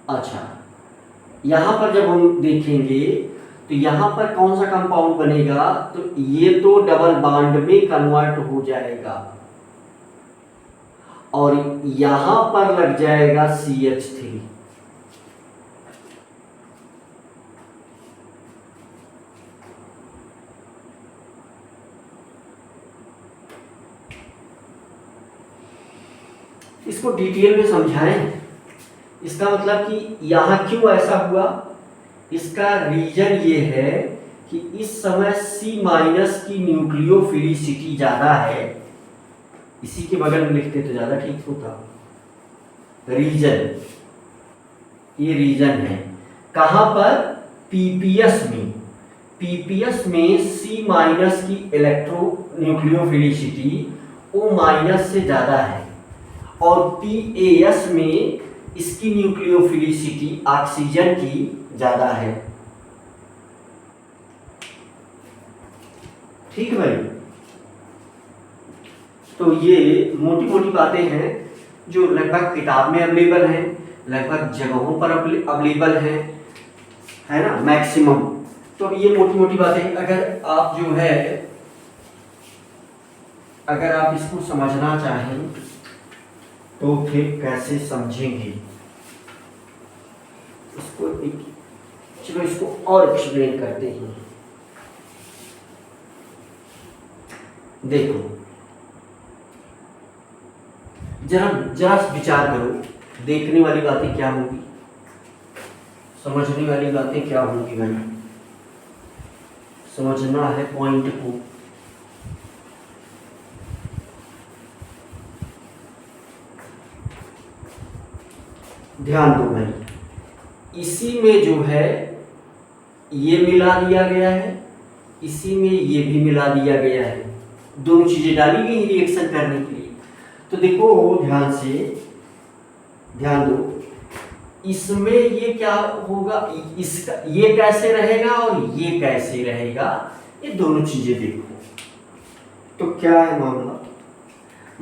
अच्छा यहाँ पर जब हम देखेंगे तो यहाँ पर कौन सा कंपाउंड बनेगा, तो ये तो डबल बॉन्ड में कन्वर्ट हो जाएगा और यहाँ पर लग जाएगा CH3। इसको डिटेल में समझाएं। इसका मतलब कि यहाँ क्यों ऐसा हुआ, इसका रीजन ये है कि इस समय C माइनस की न्यूक्लियोफिलिसिटी ज़्यादा है, इसी के बगल में लिखते तो ज़्यादा ठीक होता। रीजन, ये रीजन है कहाँ पर, PPS में। PPS में C माइनस की इलेक्ट्रो न्यूक्लियोफिलिसिटी O माइनस से ज़्यादा है और PaS में इसकी न्यूक्लियोफिलिसिटी ऑक्सीजन की ज़्यादा है, ठीक भाई। तो ये मोटी मोटी बातें हैं जो लगभग किताब में अवेलेबल हैं, लगभग जगहों पर अवेलेबल हैं, है ना, मैक्सिमम। तो ये मोटी मोटी बातें अगर आप जो है, अगर आप इसको समझना चाहें तो फिर कैसे समझेंगे इसको, चलो इसको और एक्सप्लेन करते हैं। देखो जरा विचार करो, देखने वाली बातें क्या होंगी, समझने वाली बातें क्या होंगी भाई, समझना है पॉइंट को। ध्यान दो भाई, इसी में जो है ये मिला दिया गया है, इसी में ये भी मिला दिया गया है, दोनों चीजें डाली गई रिएक्शन करने के लिए। तो देखो ध्यान से, ध्यान दो, इसमें ये क्या होगा, इसका ये कैसे रहेगा और ये कैसे रहेगा, ये दोनों चीजें देखो। तो क्या है मामला,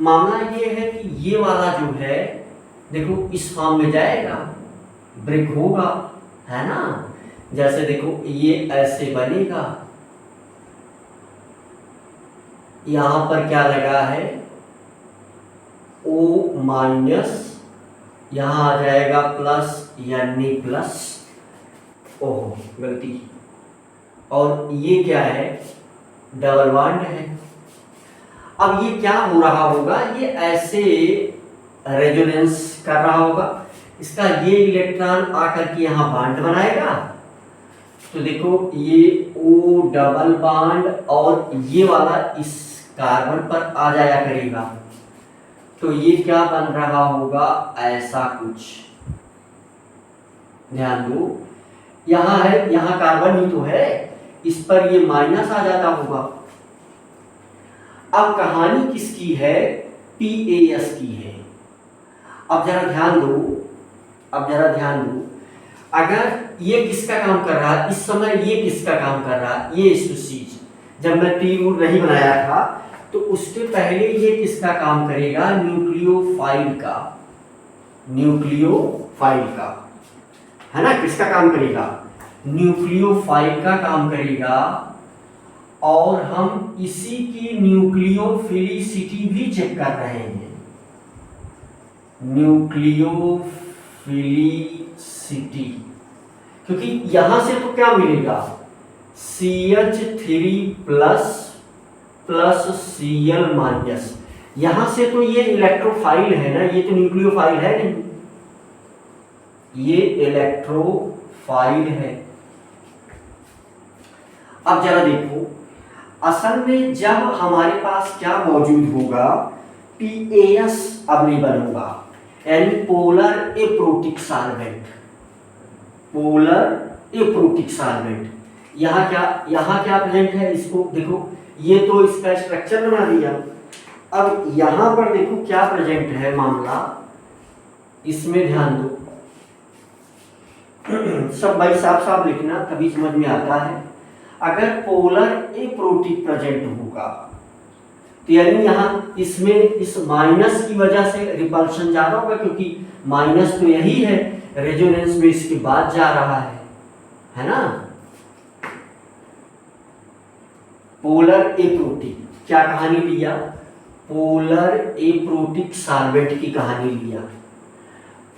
मामला ये है कि ये वाला जो है देखो इस फॉर्म में जाएगा, ब्रेक होगा, है ना। जैसे देखो ये ऐसे बनेगा, यहां पर क्या लगा है O माइनस, यहां आ जाएगा प्लस यानी प्लस, ओह गलती, और ये क्या है, डबल बॉन्ड है। अब ये क्या हो रहा होगा, ये ऐसे रेजोनेंस कर रहा होगा, इसका ये इलेक्ट्रॉन आकर के यहाँ बॉन्ड बनाएगा, तो देखो ये O डबल बॉन्ड और ये वाला इस कार्बन पर आ जाया करेगा, तो ये क्या बन रहा होगा, ऐसा कुछ। ध्यान दो, यहाँ है, यहाँ कार्बन ही तो है, इस पर ये माइनस आ जाता होगा। अब कहानी किसकी है, PaS की है। अब जरा ध्यान दो, अब जरा ध्यान दो, अगर ये किसका काम कर रहा है इस समय, ये किसका काम कर रहा है, ये स्पीशीज, जब मैं ट्यूब नहीं बनाया था तो उसके पहले ये किसका काम करेगा, न्यूक्लियोफाइल का, न्यूक्लियोफाइल का। है ना, किसका काम करेगा, न्यूक्लियोफाइल का काम करेगा। और हम इसी की न्यूक्लियोफिलिसिटी भी चेक कर रहे हैं, न्यूक्लियोफिलिसिटी, क्योंकि यहां से तो क्या मिलेगा, CH3 plus plus Cl minus, यहां से तो ये इलेक्ट्रोफाइल है ना, ये तो न्यूक्लियोफाइल है नहीं, ये इलेक्ट्रोफाइल है। अब जरा देखो, असल में जब हमारे पास क्या मौजूद होगा, PAS अवेलेबल होगा, यानी polar aprotic solvent, polar aprotic solvent. यहाँ क्या प्रेजेंट है, इसको देखो, ये तो इसका स्ट्रक्चर बना दिया। अब यहां पर देखो क्या प्रेजेंट है मामला, इसमें ध्यान दो, सब भाई साफ साफ लिखना तभी समझ में आता है। अगर पोलर एप्रोटिक प्रेजेंट होगा तो यानी यहाँ इसमें इस माइनस की वजह से रिपल्शन ज्यादा होगा, क्योंकि माइनस तो यही है, रेजोनेंस में इसके बाद जा रहा है ना। पोलर एप्रोटिक क्या कहानी लिया, पोलर एप्रोटिक सॉल्वेंट की कहानी लिया,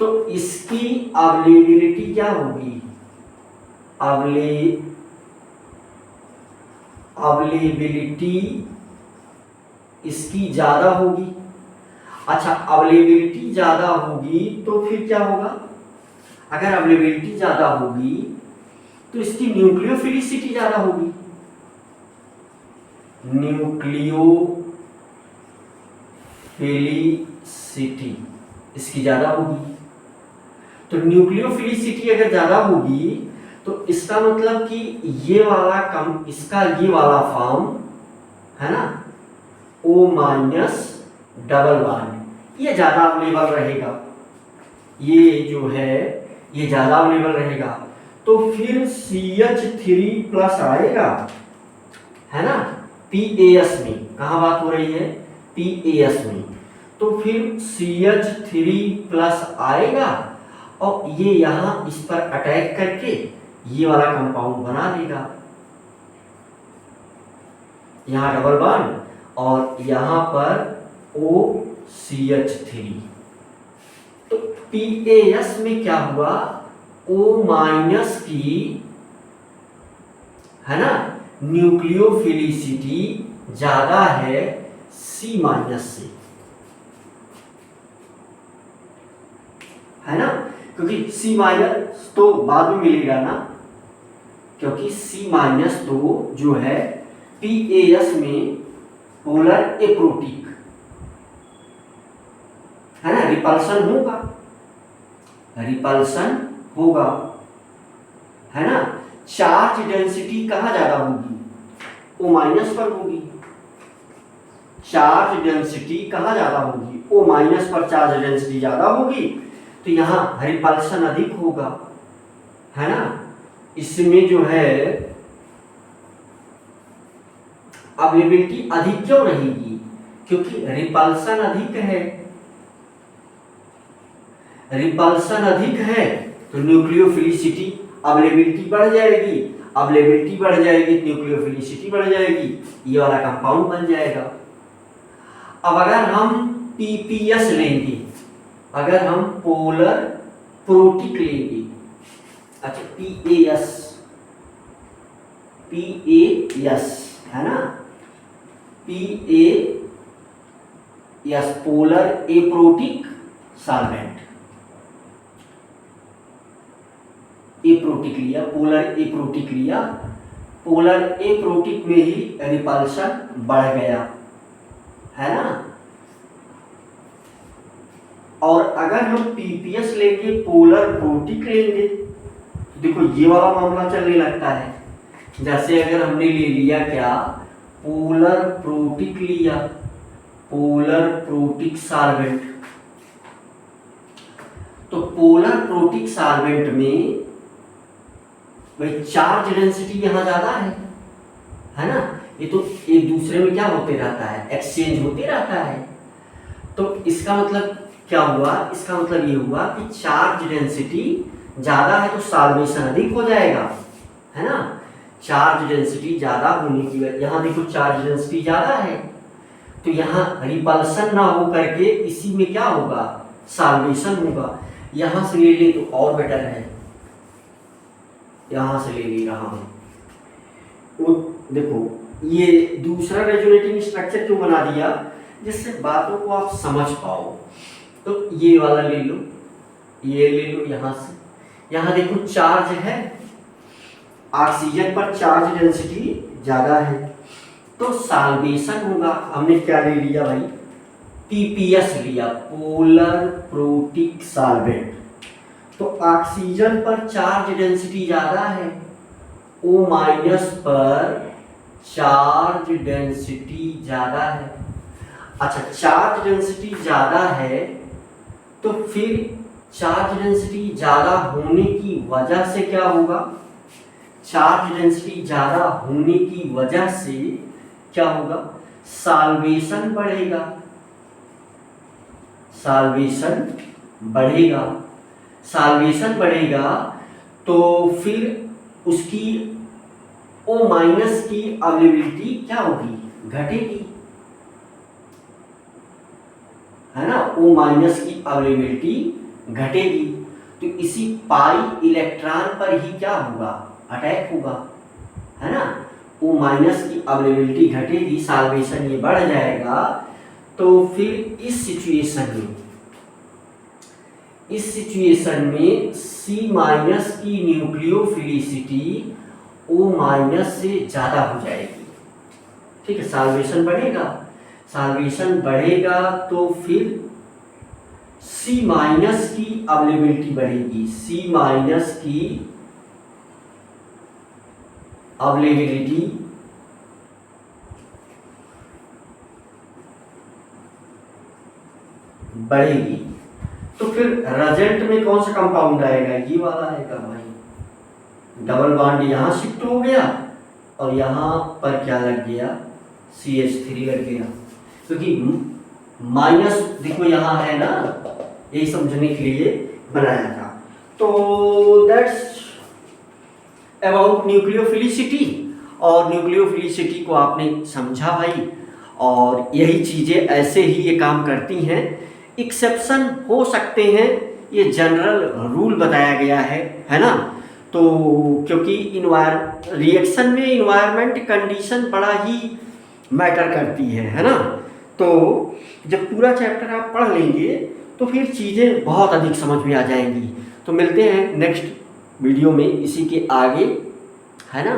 तो इसकी अवेलेबिलिटी क्या होगी, अवेलेबिलिटी इसकी ज्यादा होगी। अच्छा, अवेलेबिलिटी ज्यादा होगी तो फिर क्या होगा, अगर अवेलेबिलिटी ज्यादा होगी तो इसकी न्यूक्लियोफिलिसिटी ज्यादा होगी, न्यूक्लियोफिलिसिटी इसकी ज्यादा होगी। तो न्यूक्लियोफिलिसिटी अगर ज्यादा होगी तो इसका मतलब कि ये वाला कम, इसका ये वाला फॉर्म है ना, O माइनस डबल बॉन्ड, ये ज्यादा अवेलेबल रहेगा, ये जो है ये ज्यादा अवेलेबल रहेगा। तो फिर CH3 प्लस आएगा, है ना, PAS में, कहाँ बात हो रही है, PAS में, तो फिर CH3 प्लस आएगा और ये यहाँ इस पर अटैक करके ये वाला कंपाउंड बना देगा, यहाँ डबल बॉन्ड और यहाँ पर OCH3। तो PAS में क्या हुआ, O माइनस की, है ना, न्यूक्लियोफिलिसिटी ज्यादा है C माइनस से, है ना, क्योंकि C माइनस तो बाद में मिलेगा ना, क्योंकि C माइनस तो जो है PAS में पोलर एप्रोटिक है ना, रिपल्सन होगा, है ना। चार्ज डेंसिटी कहाँ ज्यादा होगी, O माइनस पर होगी, चार्ज डेंसिटी कहाँ ज्यादा होगी, O माइनस पर चार्ज डेंसिटी ज्यादा होगी, तो यहाँ रिपल्सन अधिक होगा, है ना। इसमें जो है अवेलेबिलिटी अधिक क्यों रहेगी, क्योंकि रिपल्सन अधिक है, रिपल्सन अधिक है तो न्यूक्लियोफिलिसिटी, अवेलेबिलिटी बढ़ जाएगी, अवेलेबिलिटी बढ़ जाएगी न्यूक्लियोफिलिसिटी बढ़ जाएगी, ये वाला कंपाउंड बन जाएगा। अब अगर हम PPS लेंगे, अगर हम पोलर प्रोटिक लेंगे, अच्छा PAS है ना, PAS polar aprotic solvent, aprotic लिया, पोलर एप्रोटिक लिया, पोलर एप्रोटिक में ही रिपल्शन बढ़ गया, है ना। और अगर हम PPS लेंगे, पोलर प्रोटिक लेंगे, तो देखो ये वाला मामला चलने लगता है। जैसे अगर हमने ले लिया क्या, पोलर प्रोटिक लिया, पोलर प्रोटिक सॉल्वेंट, तो पोलर प्रोटिक सॉल्वेंट में भाई चार्ज डेंसिटी यहाँ ज्यादा है ना, ये तो एक दूसरे में क्या होते रहता है, एक्सचेंज होते रहता है। तो इसका मतलब क्या हुआ, इसका मतलब ये हुआ कि चार्ज डेंसिटी ज़्यादा है तो साल्वेशन अधिक हो जाएगा, है ना। चार्ज डेंसिटी ज़्यादा होने की वजह, यहाँ देखो चार्ज डेंसिटी ज़्यादा है तो यहाँ रिपल्सन ना हो करके इसी में क्या होगा, साल्वेशन होगा। यहाँ से ले ले तो और बेटर है, यहाँ से ले रहा हूँ। वो देखो ये दूसरा रेजोनेटिंग स्ट्रक्चर क्यों बना दिया, जिससे बातों को आप समझ पाओ। तो ये वाला ले लो, ये ले लो यहाँ से। यहाँ देखो चार्ज है, ऑक्सीजन पर चार्ज डेंसिटी ज़्यादा है तो साल्वेशन होगा। हमने क्या ले लिया भाई, पीपीएस लिया, पोलर प्रोटिक सॉल्वेंट। तो ऑक्सीजन पर चार्ज डेंसिटी ज़्यादा है, O- पर चार्ज डेंसिटी ज़्यादा है। अच्छा चार्ज डेंसिटी ज़्यादा है तो फिर चार्ज डेंसिटी ज़्यादा होने की वजह से क्या होगा, चार्ज डेंसिटी ज़्यादा होने की वजह से क्या होगा, साल्वेशन बढ़ेगा, साल्वेशन बढ़ेगा। साल्वेशन बढ़ेगा तो फिर उसकी O- की अवेलेबिलिटी क्या होगी, घटेगी, है ना। O- की अवेलेबिलिटी घटेगी तो इसी पाई इलेक्ट्रॉन पर ही क्या होगा, अटैक होगा, है ना। O- की अवेलेबिलिटी घटेगी, साल्वेशन ये बढ़ जाएगा। तो फिर इस सिचुएशन में C- की न्यूक्लियोफिलिसिटी O- से ज़्यादा हो जाएगी, ठीक है। साल्वेशन बढ़ेगा, साल्वेशन बढ़ेगा तो फिर C- की अवेलेबिलिटी बढ़ेगी, C- की अवेलेबिलिटी बढ़ेगी। तो फिर रिजल्ट में कौन सा कंपाउंड आएगा, ये वाला आएगा भाई। डबल बॉन्ड यहाँ शिफ्ट हो गया और यहाँ पर क्या लग गया, CH3 लग गया, क्योंकि माइनस देखो यहाँ है ना, यही समझने के लिए बनाया था। तो दैट्स अबाउट न्यूक्लियोफिलिसिटी। और न्यूक्लियोफिलिसिटी को आपने समझा भाई, और यही चीज़ें ऐसे ही ये काम करती हैं। एक्सेप्शन हो सकते हैं, ये जनरल रूल बताया गया है ना। तो क्योंकि रिएक्शन में इन्वायरमेंट कंडीशन बड़ा ही मैटर करती है ना। तो जब पूरा चैप्टर आप पढ़ लेंगे तो फिर चीज़ें बहुत अधिक समझ में आ जाएंगी। तो मिलते हैं नेक्स्ट वीडियो में इसी के आगे, है ना।